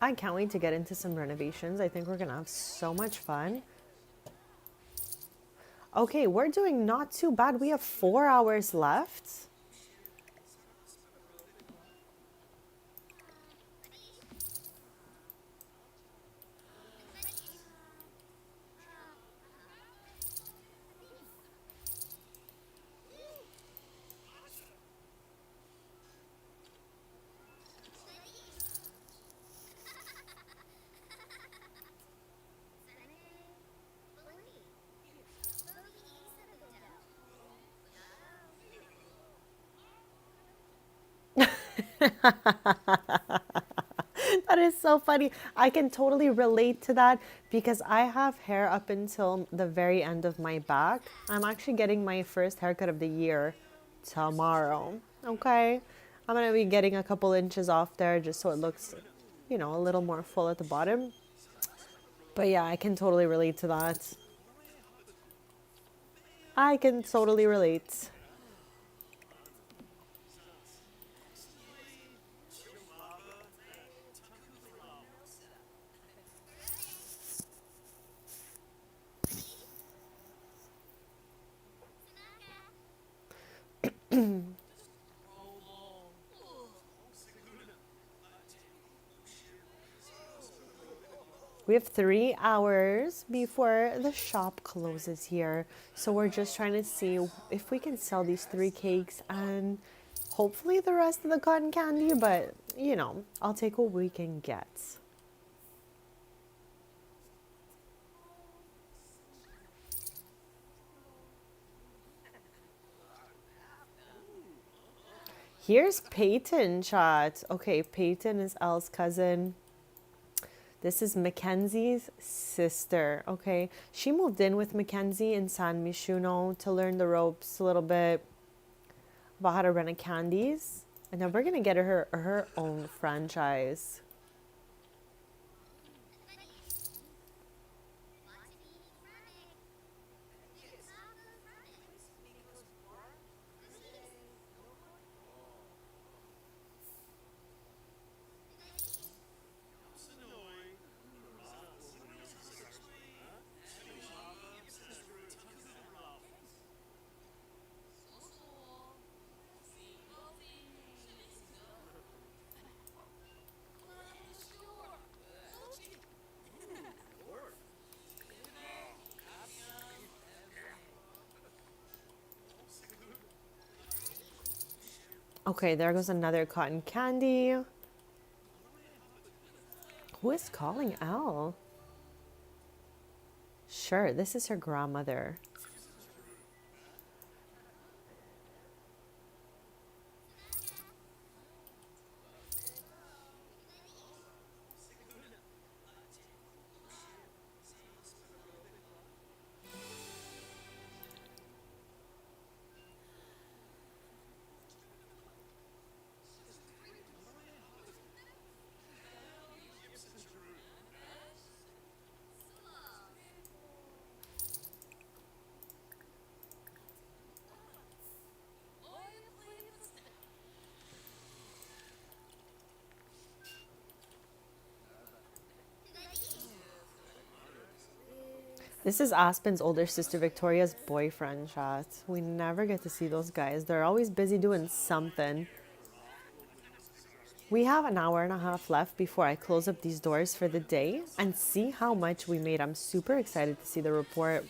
I can't wait to get into some renovations. I think we're gonna have so much fun. Okay, we're doing not too bad. We have 4 hours left. That is so funny. I can totally relate to that because I have hair up until the very end of my back. I'm actually getting my first haircut of the year tomorrow. Okay. I'm going to be getting a couple inches off there just so it looks, a little more full at the bottom. But yeah, I can totally relate to that. I can totally relate. We have 3 hours before the shop closes here. So we're just trying to see if we can sell these 3 cakes and hopefully the rest of the cotton candy, but you know, I'll take what we can get. Here's Peyton, chat. Okay, Peyton is Elle's cousin. This is Mackenzie's sister, okay? She moved in with Mackenzie in San Mishuno to learn the ropes a little bit about how to run a candies. And then we're gonna get her own franchise. Okay, there goes another cotton candy. Who is calling Elle? Sure, this is her grandmother. This is Aspen's older sister Victoria's boyfriend, chat. We never get to see those guys. They're always busy doing something. We have an hour and a half left before I close up these doors for the day and see how much we made. I'm super excited to see the report.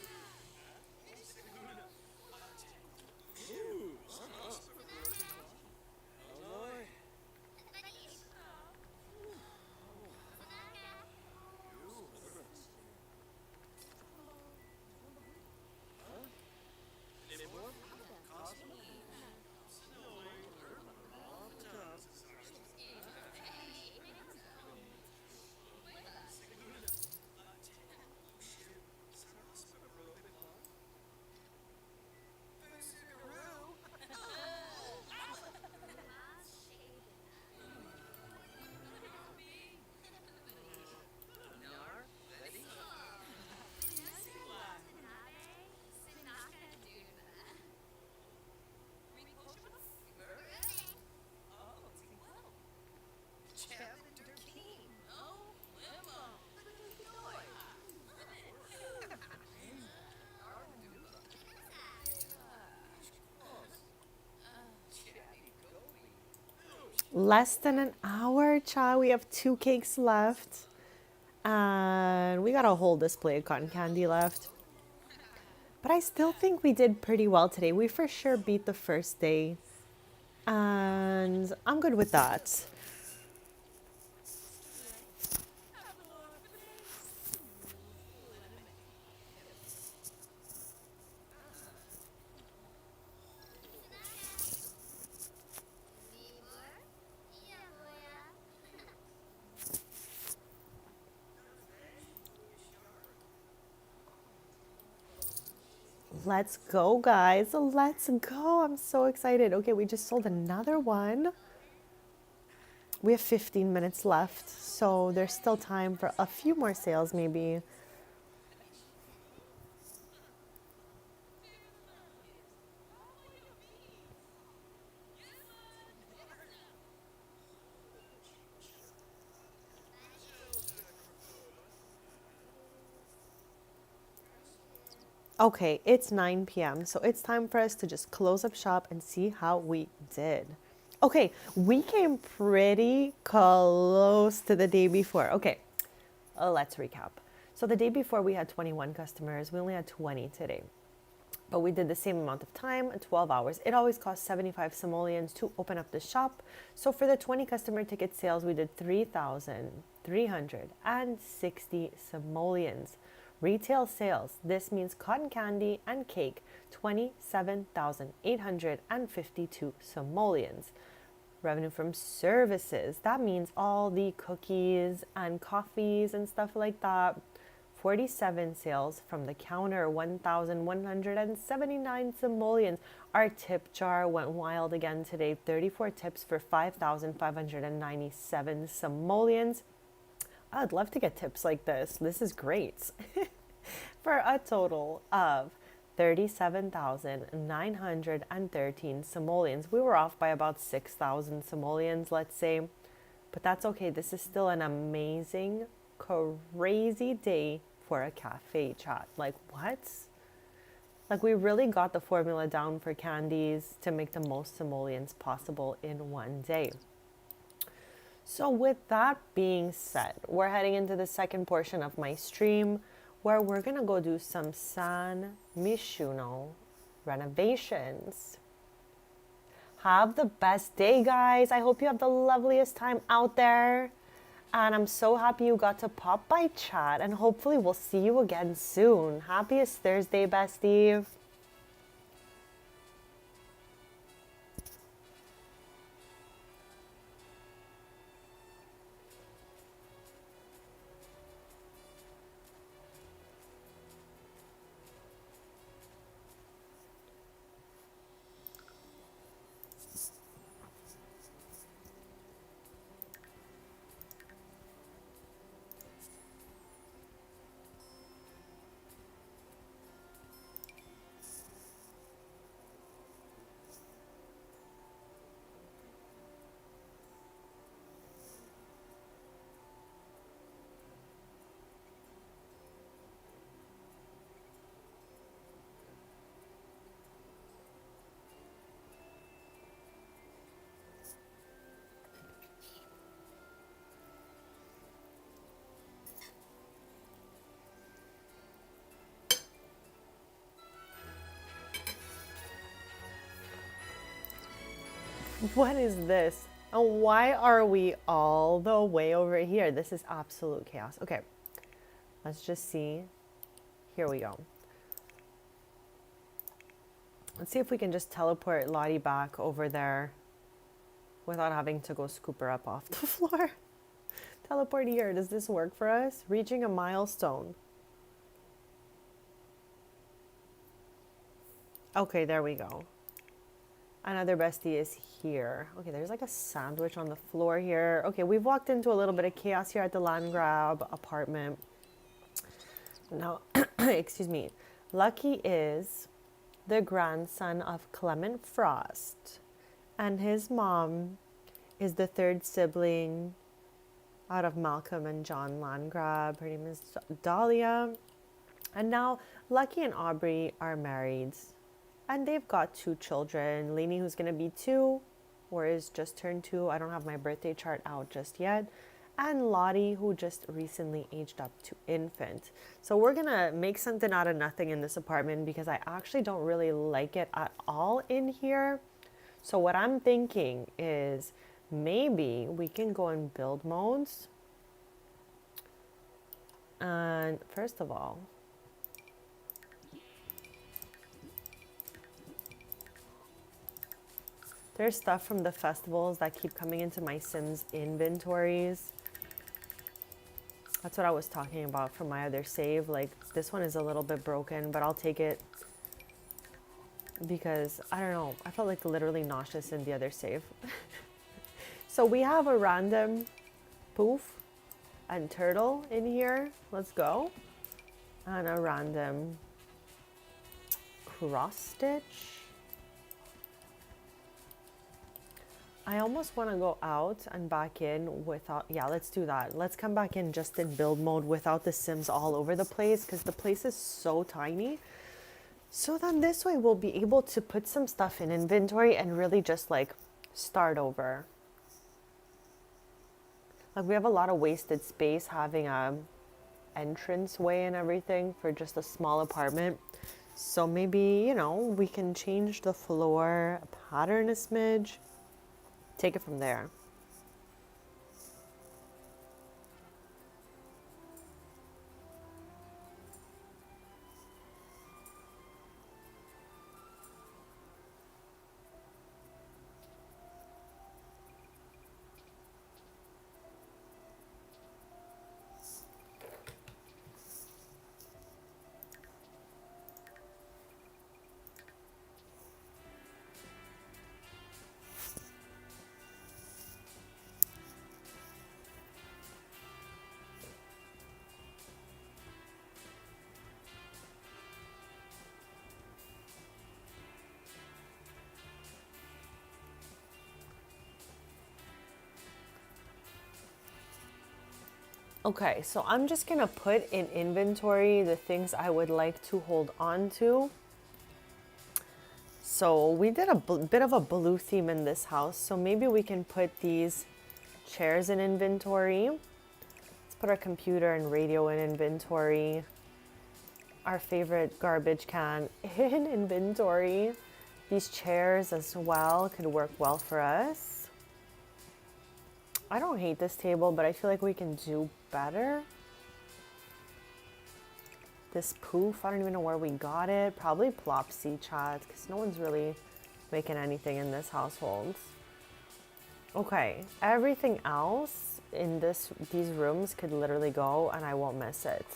Less than an hour, child. We have 2 cakes left. And we got a whole display of cotton candy left. But I still think we did pretty well today. We for sure beat the first day. And I'm good with that. Let's go, guys. Let's go. I'm so excited. Okay, we just sold another one. We have 15 minutes left, so there's still time for a few more sales, maybe. Okay, it's 9 p.m., so it's time for us to just close up shop and see how we did. Okay, we came pretty close to the day before. Okay, Let's recap. So the day before we had 21 customers, we only had 20 today. But we did the same amount of time, 12 hours. It always costs 75 simoleons to open up the shop. So for the 20 customer ticket sales, we did 3,360 simoleons. Retail sales, this means cotton candy and cake, 27,852 simoleons. Revenue from services, that means all the cookies and coffees and stuff like that. 47 sales from the counter, 1,179 simoleons. Our tip jar went wild again today, 34 tips for 5,597 simoleons. I'd love to get tips like this. This is great. For a total of 37,913 simoleons. We were off by about 6,000 simoleons, let's say. But that's okay. This is still an amazing, crazy day for a cafe chat. Like, what? Like, we really got the formula down for candies to make the most simoleons possible in one day. So with that being said, we're heading into the second portion of my stream where we're gonna go do some San Mishuno renovations. Have the best day, guys. I hope you have the loveliest time out there. And I'm so happy you got to pop by chat, and hopefully we'll see you again soon. Happiest Thursday, bestie. What is this? And why are we all the way over here? This is absolute chaos. Okay, let's just see. Here we go. Let's see if we can just teleport Lottie back over there without having to go scoop her up off the floor. Teleport here. Does this work for us? Reaching a milestone. Okay, there we go. Another bestie is here. Okay, there's like a sandwich on the floor here. Okay, we've walked into a little bit of chaos here at the land grab apartment. Now, excuse me. Lucky is the grandson of Clement Frost, and his mom is the third sibling out of Malcolm and John Landgrab. Her name is Dahlia. And now Lucky and Aubrey are married. And they've got 2 children. Lainey, who's going to be 2, or is just turned 2. I don't have my birthday chart out just yet. And Lottie, who just recently aged up to infant. So we're going to make something out of nothing in this apartment because I actually don't really like it at all in here. So what I'm thinking is maybe we can go in build modes. And first of all, there's stuff from the festivals that keep coming into my Sims inventories. That's what I was talking about from my other save. Like, this one is a little bit broken, but I'll take it because, I don't know, I felt like literally nauseous in the other save. So we have a random poof and turtle in here. Let's go. And a random cross stitch. I almost want to go out and back in without, yeah, let's do that. Let's come back in just in build mode without the Sims all over the place because the place is so tiny. So then this way we'll be able to put some stuff in inventory and really just like start over. Like we have a lot of wasted space having a entrance way and everything for just a small apartment. So maybe, you know, we can change the floor pattern a smidge, take it from there. Okay, so I'm just gonna put in inventory the things I would like to hold on to. So we did a bit of a blue theme in this house, so maybe we can put these chairs in inventory. Let's put our computer and radio in inventory. Our favorite garbage can in inventory. These chairs as well could work well for us. I don't hate this table, but I feel like we can do better. This poof, I don't even know where we got it. Probably Plopsy chat, because no one's really making anything in this household. Okay, everything else in these rooms could literally go and I won't miss it.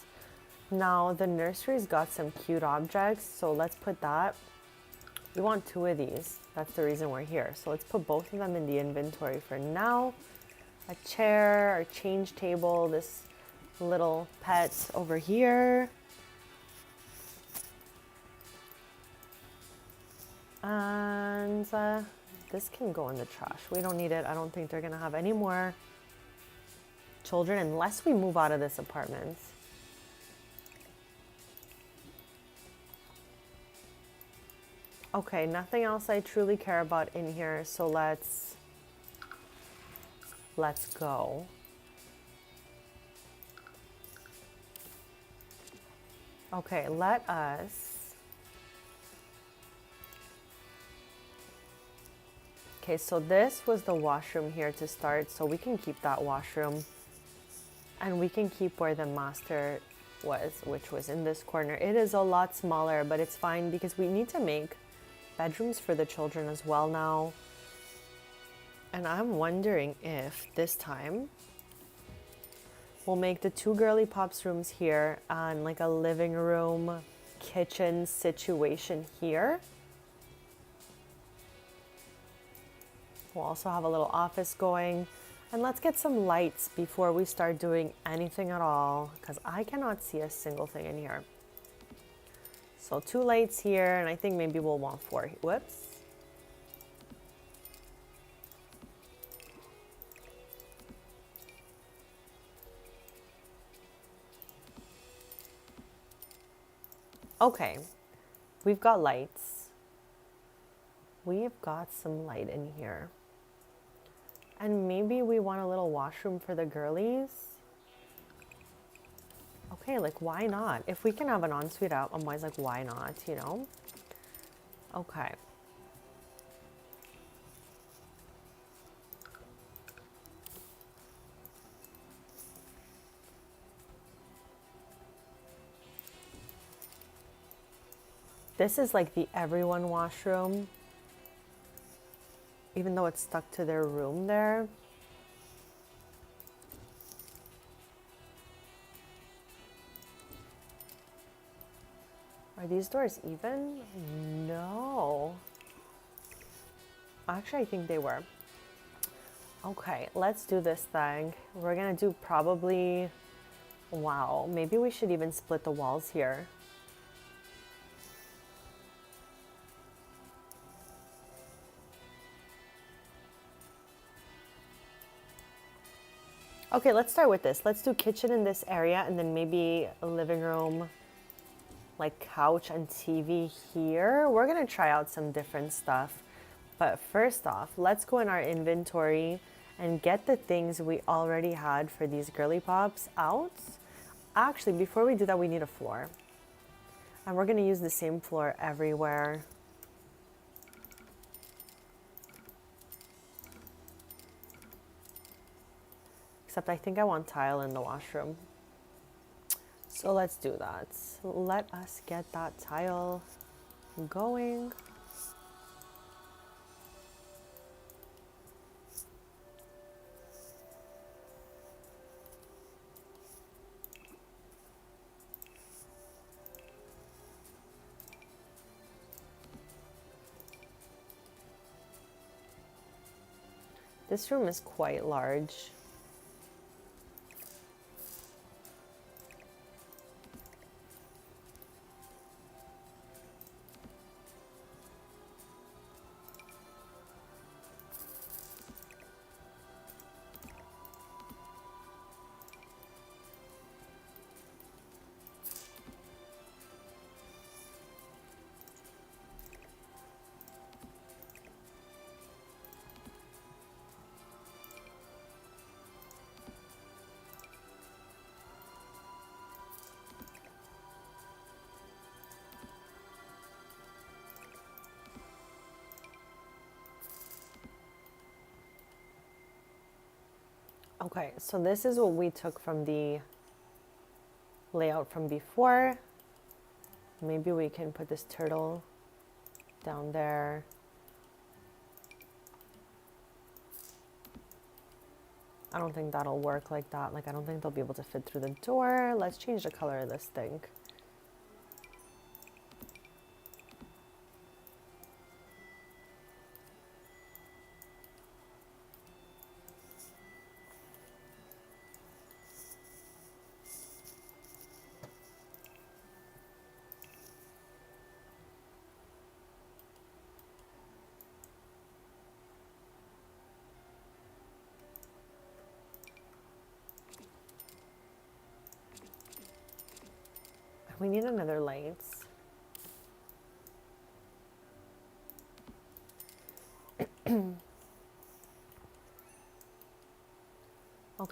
Now the nursery's got some cute objects, so let's put that. We want 2 of these. That's the reason we're here. So let's put both of them in the inventory for now. A chair, our change table, this little pet over here. And this can go in the trash. We don't need it. I don't think they're gonna have any more children unless we move out of this apartment. Okay, nothing else I truly care about in here, so let's go. Okay, let us. Okay, so this was the washroom here to start, so we can keep that washroom. And we can keep where the master was, which was in this corner. It is a lot smaller, but it's fine because we need to make bedrooms for the children as well now. And I'm wondering if this time we'll make the 2 girly pops rooms here and like a living room, kitchen situation here. We'll also have a little office going. And let's get some lights before we start doing anything at all, because I cannot see a single thing in here. So 2 lights here, and I think maybe we'll want 4. Whoops. Okay, we've got lights. We've got some light in here. And maybe we want a little washroom for the girlies. Okay, like why not? If we can have an ensuite out, I'm always like, why not, you know? Okay. This is like the everyone washroom, even though it's stuck to their room there. Are these doors even? No. Actually, I think they were. Okay, let's do this thing. We're gonna do probably, wow, maybe we should even split the walls here. Okay, let's start with this. Let's do kitchen in this area and then maybe a living room, like couch and TV here. We're gonna try out some different stuff. But first off, let's go in our inventory and get the things we already had for these girly pops out. Actually, before we do that, we need a floor. And we're going to use the same floor everywhere. Except I think I want tile in the washroom. So let's do that. Let us get that tile going. This room is quite large. Okay, so this is what we took from the layout from before. Maybe we can put this turtle down there. I don't think that'll work like that. Like, I don't think they'll be able to fit through the door. Let's change the color of this thing. We need another lights. Okay,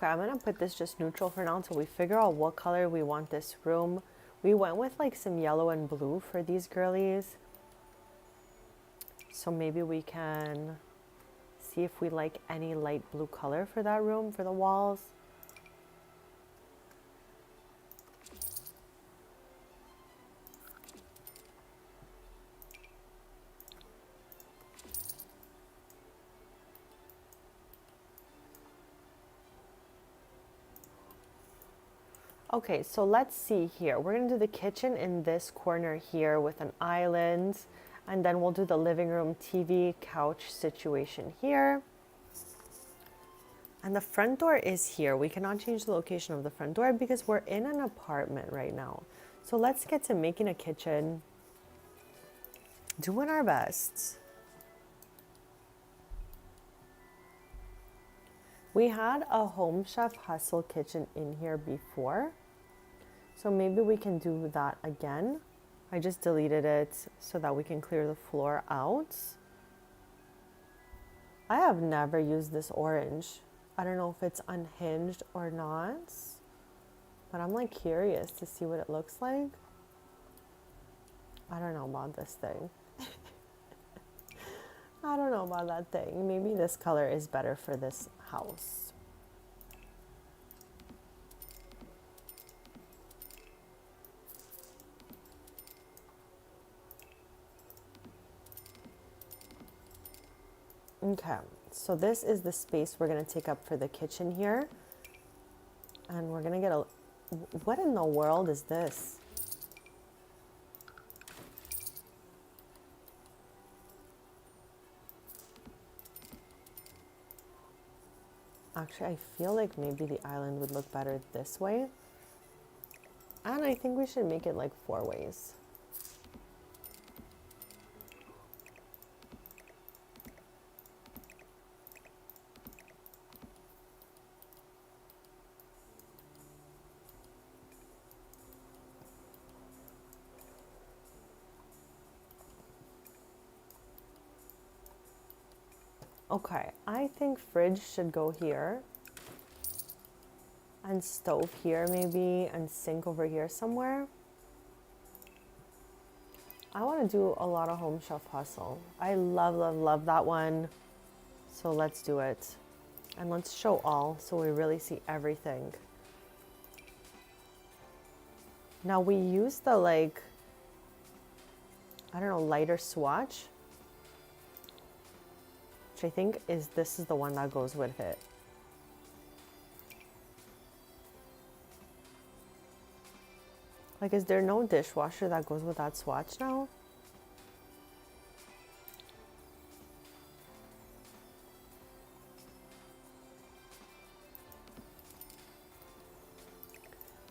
I'm gonna put this just neutral for now until we figure out what color we want this room. We went with like some yellow and blue for these girlies. So maybe we can see if we like any light blue color for that room, for the walls. Okay, so let's see here. We're gonna do the kitchen in this corner here with an island, and then we'll do the living room, TV, couch situation here. And the front door is here. We cannot change the location of the front door because we're in an apartment right now. So let's get to making a kitchen, doing our best. We had a Home Chef Hustle kitchen in here before. So maybe we can do that again. I just deleted it so that we can clear the floor out. I have never used this orange. I don't know if it's unhinged or not, but I'm like curious to see what it looks like. I don't know about this thing. I don't know about that thing. Maybe this color is better for this house. Okay, so this is the space we're gonna take up for the kitchen here. And we're gonna get a, what in the world is this? Actually, I feel like maybe the island would look better this way. And I think we should make it like 4 ways. Okay, I think fridge should go here. And stove here maybe, and sink over here somewhere. I want to do a lot of Home Chef Hustle. I love, love, love that one. So let's do it. And let's show all so we really see everything. Now we use the like, I don't know, lighter swatch. Which I think this is the one that goes with it. Like, is there no dishwasher that goes with that swatch now?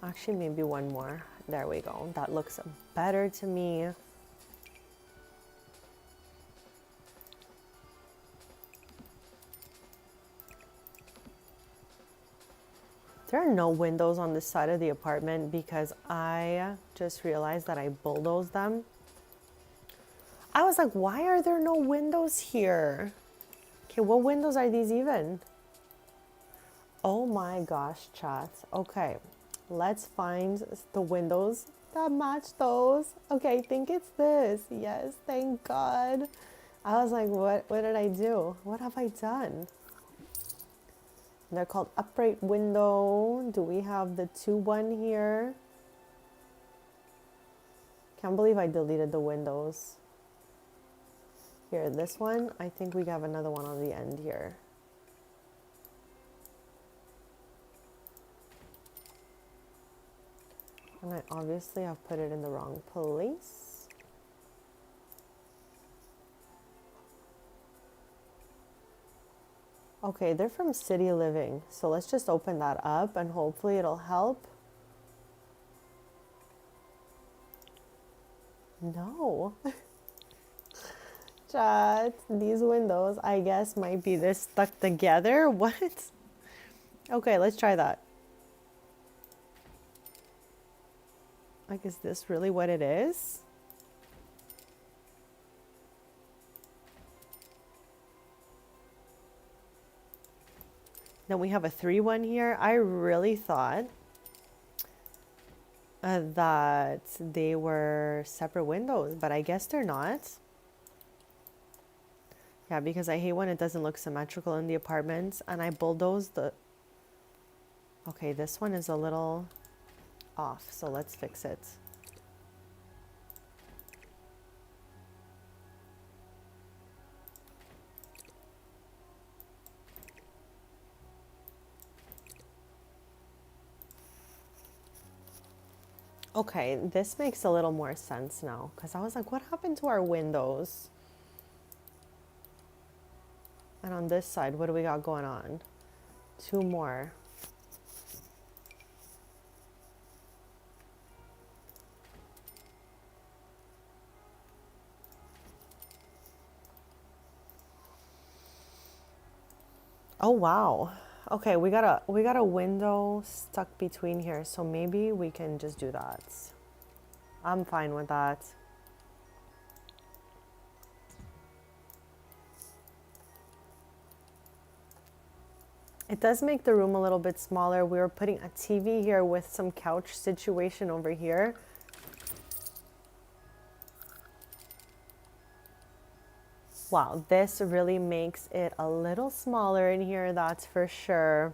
Actually, maybe one more. There we go. That looks better to me. There are no windows on this side of the apartment because I just realized that I bulldozed them. I was like, why are there no windows here? Okay, what windows are these even? Oh my gosh, chat. Okay, let's find the windows that match those. Okay, I think it's this. Yes, thank God. I was like, what did I do? What have I done? They're called upright window. Do we have the 2-1 here? Can't believe I deleted the windows. Here, this one, I think we have another one on the end here. And I obviously have put it in the wrong place. Okay, they're from City Living. So let's just open that up and hopefully it'll help. No. Chat, these windows, I guess, might be this stuck together. What? Okay, let's try that. Like, is this really what it is? Then we have a 3-1 here. I really thought that they were separate windows, but I guess they're not. Yeah, because I hate when it doesn't look symmetrical in the apartments, and I bulldozed the... Okay, this one is a little off, so let's fix it. Okay, this makes a little more sense now, because I was like, what happened to our windows? And on this side, what do we got going on? 2 more. Oh wow. Okay, we got a window stuck between here, so maybe we can just do that. I'm fine with that. It does make the room a little bit smaller. We were putting a TV here with some couch situation over here. Wow, this really makes it a little smaller in here, that's for sure.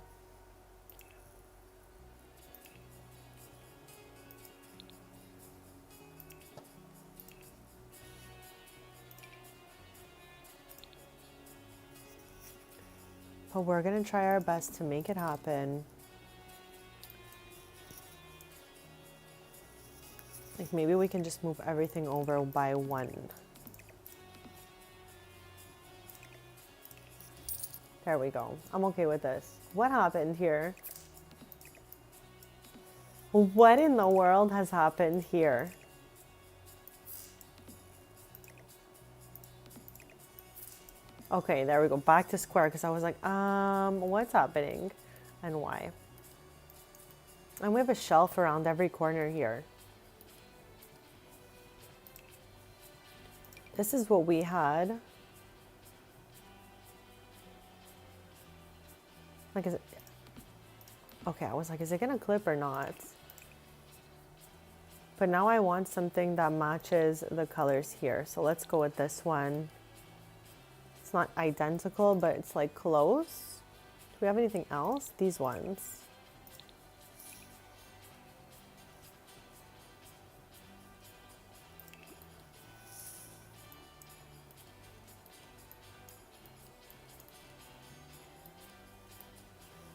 But we're gonna try our best to make it happen. Like maybe we can just move everything over by 1. There we go. I'm okay with this. What happened here? What in the world has happened here? Okay, there we go. Back to square, because I was like, what's happening and why? And we have a shelf around every corner here. This is what we had. Like, is it... Okay, I was like, is it gonna clip or not? But now I want something that matches the colors here. So let's go with this one. It's not identical, but it's like close. Do we have anything else? These ones.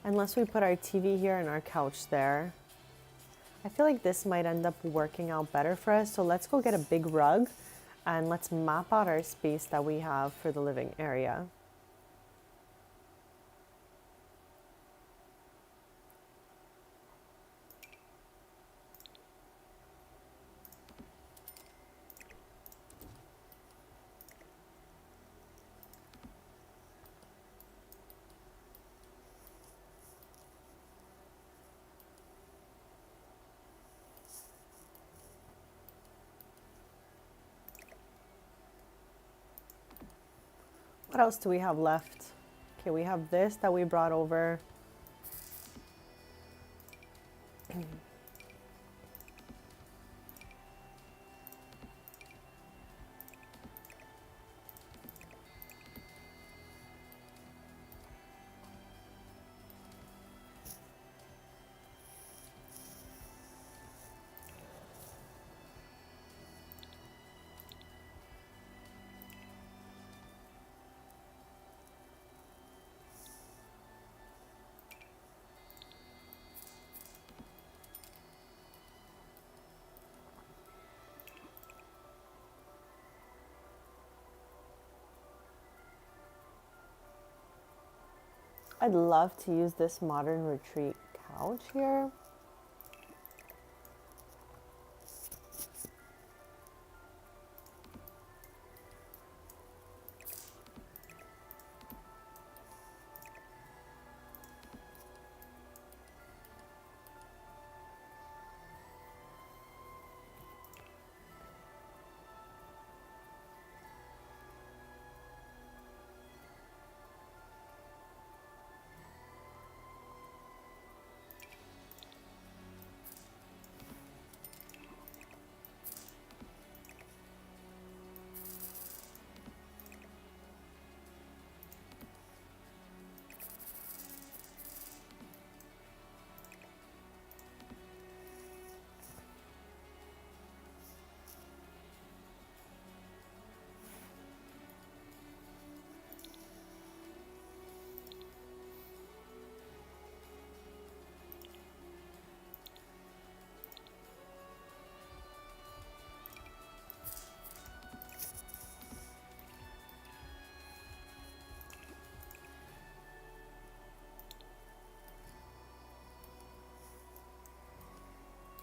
Unless we put our TV here and our couch there. I feel like this might end up working out better for us. So let's go get a big rug and let's map out our space that we have for the living area. What else do we have left? Okay, we have this that we brought over. I'd love to use this modern retreat couch here.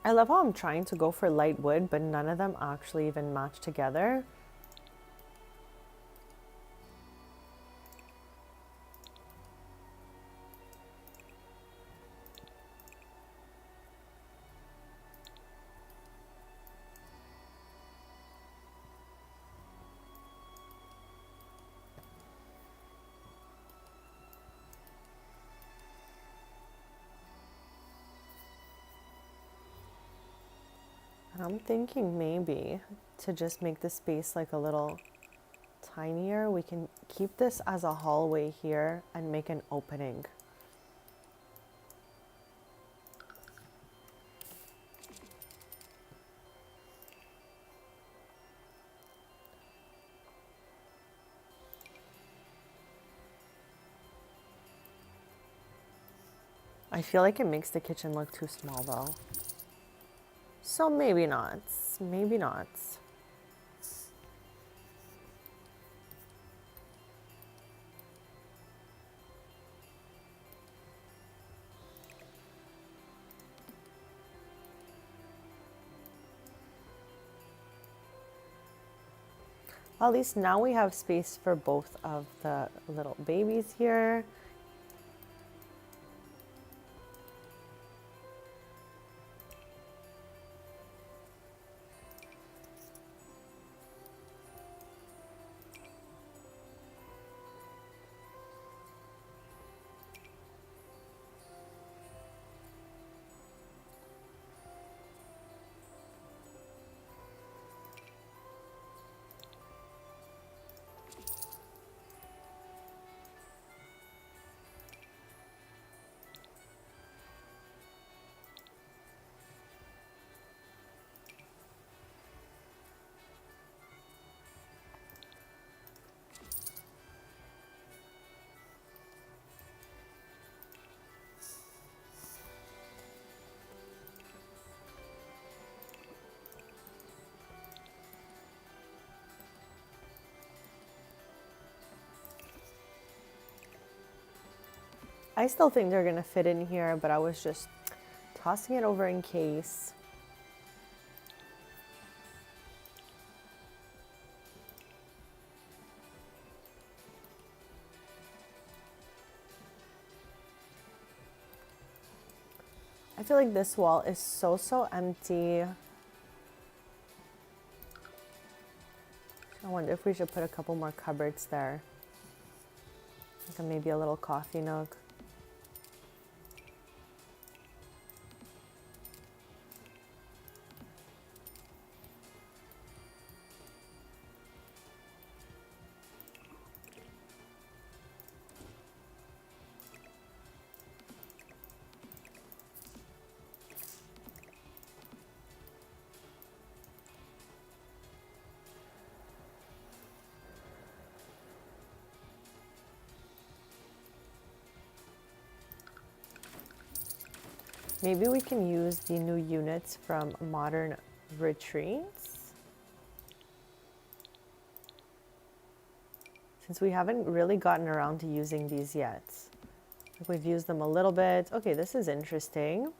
I love how I'm trying to go for light wood, but none of them actually even match together. I'm thinking maybe to just make the space like a little tinier, we can keep this as a hallway here and make an opening. I feel like it makes the kitchen look too small though. So maybe not, maybe not. At least now we have space for both of the little babies here. I still think they're gonna fit in here, but I was just tossing it over in case. I feel like this wall is so empty. I wonder if we should put a couple more cupboards there. Like maybe a little coffee nook. Maybe we can use the new units from Modern Retreats. Since we haven't really gotten around to using these yet. Like we've used them a little bit. Okay, this is interesting.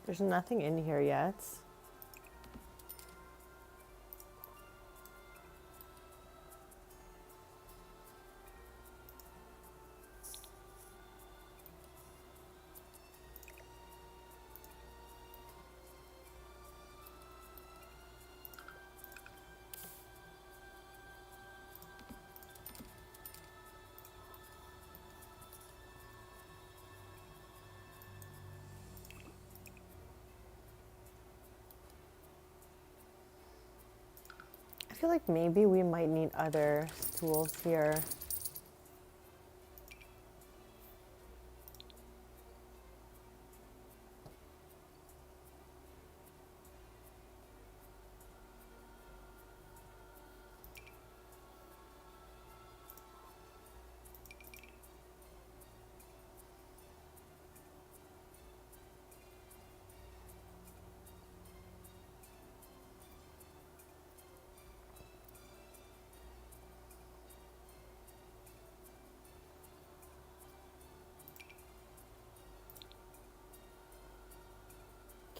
There's nothing in here yet. I feel like maybe we might need other stools here.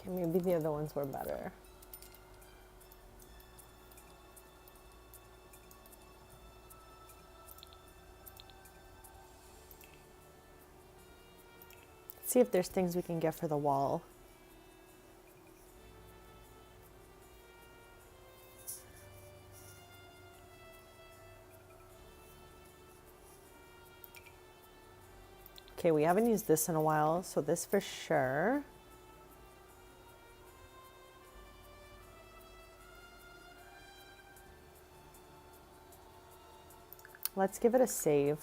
Okay, maybe the other ones were better. Let's see if there's things we can get for the wall. Okay, we haven't used this in a while, so this for sure. Let's give it a save.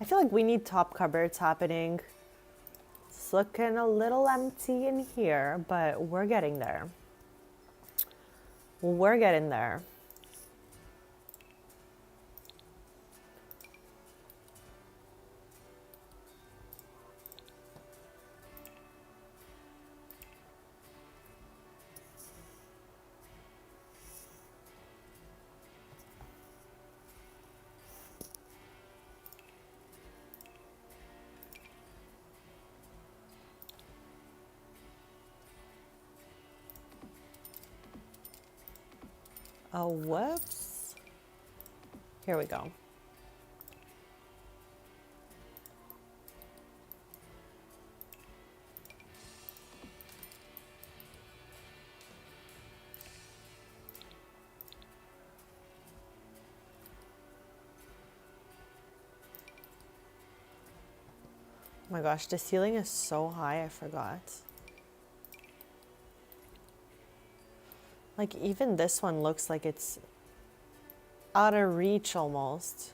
I feel like we need top cupboards happening. It's looking a little empty in here, but we're getting there. We're getting there. Oh, whoops. Here we go. Oh my gosh, the ceiling is so high, I forgot. Like, even this one looks like it's out of reach almost.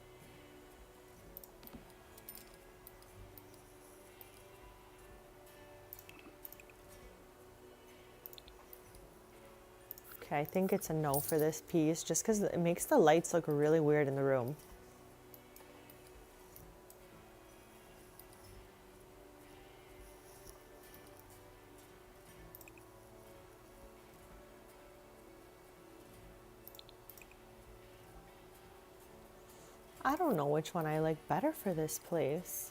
Okay, I think it's a no for this piece, just because it makes the lights look really weird in the room. I don't know which one I like better for this place.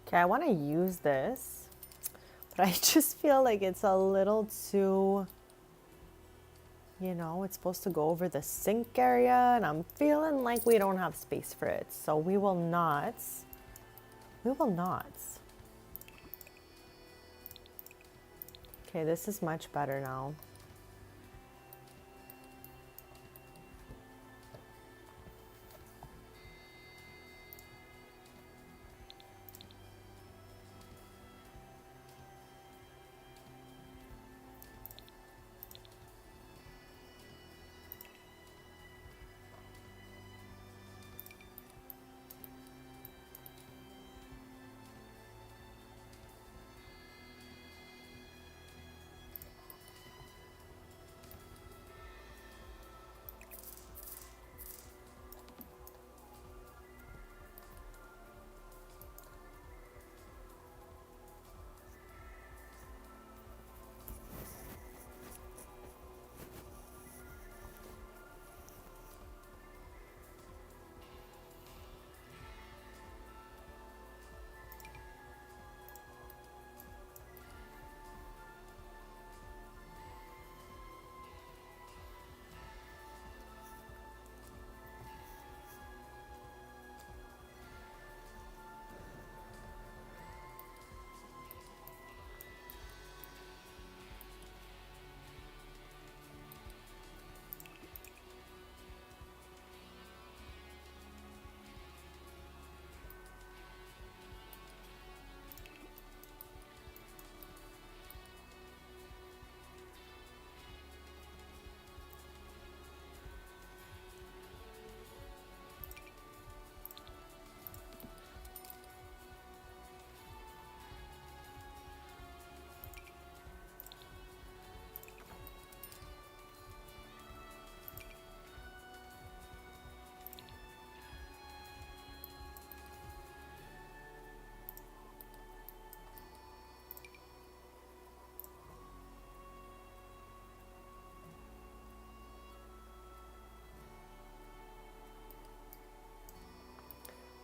Okay, I want to use this, but I just feel like it's a little too, you know, it's supposed to go over the sink area, and I'm feeling like we don't have space for it. So we will not. We will not. Okay, this is much better now.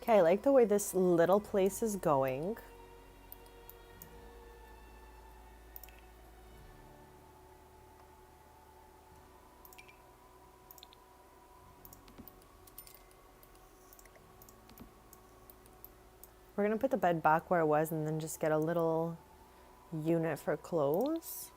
Okay, I like the way this little place is going. We're gonna put the bed back where it was and then just get a little unit for clothes.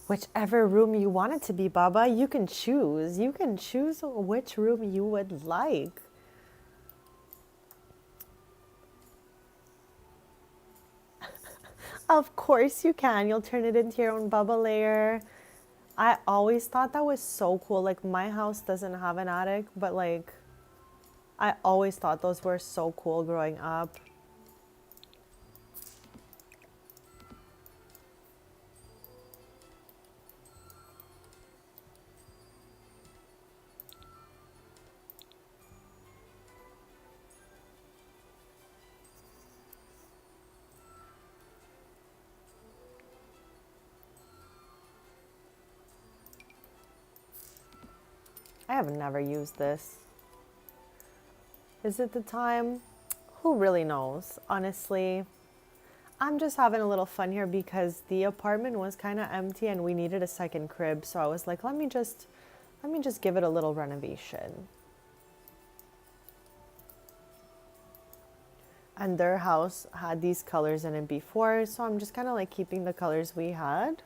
Whichever room you want it to be, Baba, you can choose. You can choose which room you would like. Of course you can. You'll turn it into your own Baba layer. I always thought that was so cool. Like, my house doesn't have an attic, but like, I always thought those were so cool growing up. I have never used this. Is it the time? Who really knows? Honestly, I'm just having a little fun here because the apartment was kind of empty and we needed a second crib. So I was like, let me just give it a little renovation. And their house had these colors in it before, so I'm just kind of like keeping the colors we had.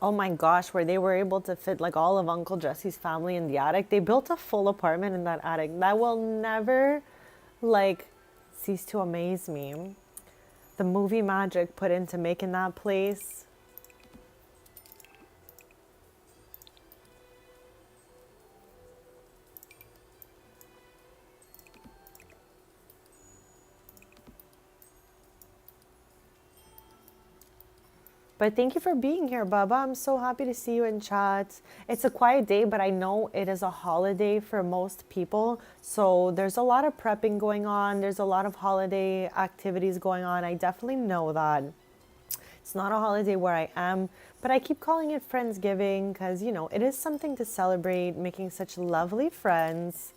Oh my gosh, where they were able to fit like all of Uncle Jesse's family in the attic. They built a full apartment in that attic. That will never like cease to amaze me. The movie magic put into making that place. But thank you for being here, Baba. I'm so happy to see you in chat. It's a quiet day, but I know it is a holiday for most people. So there's a lot of prepping going on. There's a lot of holiday activities going on. I definitely know that. It's not a holiday where I am, but I keep calling it Friendsgiving because, you know, it is something to celebrate, making such lovely friends.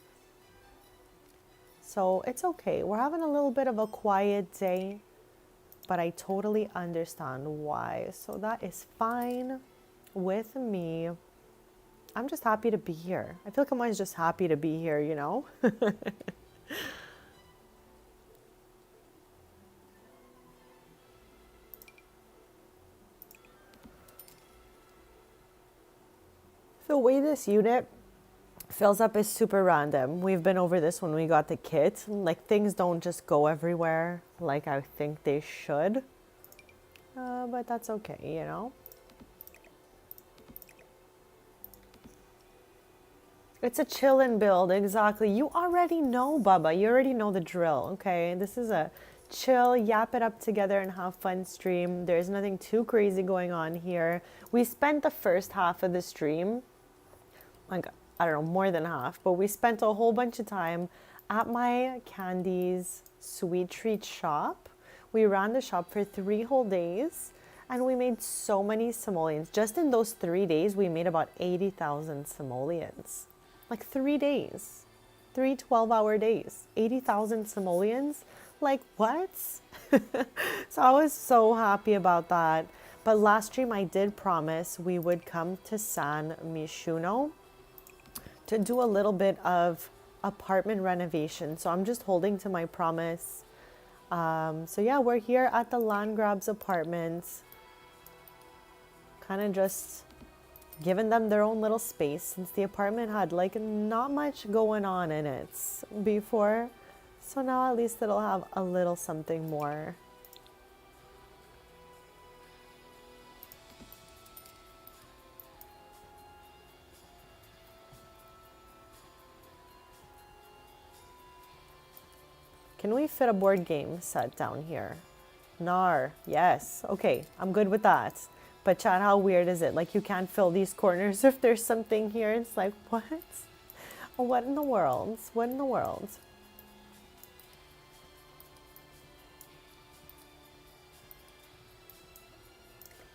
So it's okay. We're having a little bit of a quiet day, but I totally understand why. So that is fine with me. I'm just happy to be here. I feel like I'm always just happy to be here, you know? The way this unit fills up is super random. We've been over this when we got the kit. Like, things don't just go everywhere like I think they should. But that's okay, you know? It's a chill and build, exactly. You already know, Baba. You already know the drill, okay? This is a chill, yap it up together and have fun stream. There's nothing too crazy going on here. We spent the first half of the stream, like, I don't know, more than half, but we spent a whole bunch of time at my Candy's sweet treat shop. We ran the shop for 3 whole days and we made so many simoleons. Just in those 3 days, we made about 80,000 simoleons. Like 3 days, 3 12-hour days, 80,000 simoleons. Like, what? So I was so happy about that. But last stream, I did promise we would come to San Mishuno to do a little bit of apartment renovation. So I'm just holding to my promise. So yeah, we're here at the Landgrab's apartments. Kind of just giving them their own little space since the apartment had like not much going on in it before. So now at least it'll have a little something more. Can we fit a board game set down here? Nar, yes. Okay, I'm good with that. But Chad, how weird is it? Like, you can't fill these corners if there's something here. It's like, what? What in the world? What in the world?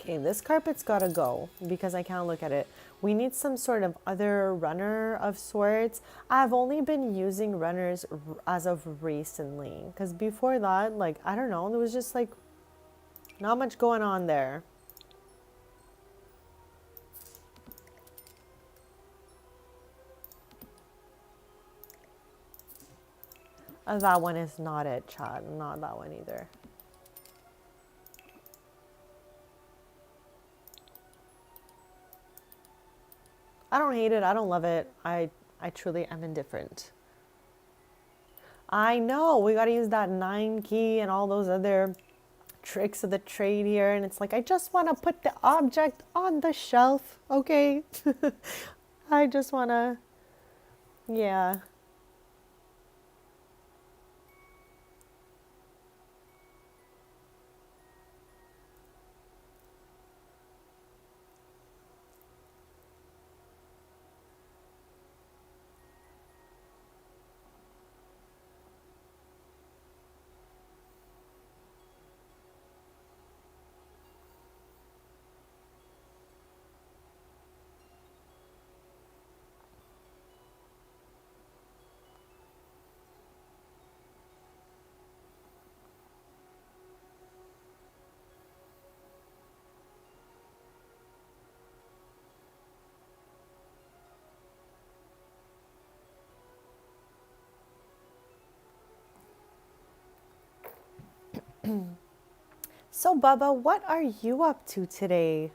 Okay, this carpet's gotta go because I can't look at it. We need some sort of other runner of sorts. I've only been using runners as of recently because before that, like, I don't know, there was just like not much going on there. That one is not it, Chad. Not that one either. I don't hate it. I don't love it. I truly am indifferent. I know we got to use that 9 key and all those other tricks of the trade here. And it's like, I just want to put the object on the shelf. Okay. I just want to, yeah. So, Bubba, what are you up to today?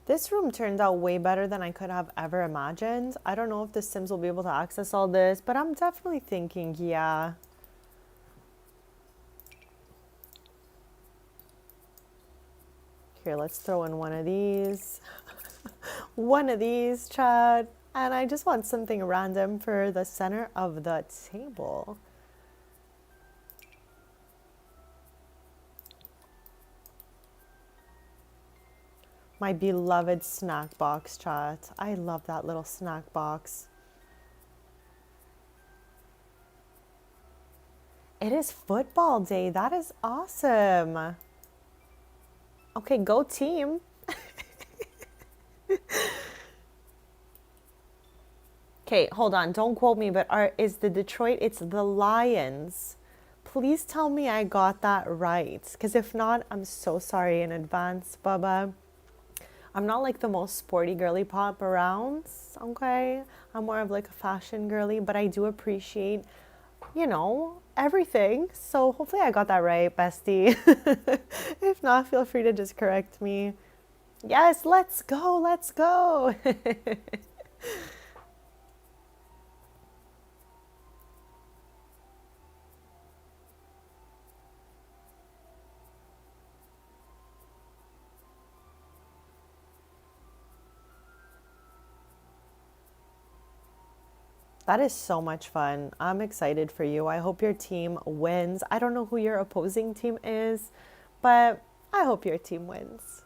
This room turned out way better than I could have ever imagined. I don't know if the Sims will be able to access all this, but I'm definitely thinking, yeah. Here, let's throw in one of these. One of these, Chad. And I just want something random for the center of the table. My beloved snack box, chat. I love that little snack box. It is football day. That is awesome. Okay, go team. Okay, hold on. Don't quote me, but is the Detroit? It's the Lions. Please tell me I got that right. Because if not, I'm so sorry in advance, Bubba. I'm not like the most sporty girly pop around, okay? I'm more of like a fashion girly, but I do appreciate, everything. So hopefully I got that right, bestie. If not, feel free to just correct me. Yes, let's go, let's go. That is so much fun. I'm excited for you. I hope your team wins. I don't know who your opposing team is, but I hope your team wins.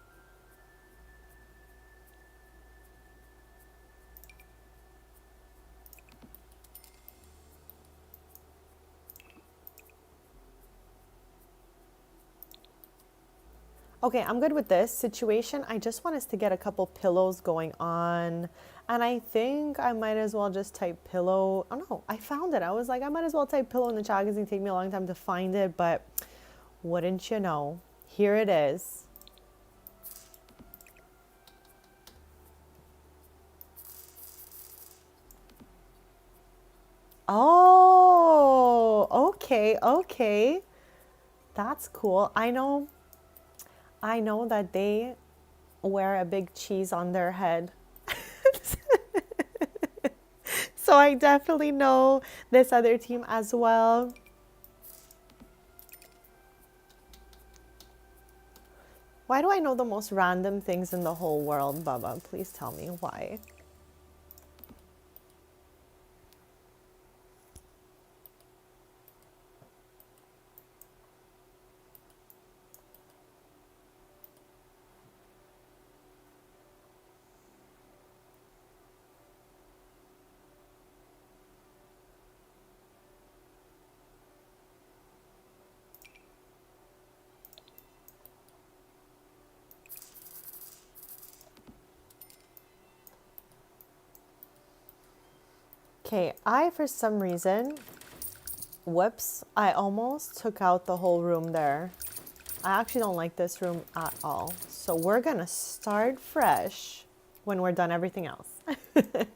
Okay, I'm good with this situation. I just want us to get a couple pillows going on. And I think I might as well just type pillow. Oh no, I found it. I was like, I might as well type pillow in the chat because it's going to take me a long time to find it. But wouldn't you know, here it is. Oh, okay, okay. That's cool. I know that they wear a big cheese on their head. So I definitely know this other team as well. Why do I know the most random things in the whole world, Bubba? Please tell me why. Okay, for some reason, whoops, I almost took out the whole room there. I actually don't like this room at all. So we're gonna start fresh when we're done everything else. Like,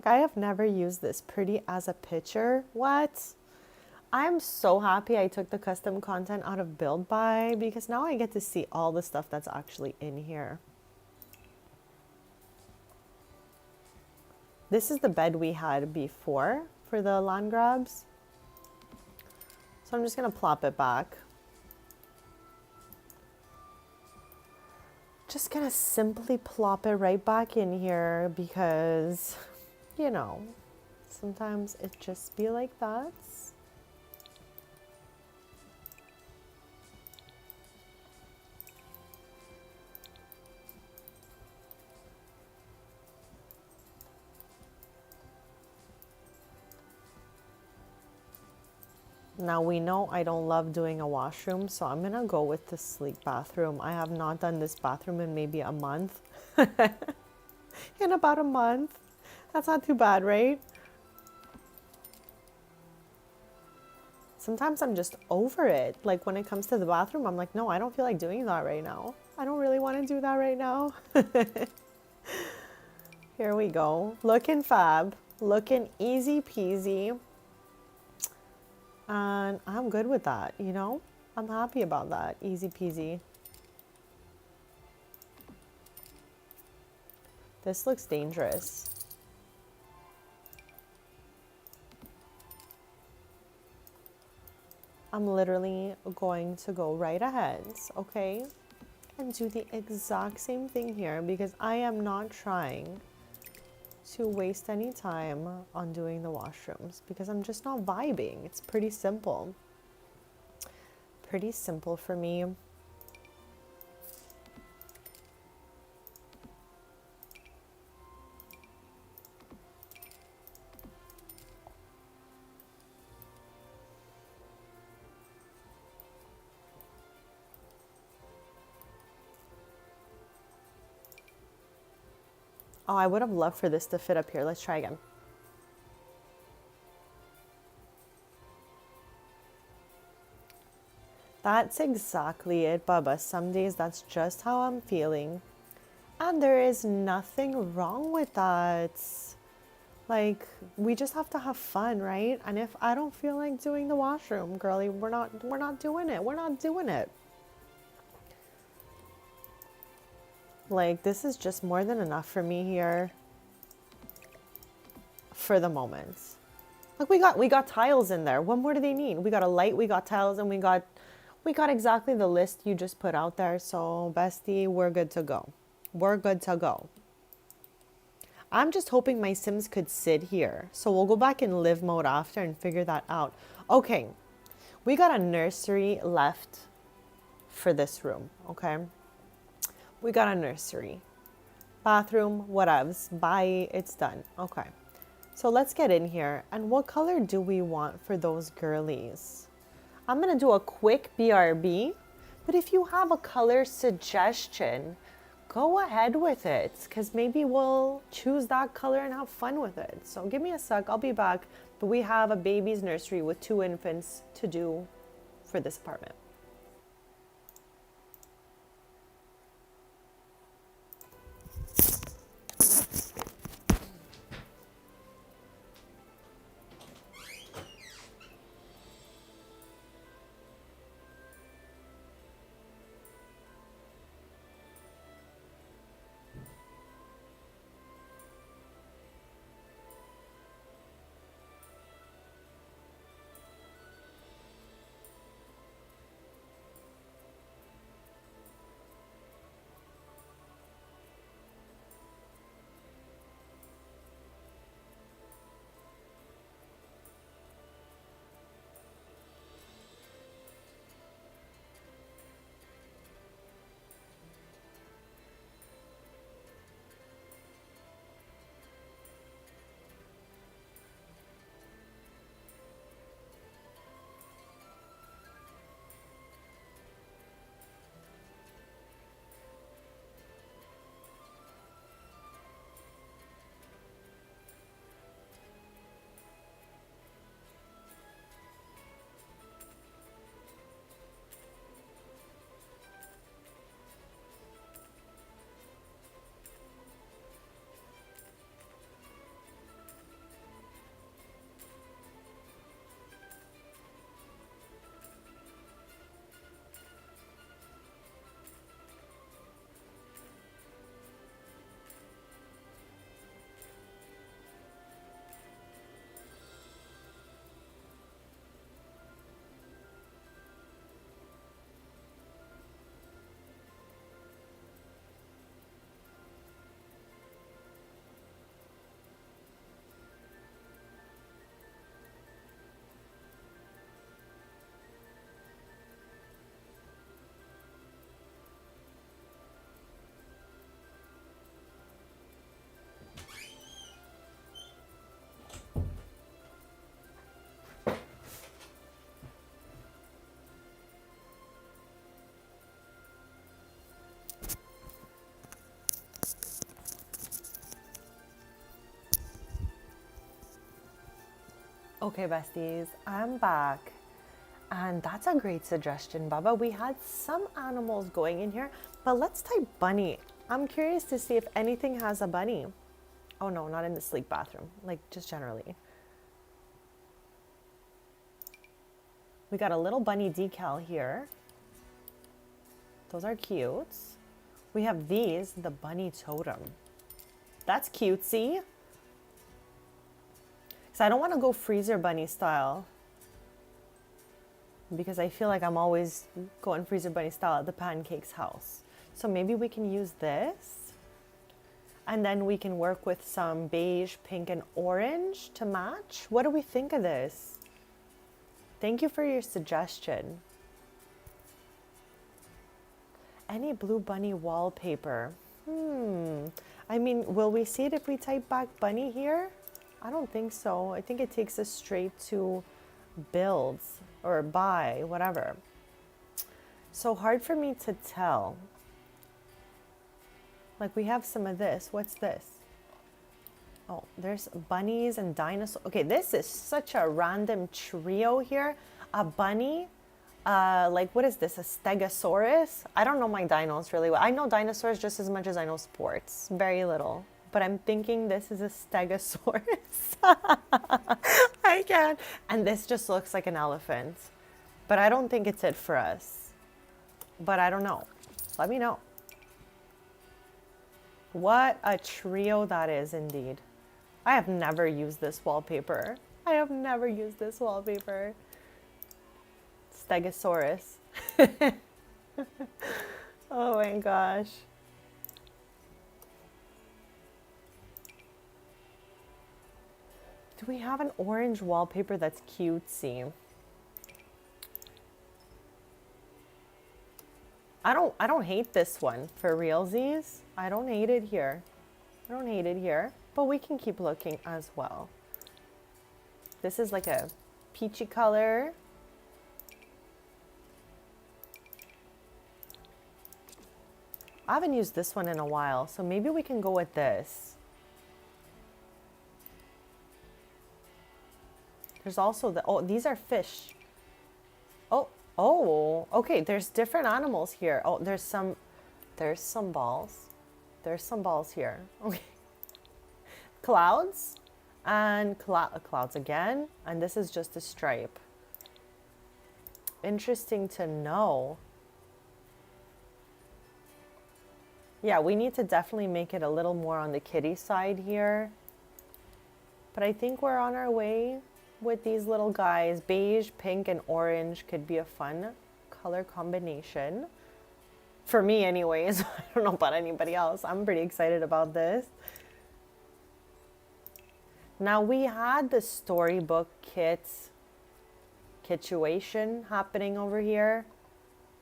I have never used this pretty as a picture. What? I'm so happy I took the custom content out of Build By because now I get to see all the stuff that's actually in here. This is the bed we had before for the land grabs. So I'm just gonna plop it back. Just gonna simply plop it right back in here because, you know, sometimes it just be like that. Now we know I don't love doing a washroom, so I'm gonna go with the sleek bathroom. I have not done this bathroom in maybe a month. In about a month. That's not too bad, right? Sometimes I'm just over it. Like when it comes to the bathroom, I'm like, no, I don't feel like doing that right now. I don't really want to do that right now. Here we go. Looking fab. Looking easy peasy. And I'm good with that, you know? I'm happy about that. Easy peasy. This looks dangerous. I'm literally going to go right ahead, okay? And do the exact same thing here because I am not trying to waste any time on doing the washrooms because I'm just not vibing. It's pretty simple. Pretty simple for me. Oh, I would have loved for this to fit up here. Let's try again. That's exactly it, Bubba. Some days that's just how I'm feeling. And there is nothing wrong with that. Like, we just have to have fun, right? And if I don't feel like doing the washroom, girlie, we're not doing it. We're not doing it. Like, this is just more than enough for me here for the moment. Like, we got tiles in there. What more do they need? We got a light, we got tiles, and we got exactly the list you just put out there. So, bestie, we're good to go. We're good to go. I'm just hoping my Sims could sit here. So we'll go back in live mode after and figure that out. Okay, we got a nursery left for this room, okay? We got a nursery. Bathroom, whatevs. Bye, it's done. Okay. So let's get in here. And what color do we want for those girlies? I'm going to do a quick BRB. But if you have a color suggestion, go ahead with it. Because maybe we'll choose that color and have fun with it. So give me a sec. I'll be back. But we have a baby's nursery with 2 infants to do for this apartment. Okay, besties, I'm back. And that's a great suggestion, Baba. We had some animals going in here, but let's type bunny. I'm curious to see if anything has a bunny. Oh no, not in the sleep bathroom, like just generally. We got a little bunny decal here. Those are cute. We have these, the bunny totem. That's cutesy. So I don't want to go freezer bunny style, because I feel like I'm always going freezer bunny style at the pancakes house. So maybe we can use this. And then we can work with some beige, pink, and orange to match. What do we think of this? Thank you for your suggestion. Any blue bunny wallpaper? I mean, will we see it if we type back bunny here? I don't think so. I think it takes us straight to builds or buy, whatever. So hard for me to tell. Like we have some of this. What's this? Oh, there's bunnies and dinosaurs. Okay, this is such a random trio here. A bunny, like what is this? A stegosaurus? I don't know my dinos really well. I know dinosaurs just as much as I know sports. Very little. But I'm thinking this is a stegosaurus. I can't. And this just looks like an elephant. But I don't think it's it for us. But I don't know. Let me know. What a trio that is indeed. I have never used this wallpaper. I have never used this wallpaper. Stegosaurus. Oh my gosh. Do we have an orange wallpaper that's cutesy? I don't hate this one for realsies. I don't hate it here. I don't hate it here, but we can keep looking as well. This is like a peachy color. I haven't used this one in a while, so maybe we can go with this. There's also the, oh, these are fish. Oh, okay, there's different animals here. Oh, there's some balls. There's some balls here. Okay. Clouds and clouds again. And this is just a stripe. Interesting to know. Yeah, we need to definitely make it a little more on the kitty side here. But I think we're on our way with these little guys. Beige, pink, and orange could be a fun color combination. For me anyways. I don't know about anybody else. I'm pretty excited about this. Now we had the storybook situation happening over here.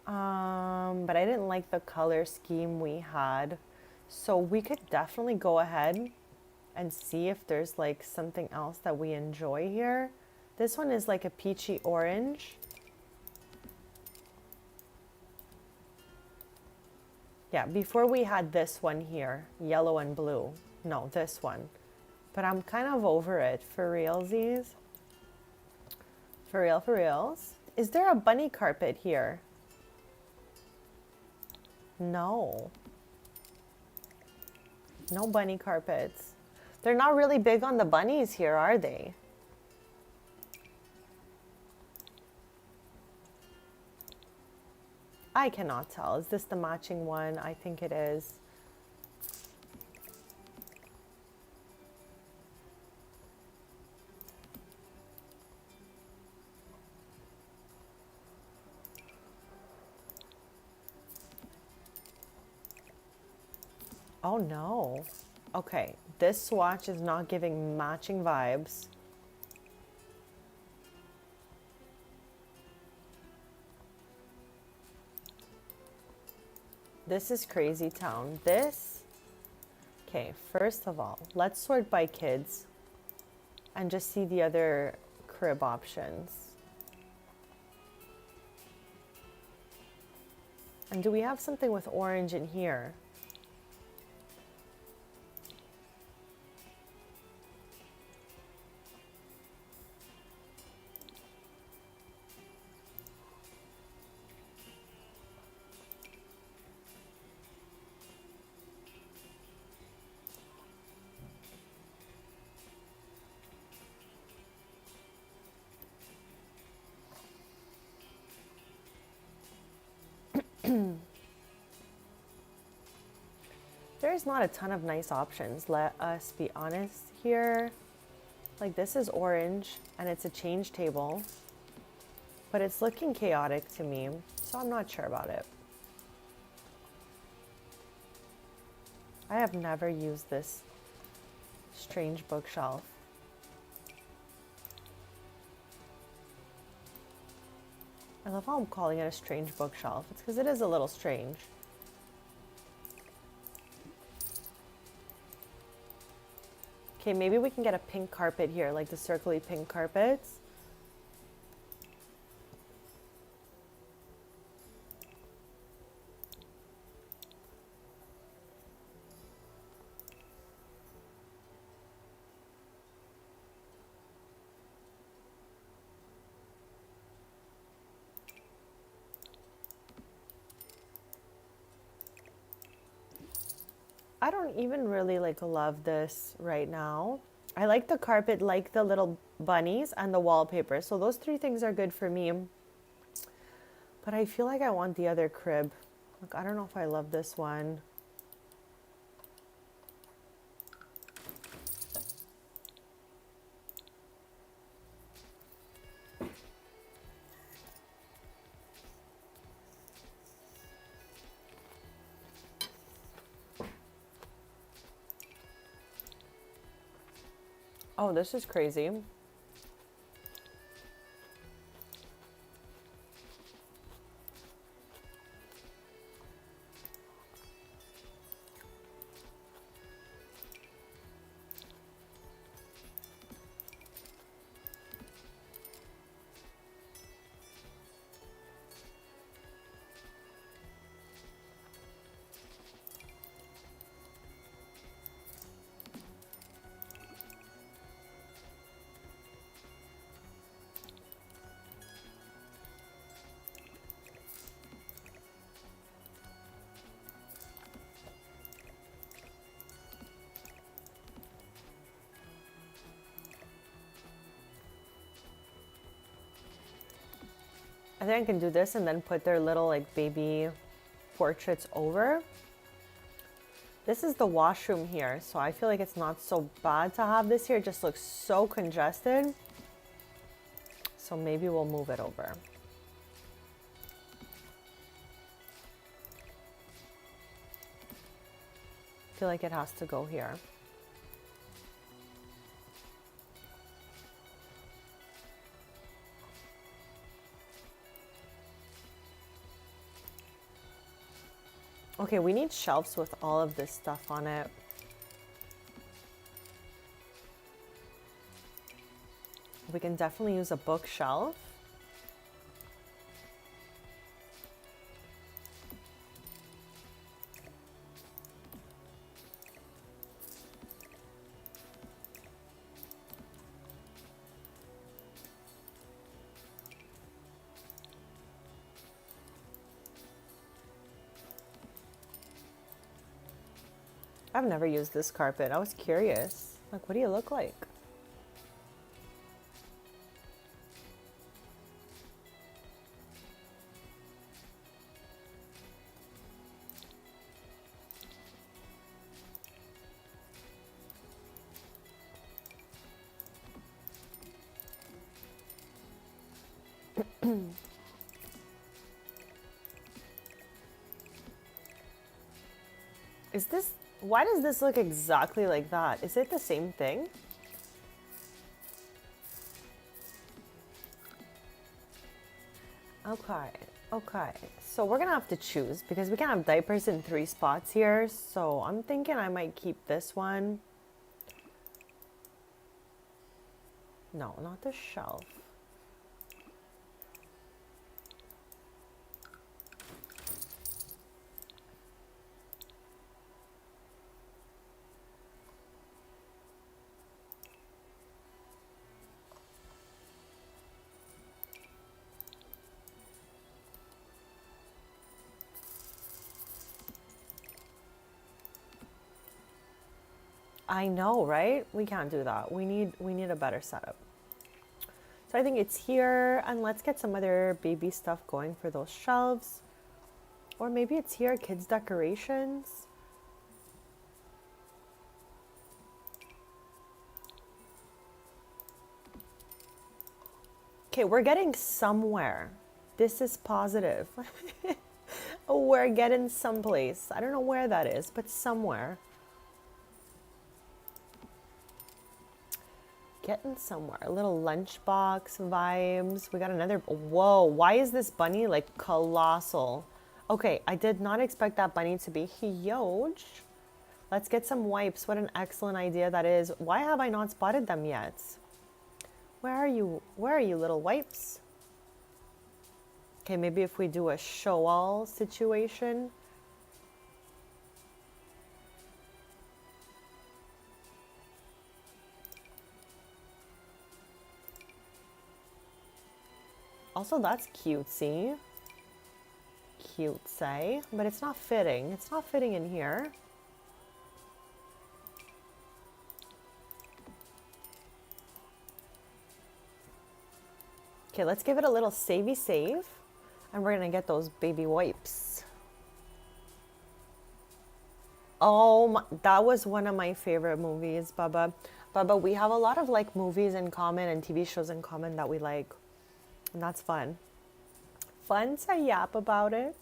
But I didn't like the color scheme we had. So we could definitely go ahead and see if there's like something else that we enjoy here. This one is like a peachy orange. Yeah, before we had this one here, yellow and blue. No, this one. But I'm kind of over it for realsies. For reals. Is there a bunny carpet here? No. No bunny carpets. They're not really big on the bunnies here, are they? I cannot tell. Is this the matching one? I think it is. Oh no. Okay, this swatch is not giving matching vibes. This is crazy town. This, okay, first of all, let's sort by kids and just see the other crib options. And do we have something with orange in here? There's not a ton of nice options, let us be honest here. Like this is orange and it's a change table, but it's looking chaotic to me, so I'm not sure about it. I have never used this strange bookshelf. I love how I'm calling it a strange bookshelf. It's because it is a little strange. Okay, maybe we can get a pink carpet here, like the circly pink carpets. I don't even really like love this right now. I like the carpet, like the little bunnies and the wallpaper. So those three things are good for me. But I feel like I want the other crib. Like, I don't know if I love this one. Oh, this is crazy. I think I can do this and then put their little like baby portraits over. This is the washroom here, so I feel like it's not so bad to have this here. It just looks so congested. So maybe we'll move it over. I feel like it has to go here. Okay, we need shelves with all of this stuff on it. We can definitely use a bookshelf. I've never used this carpet. I was curious. Like, what do you look like? Is this, why does this look exactly like that? Is it the same thing? Okay, okay. So we're gonna have to choose because we can have diapers in 3 spots here. So I'm thinking I might keep this one. No, not the shelf. I know, right? We can't do that. We need a better setup. So I think it's here, and let's get some other baby stuff going for those shelves. Or maybe it's here, kids' decorations. Okay, we're getting somewhere. This is positive. We're getting someplace. I don't know where that is, but somewhere. Getting somewhere. A little lunchbox vibes. We got another. Whoa, why is this bunny like colossal? Okay, I did not expect that bunny to be huge. Let's get some wipes. What an excellent idea that is. Why have I not spotted them yet? Where are you? Where are you, little wipes? Okay, maybe if we do a show all situation. Also, that's cutesy. Cute, say, but it's not fitting. It's not fitting in here. Okay, let's give it a little savey save. And we're gonna get those baby wipes. Oh, that was one of my favorite movies, Baba. Baba, we have a lot of like movies in common and TV shows in common that we like. And that's fun. Fun to yap about it.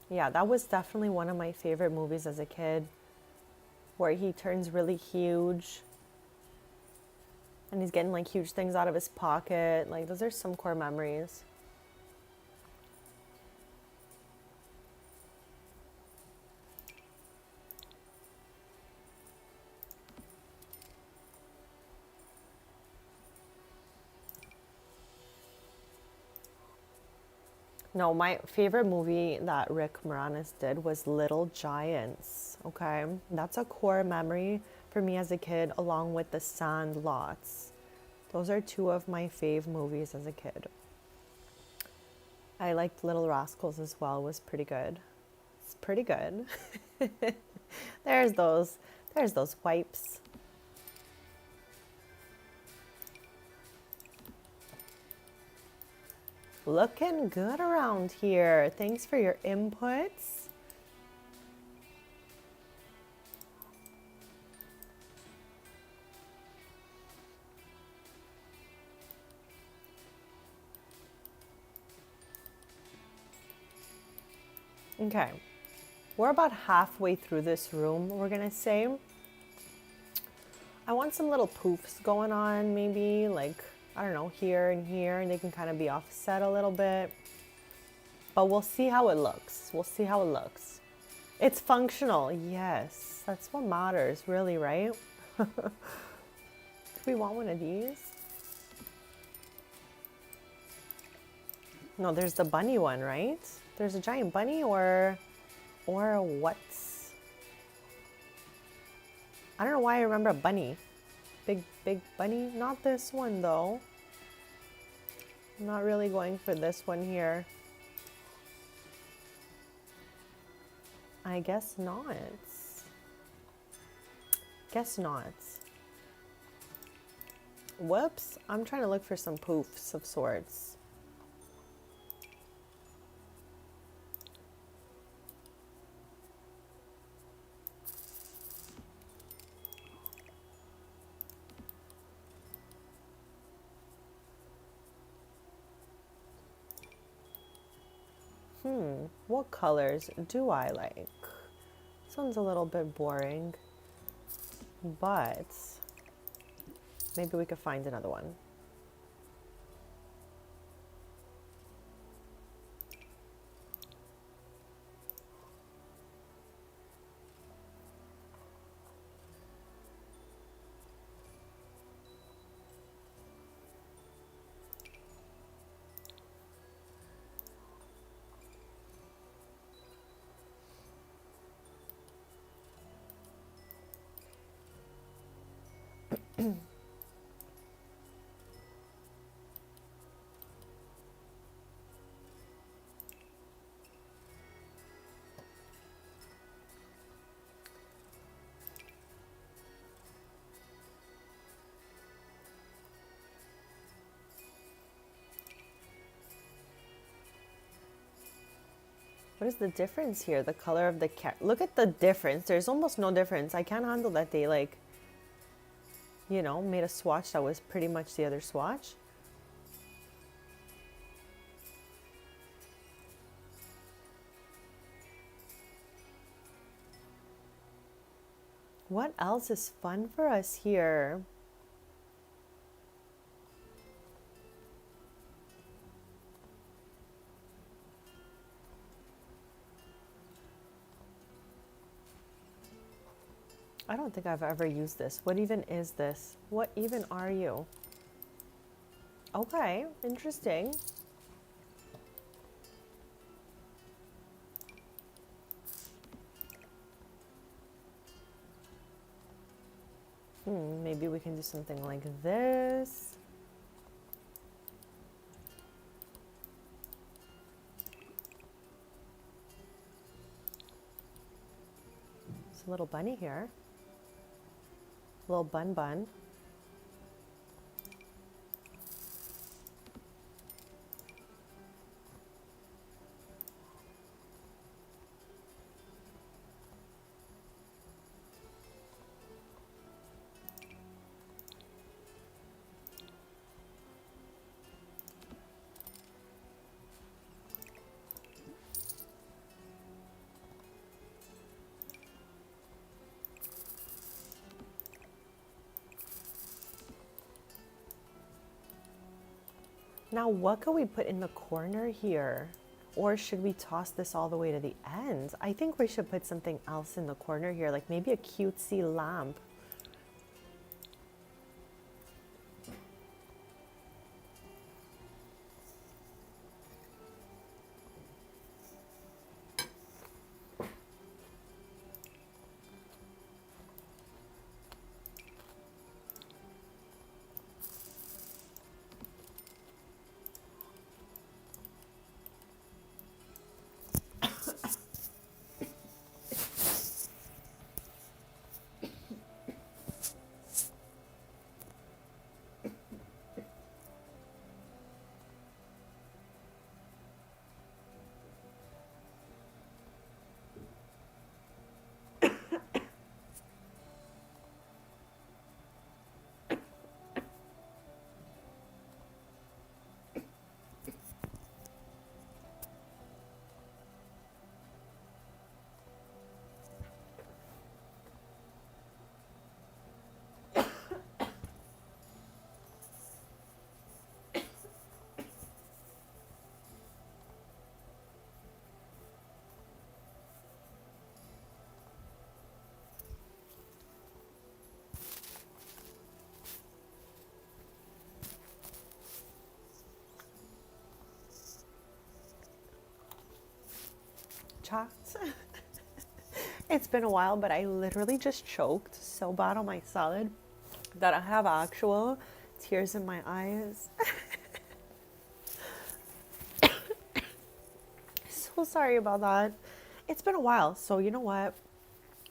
Yeah, that was definitely one of my favorite movies as a kid, where he turns really huge and he's getting like huge things out of his pocket. Like, those are some core memories. No, my favorite movie that Rick Moranis did was Little Giants. Okay, that's a core memory for me as a kid, along with The Sandlots. Those are two of my fave movies as a kid. I liked Little Rascals as well. It was pretty good. It's pretty good. there's those. There's those wipes. Looking good around here. Thanks for your inputs. Okay, we're about halfway through this room, we're gonna say. I want some little poofs going on, maybe like, I don't know, here and here, and they can kind of be offset a little bit. But we'll see how it looks. We'll see how it looks. It's functional, yes. That's what matters, really, right? Do we want one of these? No, there's the bunny one, right? There's a giant bunny or what? I don't know why I remember a bunny. Big bunny. Not this one though. I'm not really going for this one here. I guess not. Guess not. Whoops. I'm trying to look for some poofs of sorts. What colors do I like? This one's a little bit boring, but maybe we could find another one. What is the difference here? The color of the cat. Look at the difference. There's almost no difference. I can't handle that they like, you know, made a swatch that was pretty much the other swatch. What else is fun for us here? I don't think I've ever used this. What even is this? What even are you? Okay, interesting. Maybe we can do something like this. It's a little bunny here. Little bun bun. Now, what could we put in the corner here? Or should we toss this all the way to the end? I think we should put something else in the corner here, like maybe a cutesy lamp. Chopped. It's been a while, but I literally just choked so bad on my salad that I have actual tears in my eyes. So sorry about that. It's been a while, so you know what?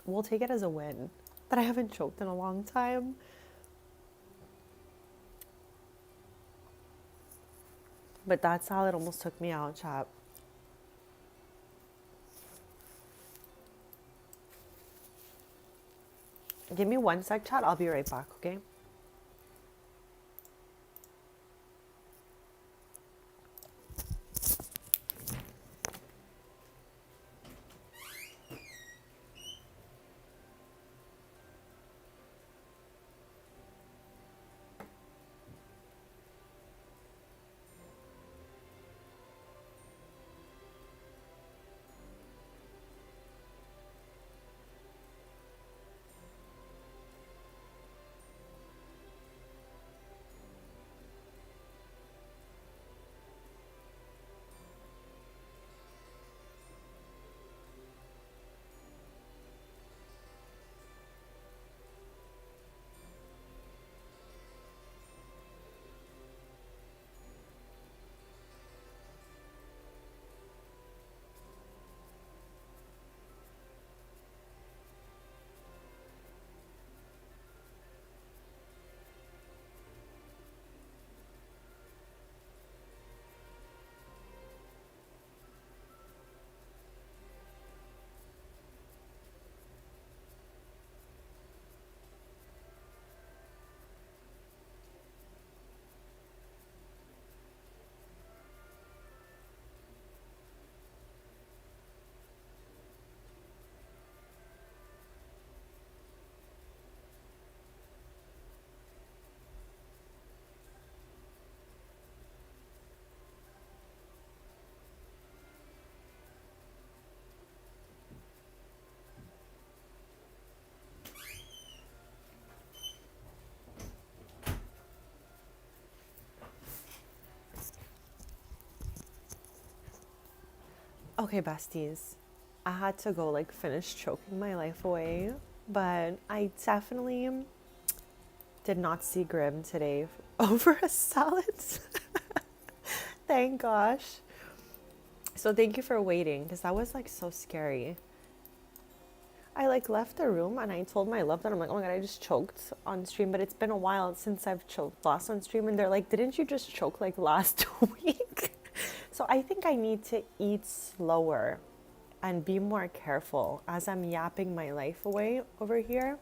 We'll take it as a win that I haven't choked in a long time. But that salad almost took me out, chap. Give me one sec, chat. I'll be right back, okay? Okay, besties. I had to go like finish choking my life away, but I definitely did not see Grim today over a salad. Thank gosh. So thank you for waiting because that was like so scary. I like left the room and I told my love that I'm like, oh my god, I just choked on stream, but it's been a while since I've choked last on stream, and they're like, didn't you just choke like last week? So I think I need to eat slower and be more careful as I'm yapping my life away over here.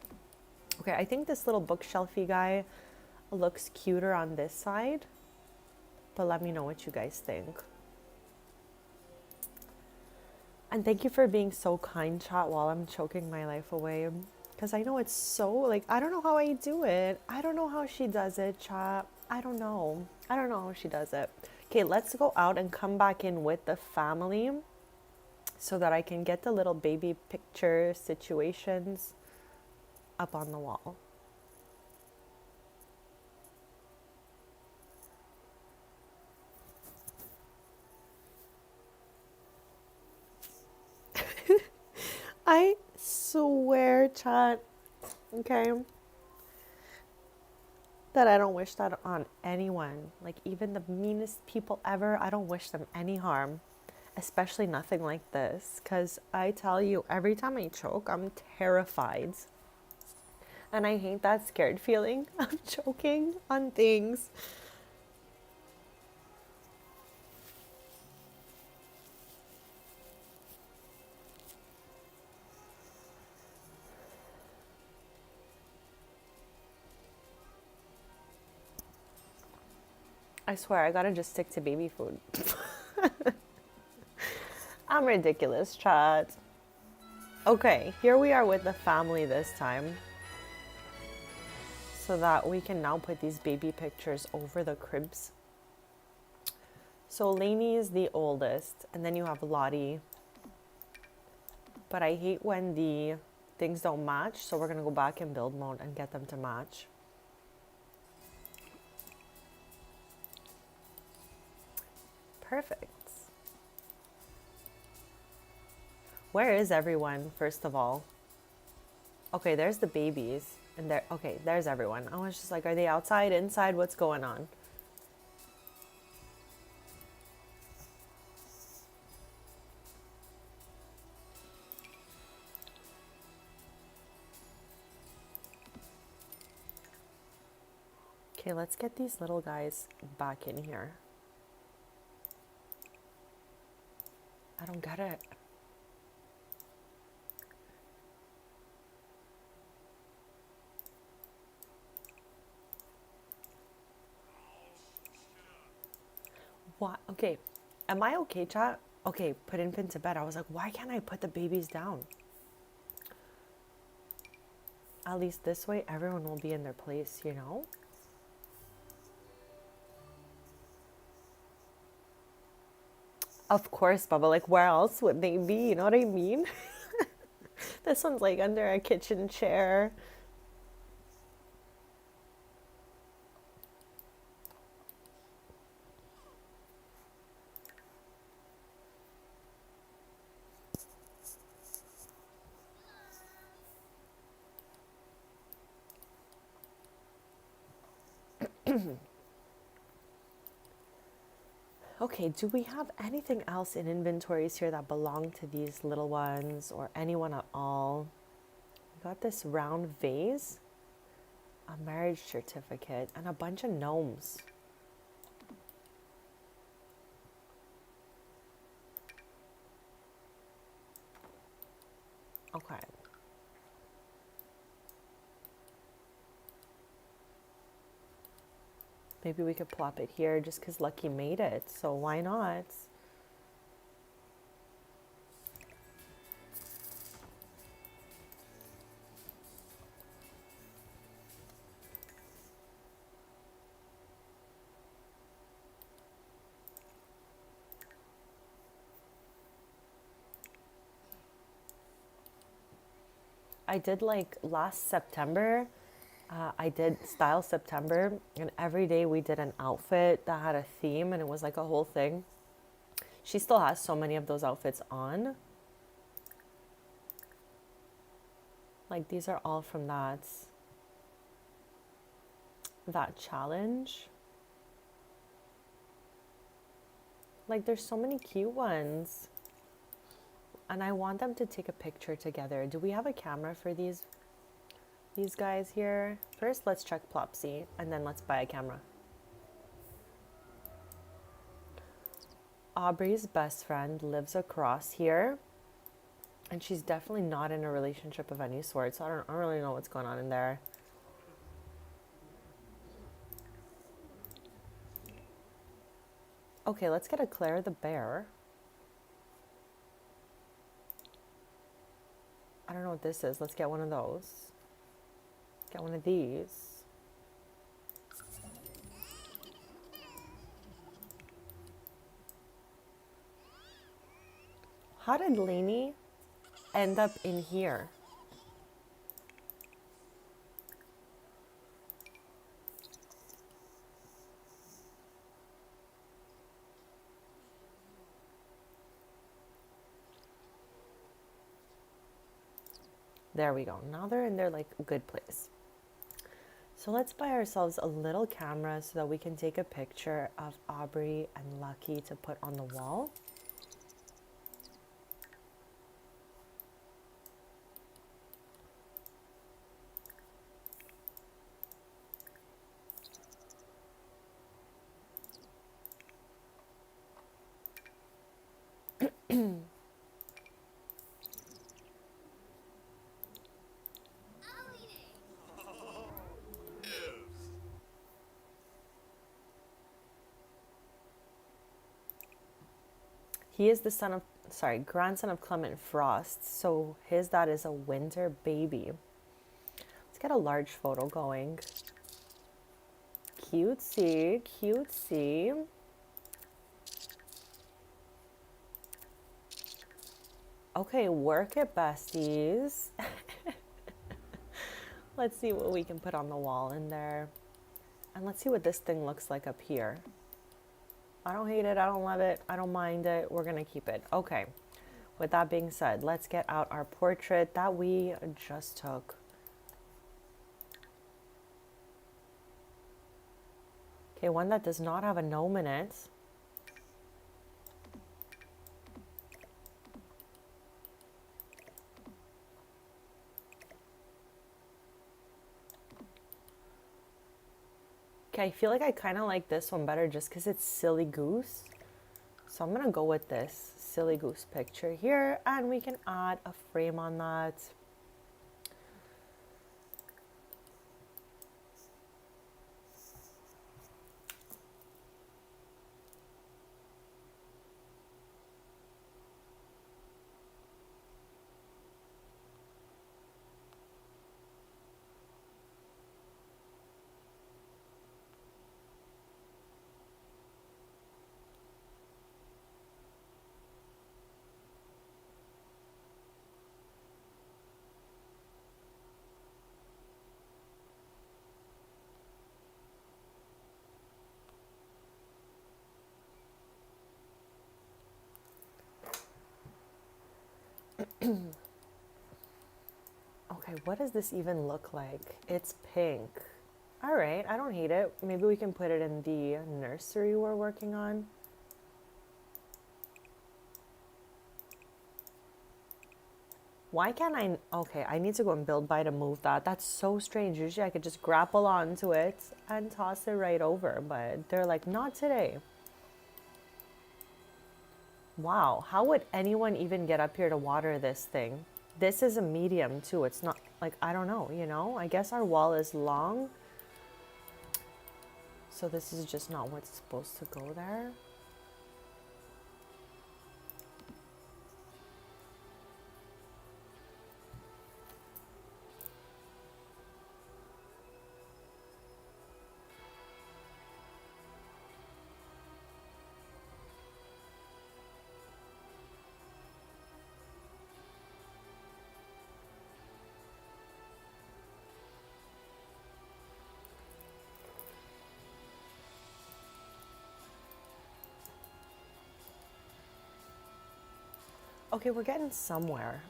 Okay, I think this little bookshelfy guy looks cuter on this side, but let me know what you guys think. And thank you for being so kind, chat, while I'm choking my life away. Because I know it's so, like, I don't know how I do it. I don't know how she does it, chat. I don't know. I don't know how she does it. Okay, let's go out and come back in with the family so that I can get the little baby picture situations up on the wall. I swear, chat, okay, that I don't wish that on anyone. Like, even the meanest people ever, I don't wish them any harm, especially nothing like this. Because I tell you, every time I choke, I'm terrified. And I hate that scared feeling of choking on things. I swear, I gotta just stick to baby food. I'm ridiculous, chat. Okay, here we are with the family this time, so that we can now put these baby pictures over the cribs. So Lainey is the oldest, and then you have Lottie. But I hate when the things don't match, so we're gonna go back in build mode and get them to match. Perfect. Where is everyone, first of all? Okay, there's the babies. And there, okay, there's everyone. I was just like, are they outside, inside? What's going on? Okay, let's get these little guys back in here. I don't get it. What? Okay, am I okay, chat? Okay, put infant to bed. I was like, why can't I put the babies down? At least this way, everyone will be in their place, you know? Of course, Bubba. Like, where else would they be? You know what I mean? This one's like under a kitchen chair. Okay, do we have anything else in inventories here that belong to these little ones or anyone at all? We got this round vase, a marriage certificate, and a bunch of gnomes. Okay. Maybe we could plop it here just because Lucky made it, so why not? I did like last September, I did Style September, and every day we did an outfit that had a theme, and it was like a whole thing. She still has so many of those outfits on. Like these are all from that challenge. Like there's so many cute ones. And I want them to take a picture together. Do we have a camera for these guys here? First, let's check Plopsy, and then let's buy a camera. Aubrey's best friend lives across here, and she's definitely not in a relationship of any sort, so I don't really know what's going on in there. Okay, let's get a Claire the bear. I don't know what this is. Let's get one of those. Get one of these. How did Lainey end up in here? There we go. Now they're in their like good place. So let's buy ourselves a little camera so that we can take a picture of Aubrey and Lucky to put on the wall. He is the grandson of Clement Frost. So his dad is a winter baby. Let's get a large photo going. Cutesy, cutesy. Okay, work it, besties. Let's see what we can put on the wall in there. And let's see what this thing looks like up here. I don't hate it. I don't love it. I don't mind it. We're going to keep it. Okay. With that being said, let's get out our portrait that we just took. Okay, one that does not have a gnome in it. Okay, I feel like I kind of like this one better just because it's Silly Goose. So I'm going to go with this Silly Goose picture here, and we can add a frame on that. Okay, what does this even look like? It's pink. All right, I don't hate it. Maybe we can put it in the nursery we're working on. Why can't I? Okay, I need to go and build by to move that. That's so strange. Usually I could just grapple onto it and toss it right over, but they're like, not today. Wow, how would anyone even get up here to water this thing? This is a medium too. It's not like, I don't know, you know? I guess our wall is long. So this is just not what's supposed to go there. Okay, we're getting somewhere.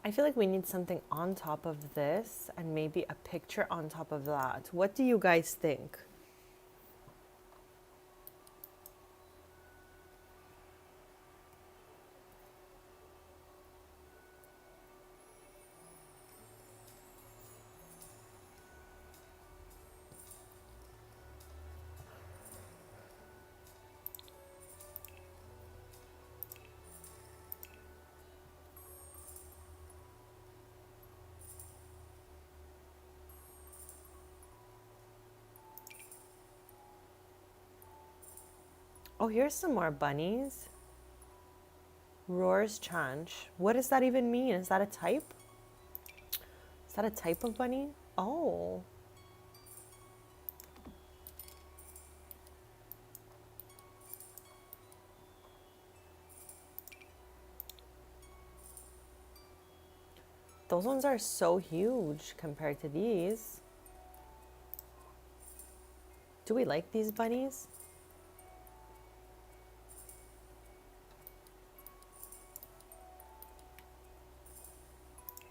I feel like we need something on top of this and maybe a picture on top of that. What do you guys think? Oh, here's some more bunnies. Roar's Chanch. What does that even mean? Is that a type? Is that a type of bunny? Oh. Those ones are so huge compared to these. Do we like these bunnies?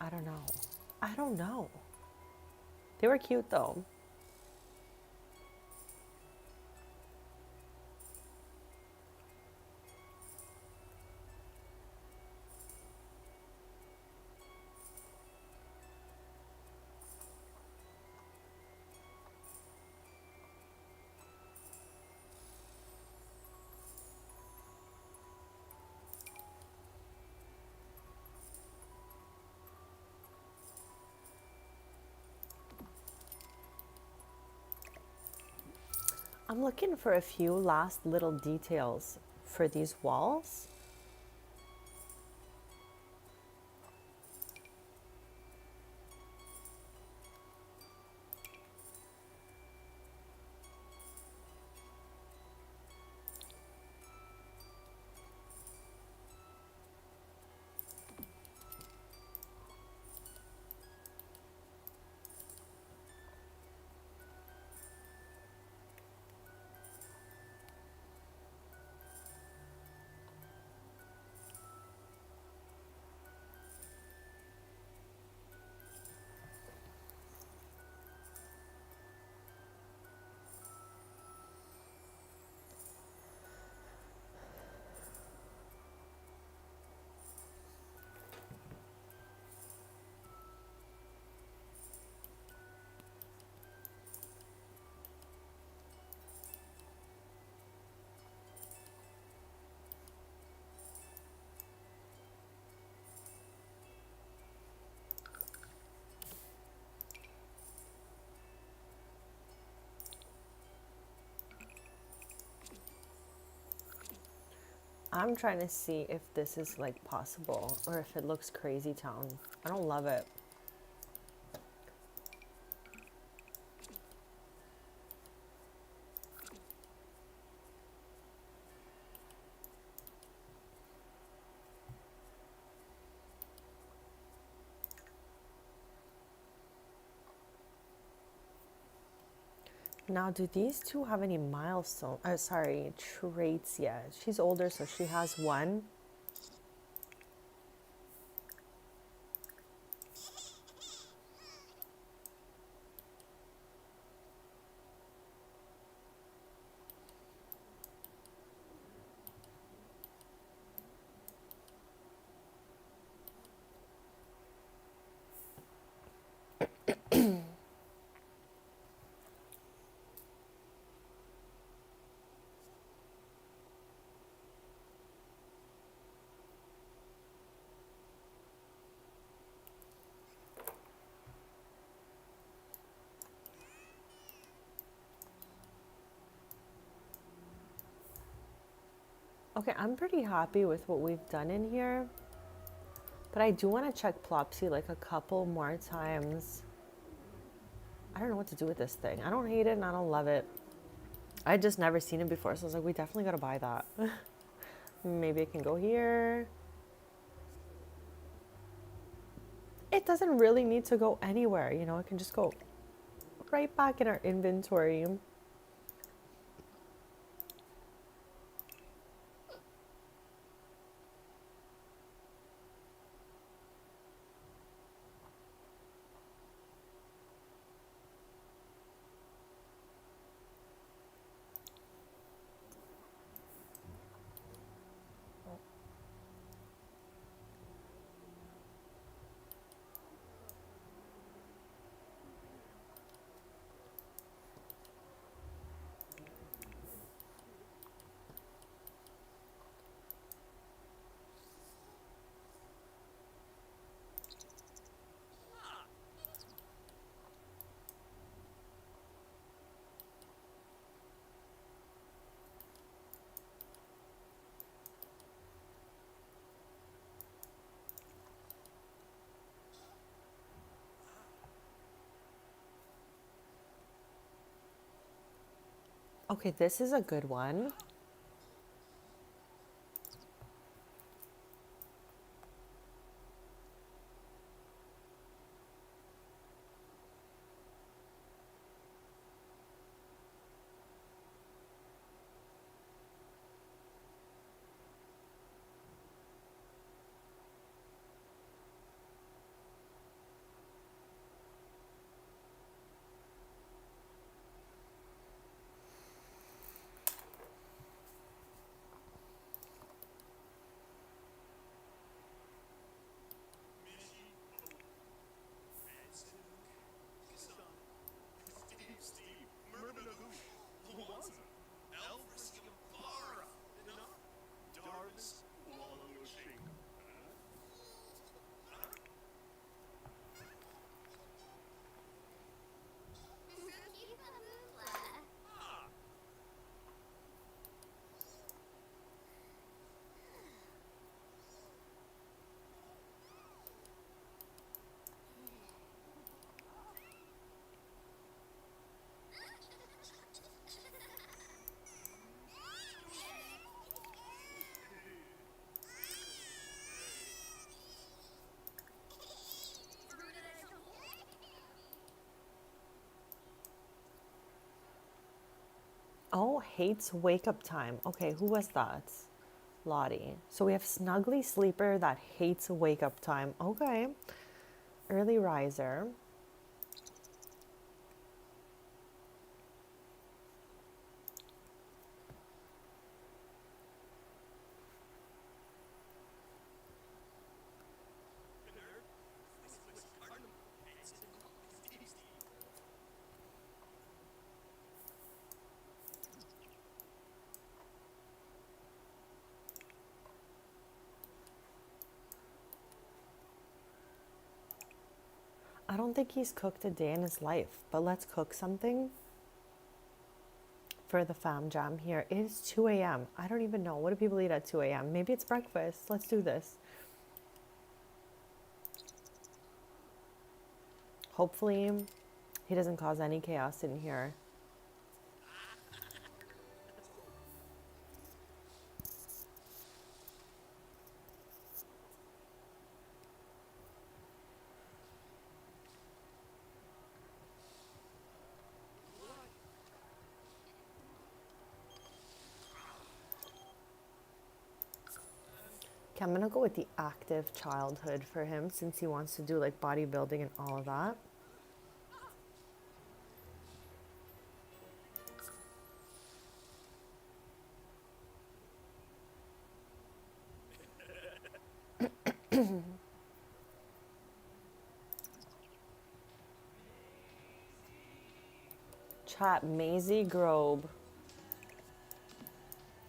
I don't know. I don't know. They were cute though. I'm looking for a few last little details for these walls. I'm trying to see if this is like possible or if it looks crazy town. I don't love it. Now, do these two have any milestone? Sorry, traits yet? She's older, so she has one. Okay, I'm pretty happy with what we've done in here, but I do want to check Plopsy like a couple more times. I don't know what to do with this thing. I don't hate it and I don't love it. I just never seen it before, so I was like, we definitely gotta buy that. Maybe it can go here. It doesn't really need to go anywhere, you know, it can just go right back in our inventory. Okay, this is a good one. Oh, hates wake up time. Okay, who was that? Lottie. So we have Snuggly Sleeper that hates wake up time. Okay. Early riser. I don't think he's cooked a day in his life, but let's cook something for the fam jam here. It is 2 a.m. I don't even know. What do people eat at 2 a.m.? Maybe it's breakfast. Let's do this. Hopefully, he doesn't cause any chaos in here. Okay, I'm gonna go with the active childhood for him since he wants to do like bodybuilding and all of that. Chat Maisie Grobe.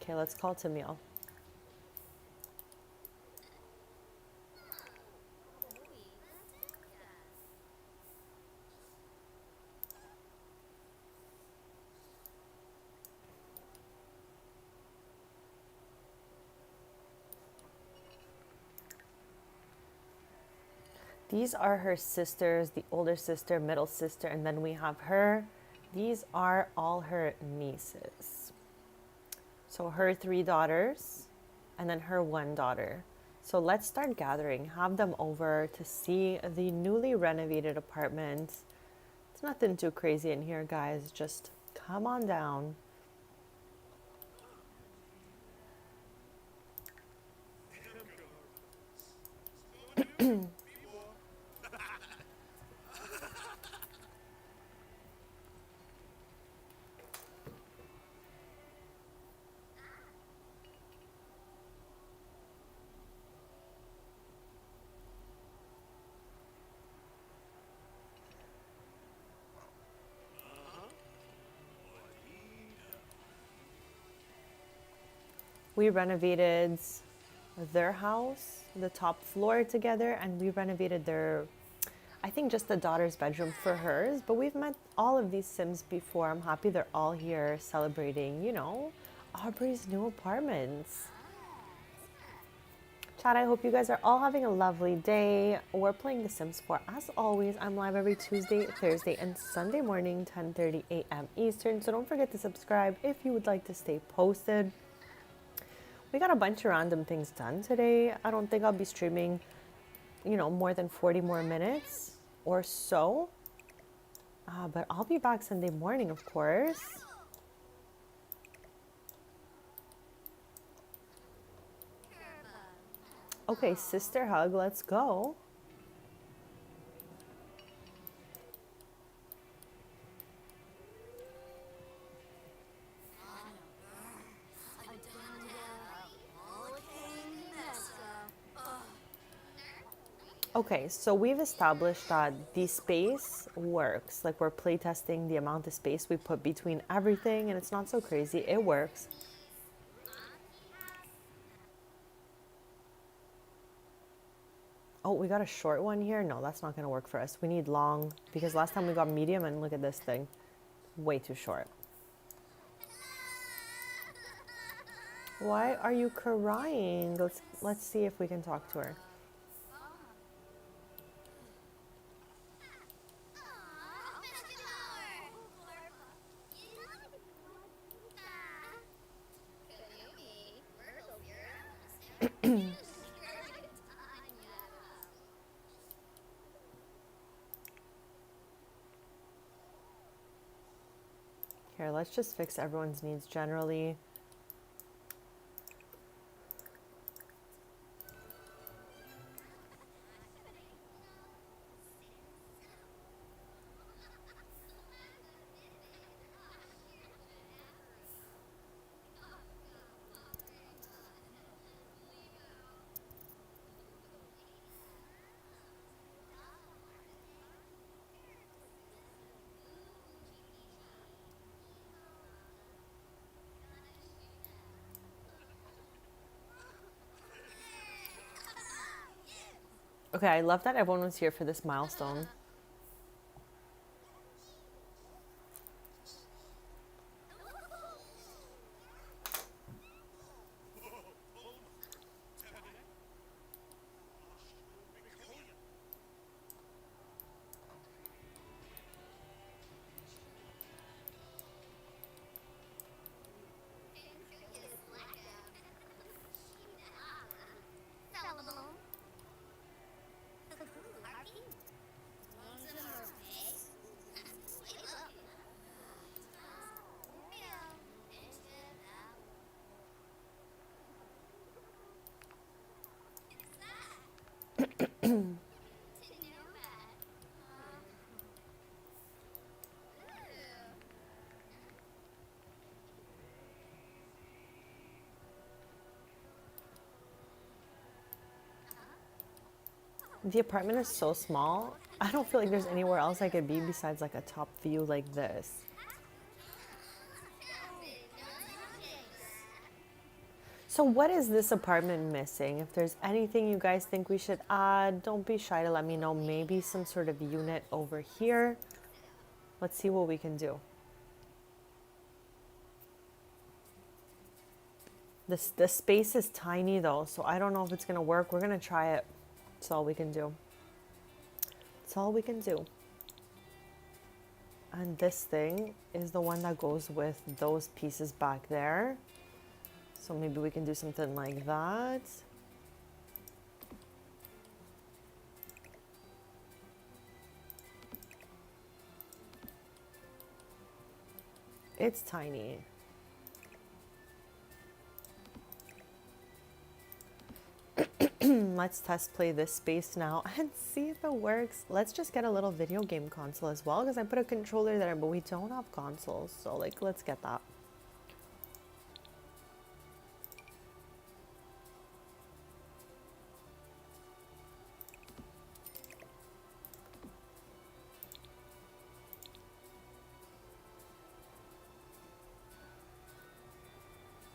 Okay, let's call Tamil. These are her sisters, the older sister, middle sister, and then we have her. These are all her nieces. So her 3 daughters, and then her 1 daughter. So let's start gathering. Have them over to see the newly renovated apartment. It's nothing too crazy in here, guys. Just come on down. We renovated their house, the top floor together, and we renovated their, I think just the daughter's bedroom for hers. But we've met all of these Sims before. I'm happy they're all here celebrating, Aubrey's new apartments. Chat, I hope you guys are all having a lovely day. We're playing The Sims 4. As always, I'm live every Tuesday, Thursday, and Sunday morning, 10:30 a.m. Eastern. So don't forget to subscribe if you would like to stay posted. We got a bunch of random things done today. I don't think I'll be streaming, more than 40 more minutes or so. But I'll be back Sunday morning, of course. Okay, sister hug, let's go. Okay, so we've established that the space works. Like we're playtesting the amount of space we put between everything, and it's not so crazy. It works. Oh, we got a short one here? No, that's not going to work for us. We need long, because last time we got medium, and look at this thing. Way too short. Why are you crying? Let's see if we can talk to her. Here, let's just fix everyone's needs generally. Okay, I love that everyone was here for this milestone. The apartment is so small. I don't feel like there's anywhere else I could be besides like a top view like this. So what is this apartment missing? If there's anything you guys think we should add, don't be shy to let me know. Maybe some sort of unit over here. Let's see what we can do. The space is tiny though, so I don't know if it's gonna work. We're gonna try it. That's all we can do. That's all we can do. And this thing is the one that goes with those pieces back there. So maybe we can do something like that. It's tiny. Let's test play this space now and see if it works. Let's just get a little video game console as well, because I put a controller there, but we don't have consoles. So like, let's get that.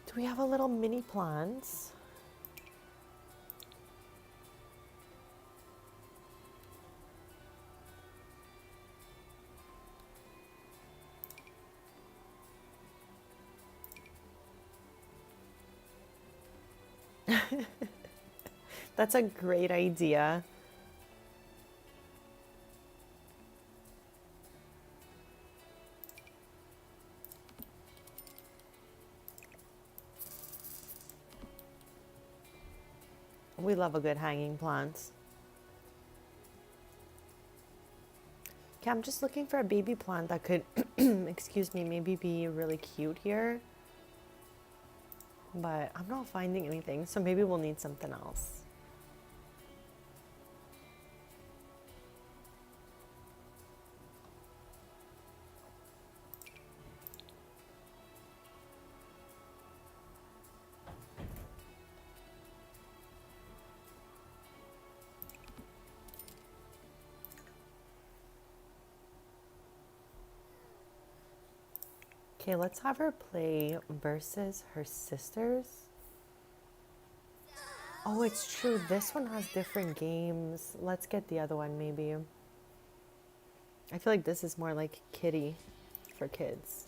Do we have a little mini plants? That's a great idea. We love a good hanging plant. Okay, I'm just looking for a baby plant that could, excuse me, maybe be really cute here. But I'm not finding anything, so maybe we'll need something else. Okay, let's have her play versus her sisters. Oh, it's true. This one has different games. Let's get the other one, maybe. I feel like this is more like kiddie for kids.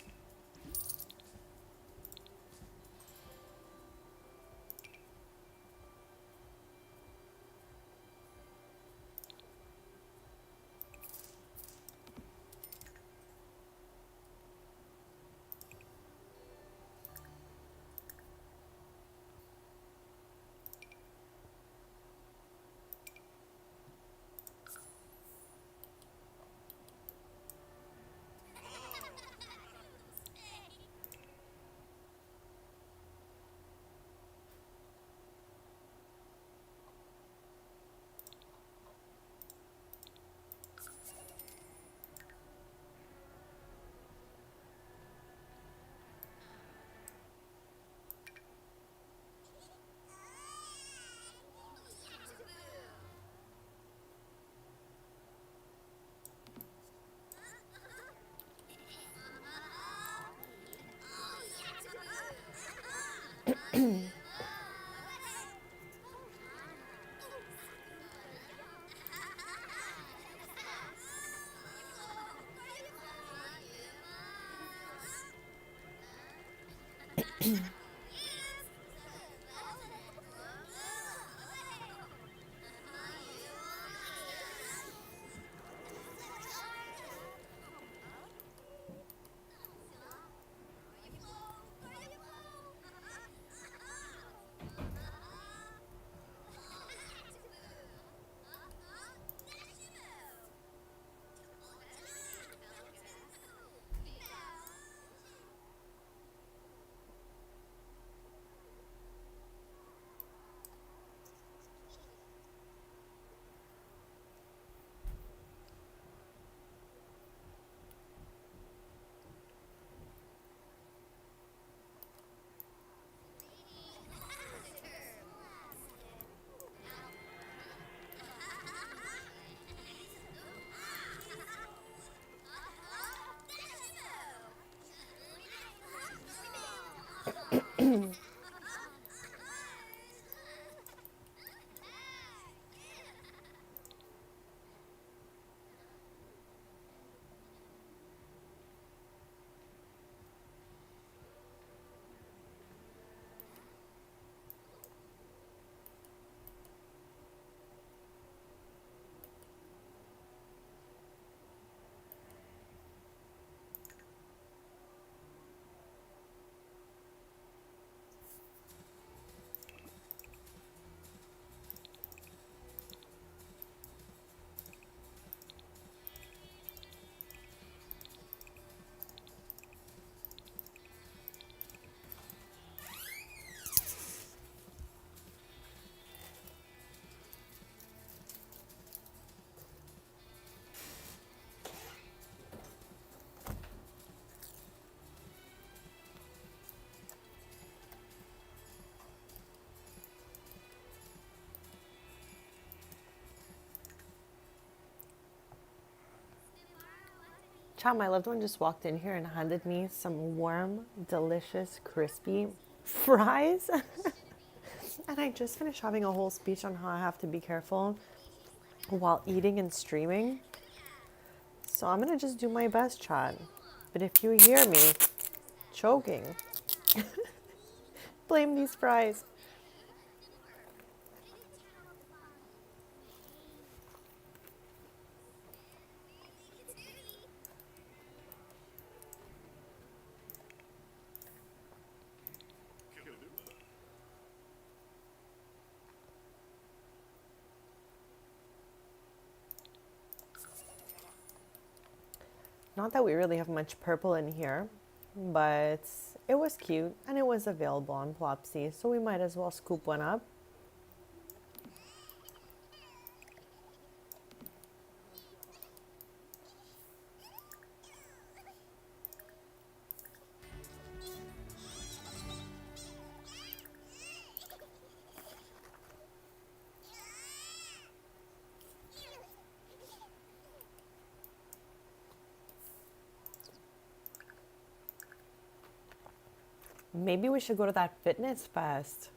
Chad, my loved one just walked in here and handed me some warm, delicious, crispy fries. And I just finished having a whole speech on how I have to be careful while eating and streaming. So I'm gonna just do my best, Chad. But if you hear me choking, blame these fries. Not that we really have much purple in here, but it was cute and it was available on Plopsy, so we might as well scoop one up. Maybe we should go to that fitness fest.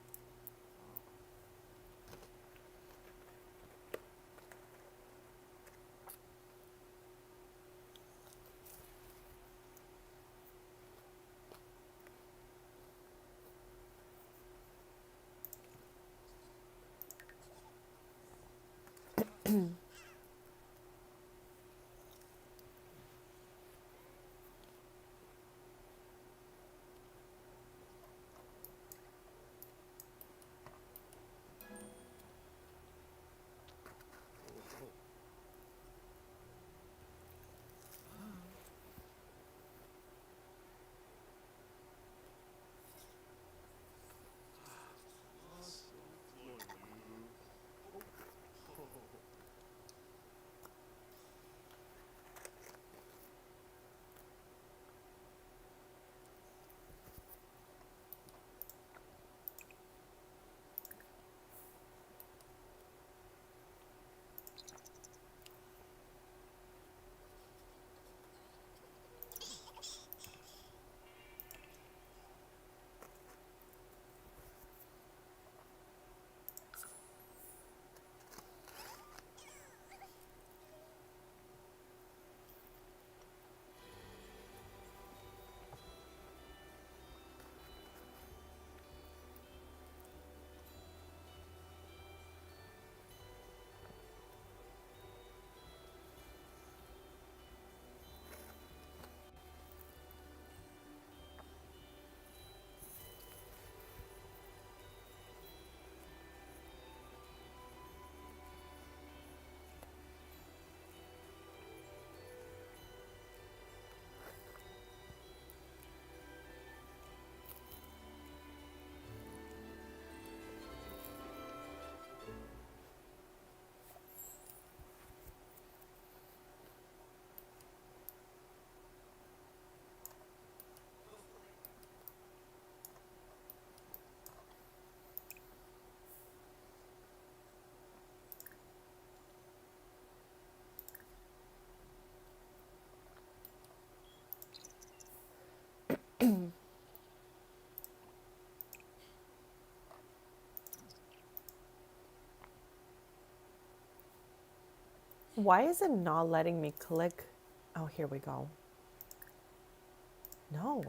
Why is it not letting me click? Oh, here we go. No.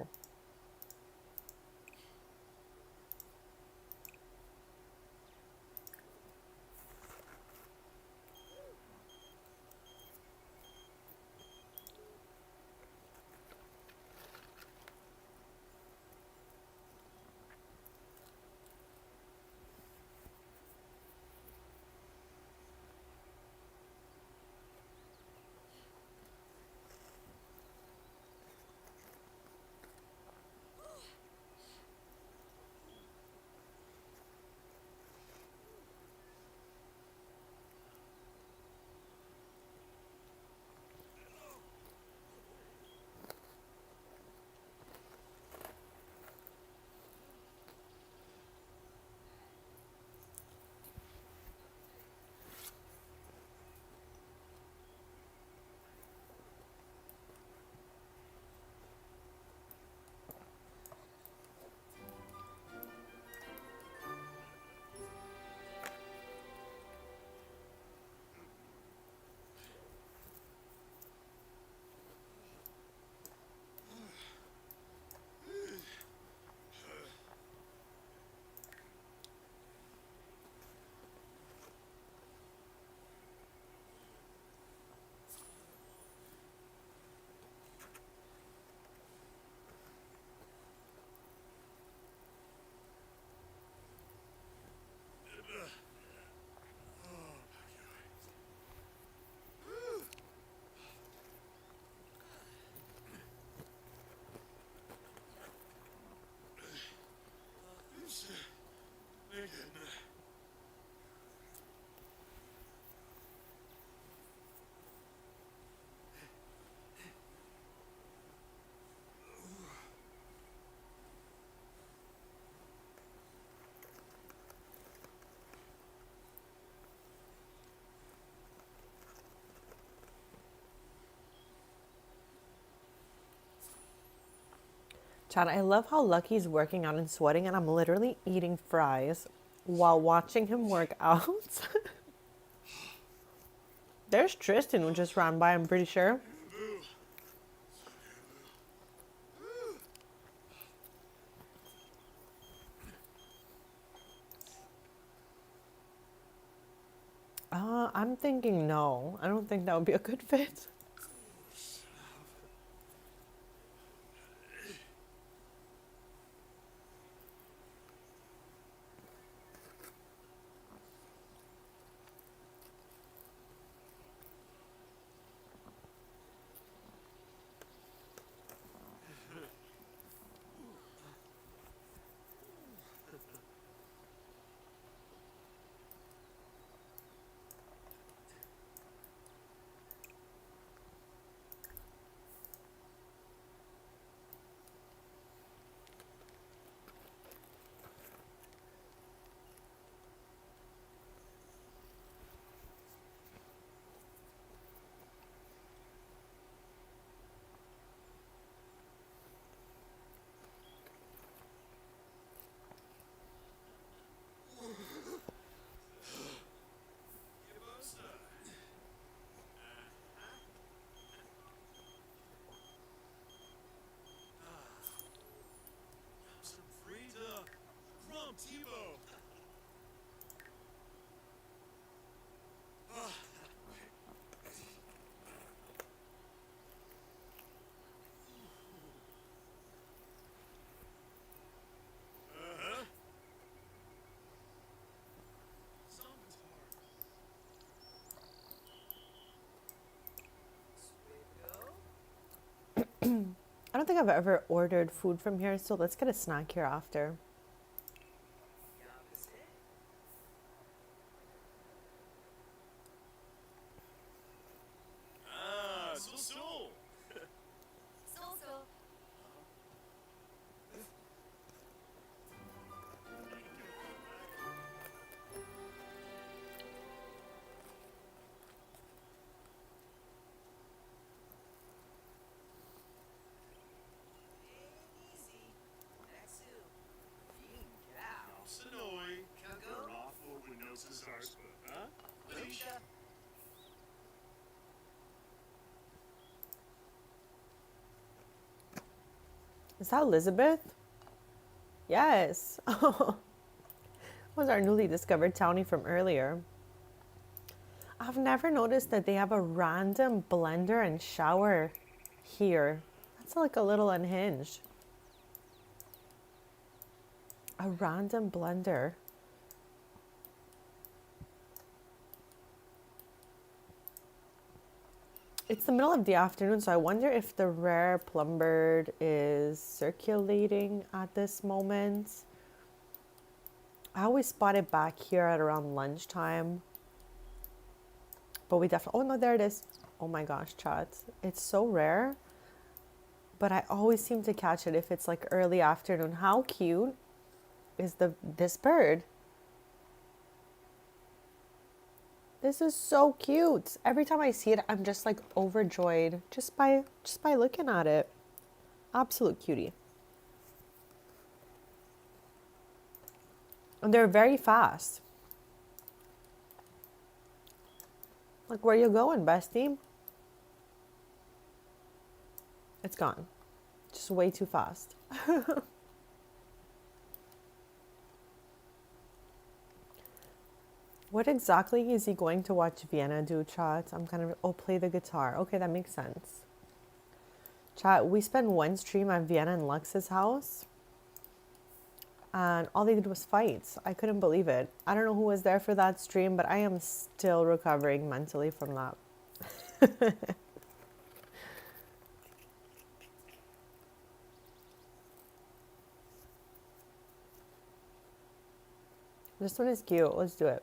Chad, I love how Lucky's working out and sweating, and I'm literally eating fries while watching him work out. There's Tristan who just ran by, I'm pretty sure. I'm thinking no. I don't think that would be a good fit. I don't think I've ever ordered food from here, so let's get a snack here after. Is that Elizabeth? Yes. Was our newly discovered townie from earlier. I've never noticed that they have a random blender and shower here. That's like a little unhinged. A random blender. It's the middle of the afternoon, so I wonder if the rare plumbird is circulating at this moment. I always spot it back here at around lunchtime. But we definitely... Oh, no, there it is. Oh my gosh, chat. It's so rare. But I always seem to catch it if it's like early afternoon. How cute is this bird? This is so cute. Every time I see it, I'm just like overjoyed just by looking at it. Absolute cutie. And they're very fast. Like, where you going, bestie? It's gone. Just way too fast. What exactly is he going to watch Vienna do, chat? I'm kind of... Oh, play the guitar. Okay, that makes sense. Chat, we spent one stream at Vienna and Lux's house. And all they did was fight. I couldn't believe it. I don't know who was there for that stream, but I am still recovering mentally from that. This one is cute. Let's do it.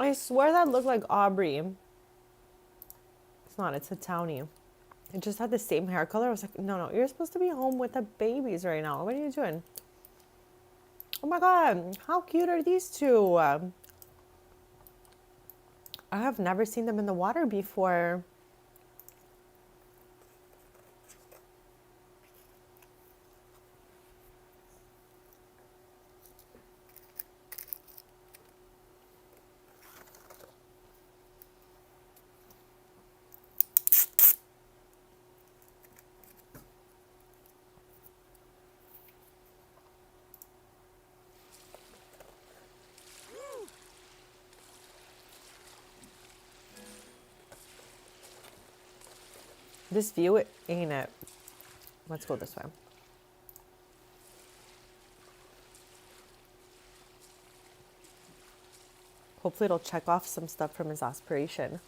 I swear that looked like Aubrey. It's not, it's a townie. It just had the same hair color. I was like, no, you're supposed to be home with the babies right now. What are you doing? Oh my God, how cute are these two? I have never seen them in the water before. This view, ain't it? Let's go this way. Hopefully it'll check off some stuff from his aspiration.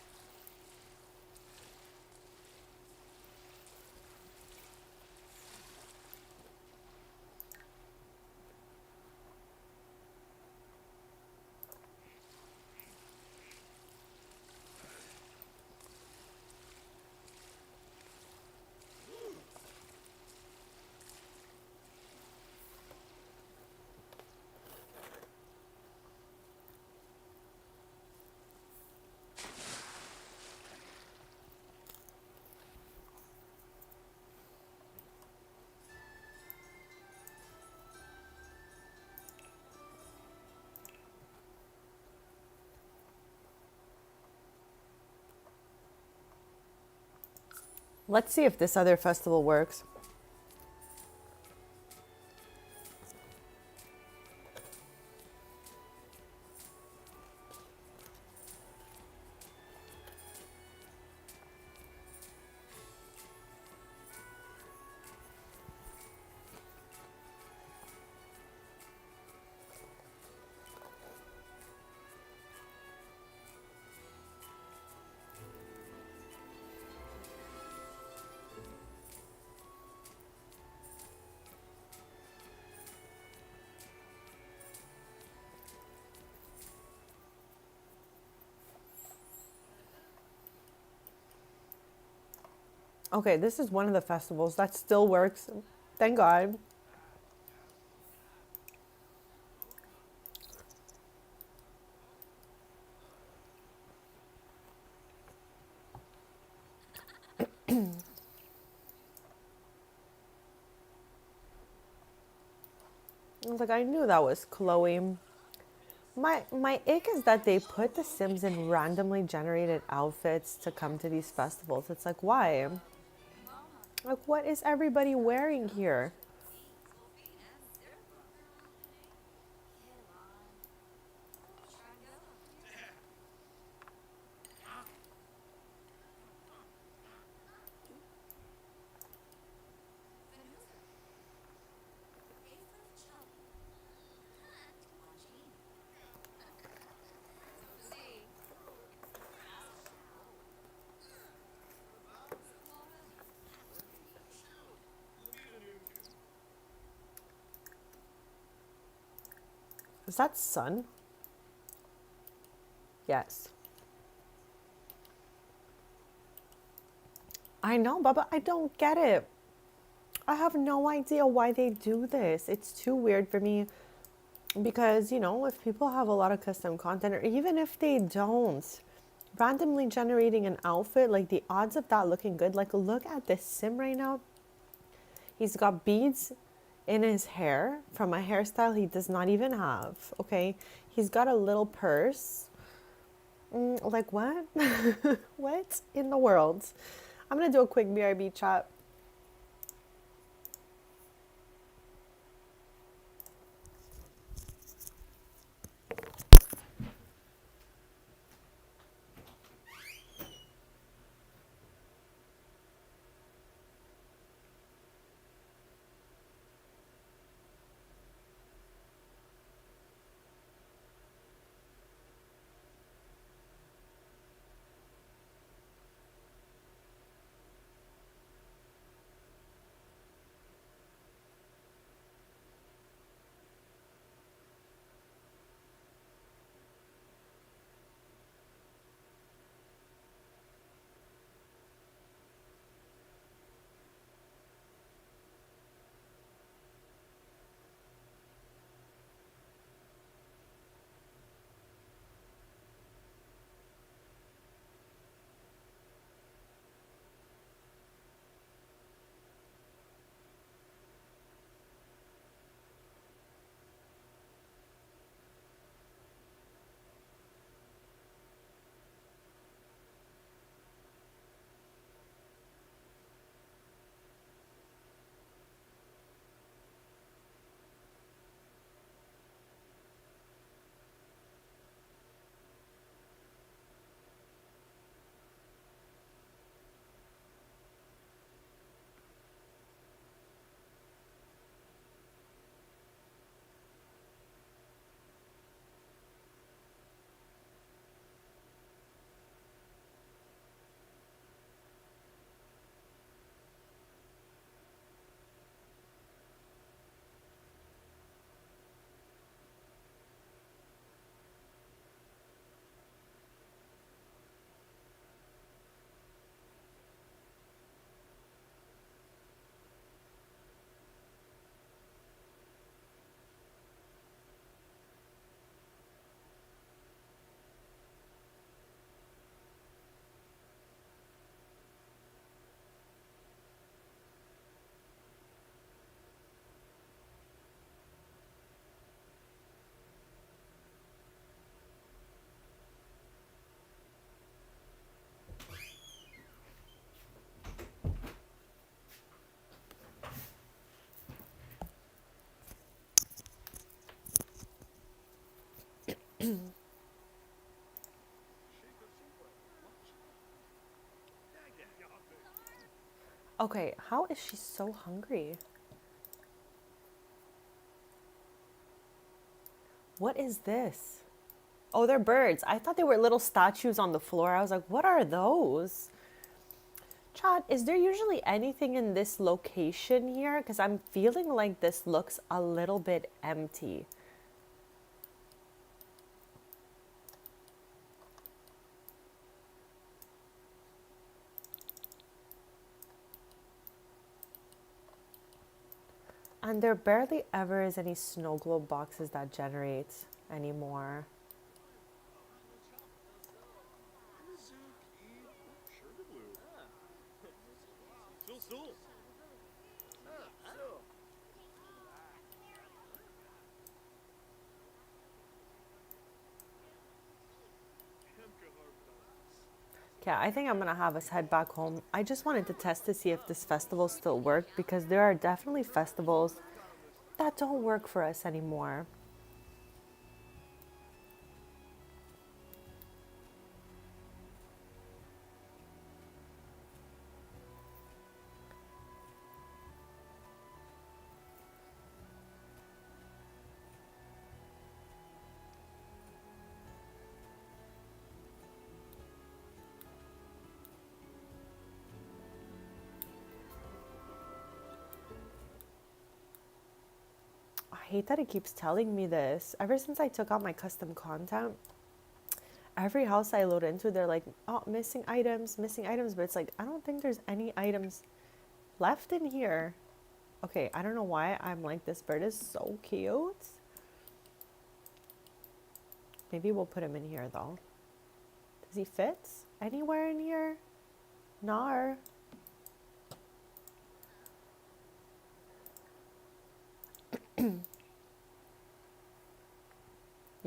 Let's see if this other festival works. Okay, this is one of the festivals that still works. Thank God. I was like, I knew that was Chloe. My ick is that they put the Sims in randomly generated outfits to come to these festivals. It's like, why? Like, what is everybody wearing here? Is that sun? Yes. I know, Baba. I don't get it. I have no idea why they do this. It's too weird for me because, if people have a lot of custom content, or even if they don't, randomly generating an outfit, like the odds of that looking good, like look at this sim right now. He's got beads in his hair from a hairstyle he does not even have, okay? He's got a little purse. Like what? What in the world? I'm gonna do a quick BRB chat. Okay, how is she so hungry? What is this? Oh, they're birds. I thought they were little statues on the floor. I was like, what are those? Chad, is there usually anything in this location here? Because I'm feeling like this looks a little bit empty. And there barely ever is any snow globe boxes that generate anymore. Yeah, I think I'm gonna have us head back home. I just wanted to test to see if this festival still worked because there are definitely festivals that don't work for us anymore. I hate that it keeps telling me this. Ever since I took out my custom content, every house I load into, they're like, oh, missing items. But it's like, I don't think there's any items left in here. Okay, I don't know why I'm like, this bird is so cute. Maybe we'll put him in here though. Does he fit anywhere in here? Nar.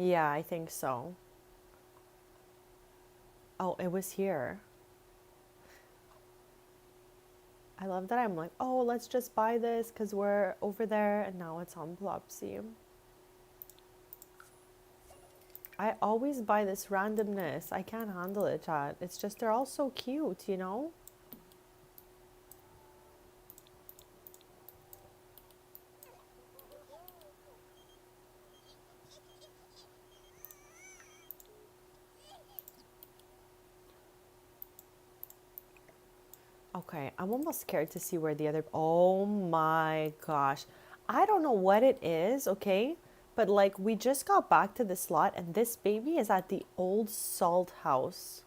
Yeah, I think so. Oh, it was here. I love that I'm like, oh, let's just buy this because we're over there, and now it's on Plopsy. I always buy this randomness. I can't handle it, chat. It's just they're all so cute, you know? Okay, I'm almost scared to see where the other. Oh my gosh. I don't know what it is, okay? But like, we just got back to this lot, and this baby is at the old salt house.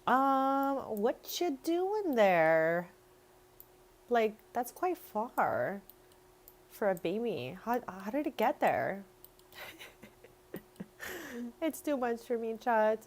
What you doing there? Like, that's quite far for a baby. How did it get there? It's too much for me, chat.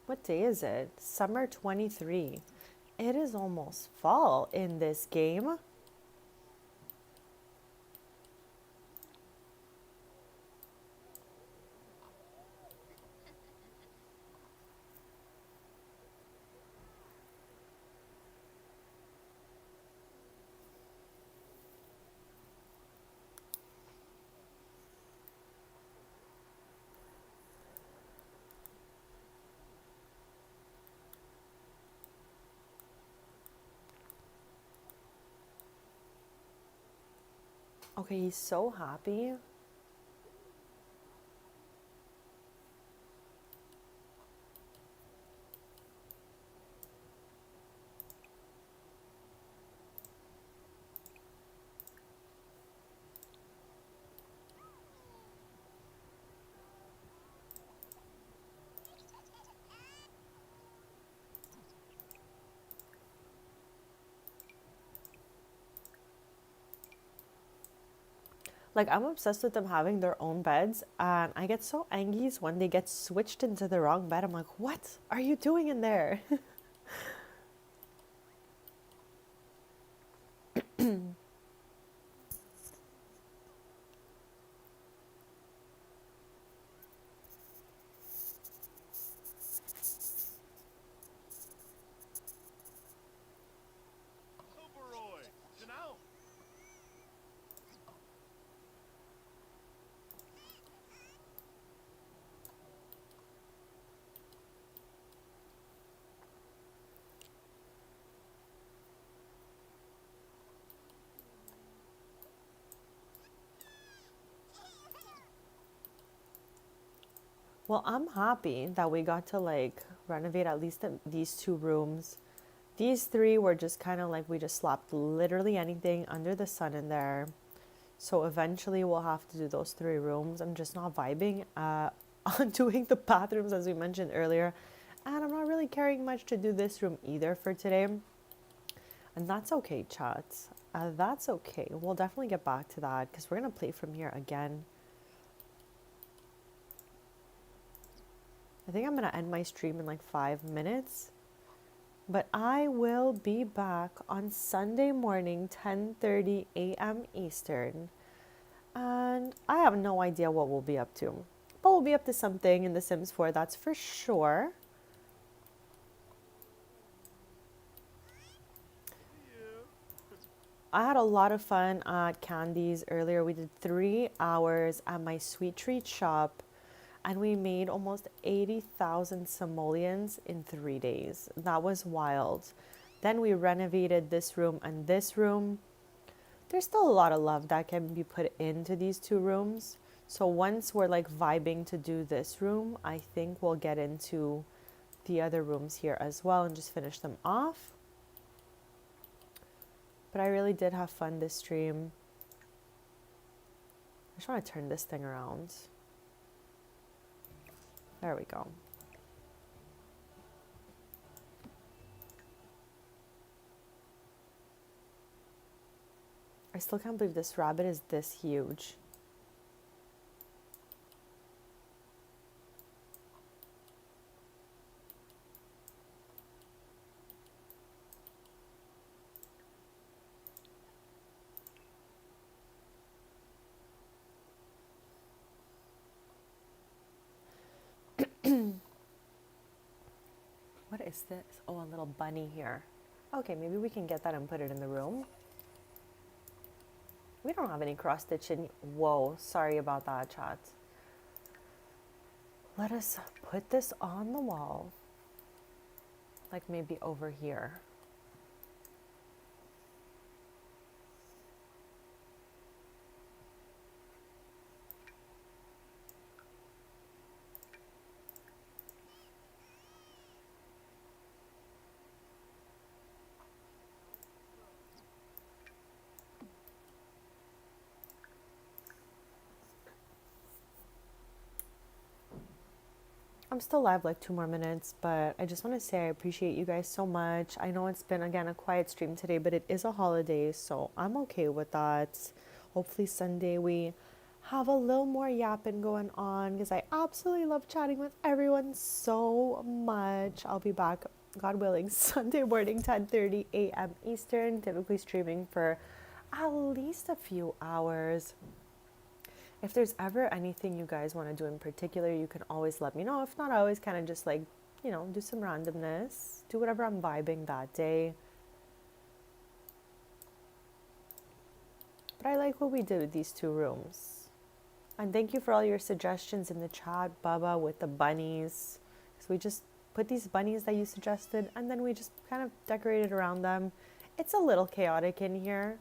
What day is it? Summer 23. It is almost fall in this game. Okay, he's so happy. Like, I'm obsessed with them having their own beds, and I get so angry when they get switched into the wrong bed. I'm like, what are you doing in there? Well, I'm happy that we got to like renovate at least these two rooms. These three were just kind of like we just slapped literally anything under the sun in there. So eventually we'll have to do those three rooms. I'm just not vibing on doing the bathrooms as we mentioned earlier. And I'm not really caring much to do this room either for today. And that's okay, chat. That's okay. We'll definitely get back to that because we're going to play from here again. I think I'm going to end my stream in like 5 minutes. But I will be back on Sunday morning, 10:30 a.m. Eastern. And I have no idea what we'll be up to. But we'll be up to something in The Sims 4, that's for sure. I had a lot of fun at Candy's earlier. We did 3 hours at my sweet treat shop. And we made almost 80,000 simoleons in 3 days. That was wild. Then we renovated this room and this room. There's still a lot of love that can be put into these 2 rooms. So once we're like vibing to do this room, I think we'll get into the other rooms here as well and just finish them off. But I really did have fun this stream. I just want to turn this thing around. There we go. I still can't believe this rabbit is this huge. What is this? Oh, a little bunny here. Okay, maybe we can get that and put it in the room. We don't have any cross stitching. Whoa, sorry about that, chat. Let us put this on the wall. Like maybe over here. I'm still live like 2 more minutes, but I just want to say I appreciate you guys so much. I know it's been, again, a quiet stream today, but it is a holiday, so I'm okay with that. Hopefully Sunday we have a little more yapping going on because I absolutely love chatting with everyone so much. I'll be back, God willing, Sunday morning, 10:30 a.m. Eastern, typically streaming for at least a few hours. If there's ever anything you guys want to do in particular, you can always let me know. If not, I always kind of just like, do some randomness. Do whatever I'm vibing that day. But I like what we did with these 2 rooms. And thank you for all your suggestions in the chat, Baba, with the bunnies. So we just put these bunnies that you suggested, and then we just kind of decorated around them. It's a little chaotic in here.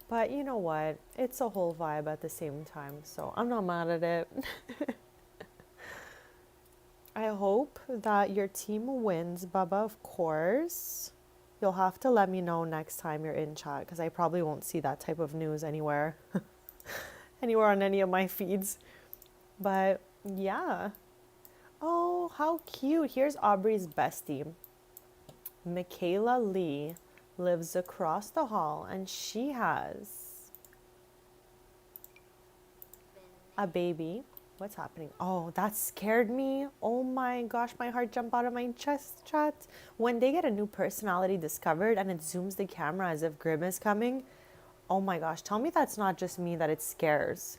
But you know what? It's a whole vibe at the same time, so I'm not mad at it. I hope that your team wins, Baba, of course. You'll have to let me know next time you're in chat, because I probably won't see that type of news anywhere. Anywhere on any of my feeds. But yeah. Oh, how cute. Here's Aubrey's bestie. Michaela Lee lives across the hall, and she has A baby. What's happening? Oh, that scared me. Oh my gosh, my heart jumped out of my chest, chat. When they get a new personality discovered and it zooms the camera as if Grim is coming, oh my gosh, tell me that's not just me that it scares.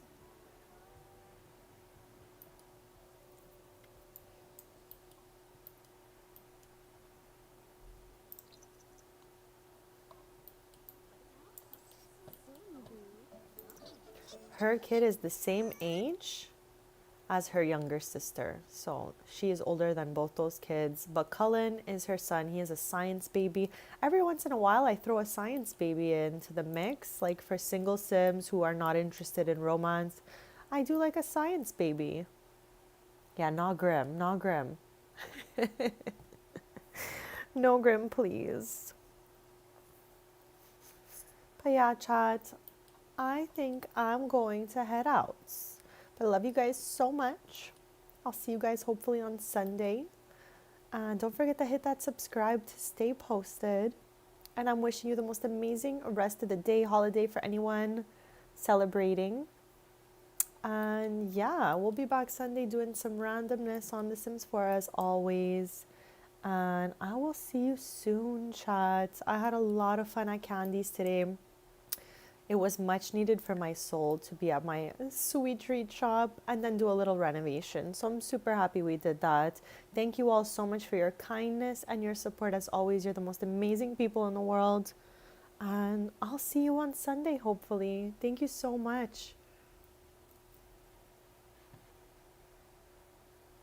Her kid is the same age as her younger sister. So she is older than both those kids. But Cullen is her son. He is a science baby. Every once in a while, I throw a science baby into the mix, like for single Sims who are not interested in romance. I do like a science baby. Yeah, not Grim, not Grim. No Grim, please. But yeah, chat, I think I'm going to head out. But I love you guys so much. I'll see you guys hopefully on Sunday. And don't forget to hit that subscribe to stay posted. And I'm wishing you the most amazing rest of the day, holiday for anyone celebrating. And yeah, we'll be back Sunday doing some randomness on The Sims 4 as always. And I will see you soon, chat. I had a lot of fun at Candy's today. It was much needed for my soul to be at my sweet treat shop and then do a little renovation. So I'm super happy we did that. Thank you all so much for your kindness and your support. As always, you're the most amazing people in the world. And I'll see you on Sunday, hopefully. Thank you so much.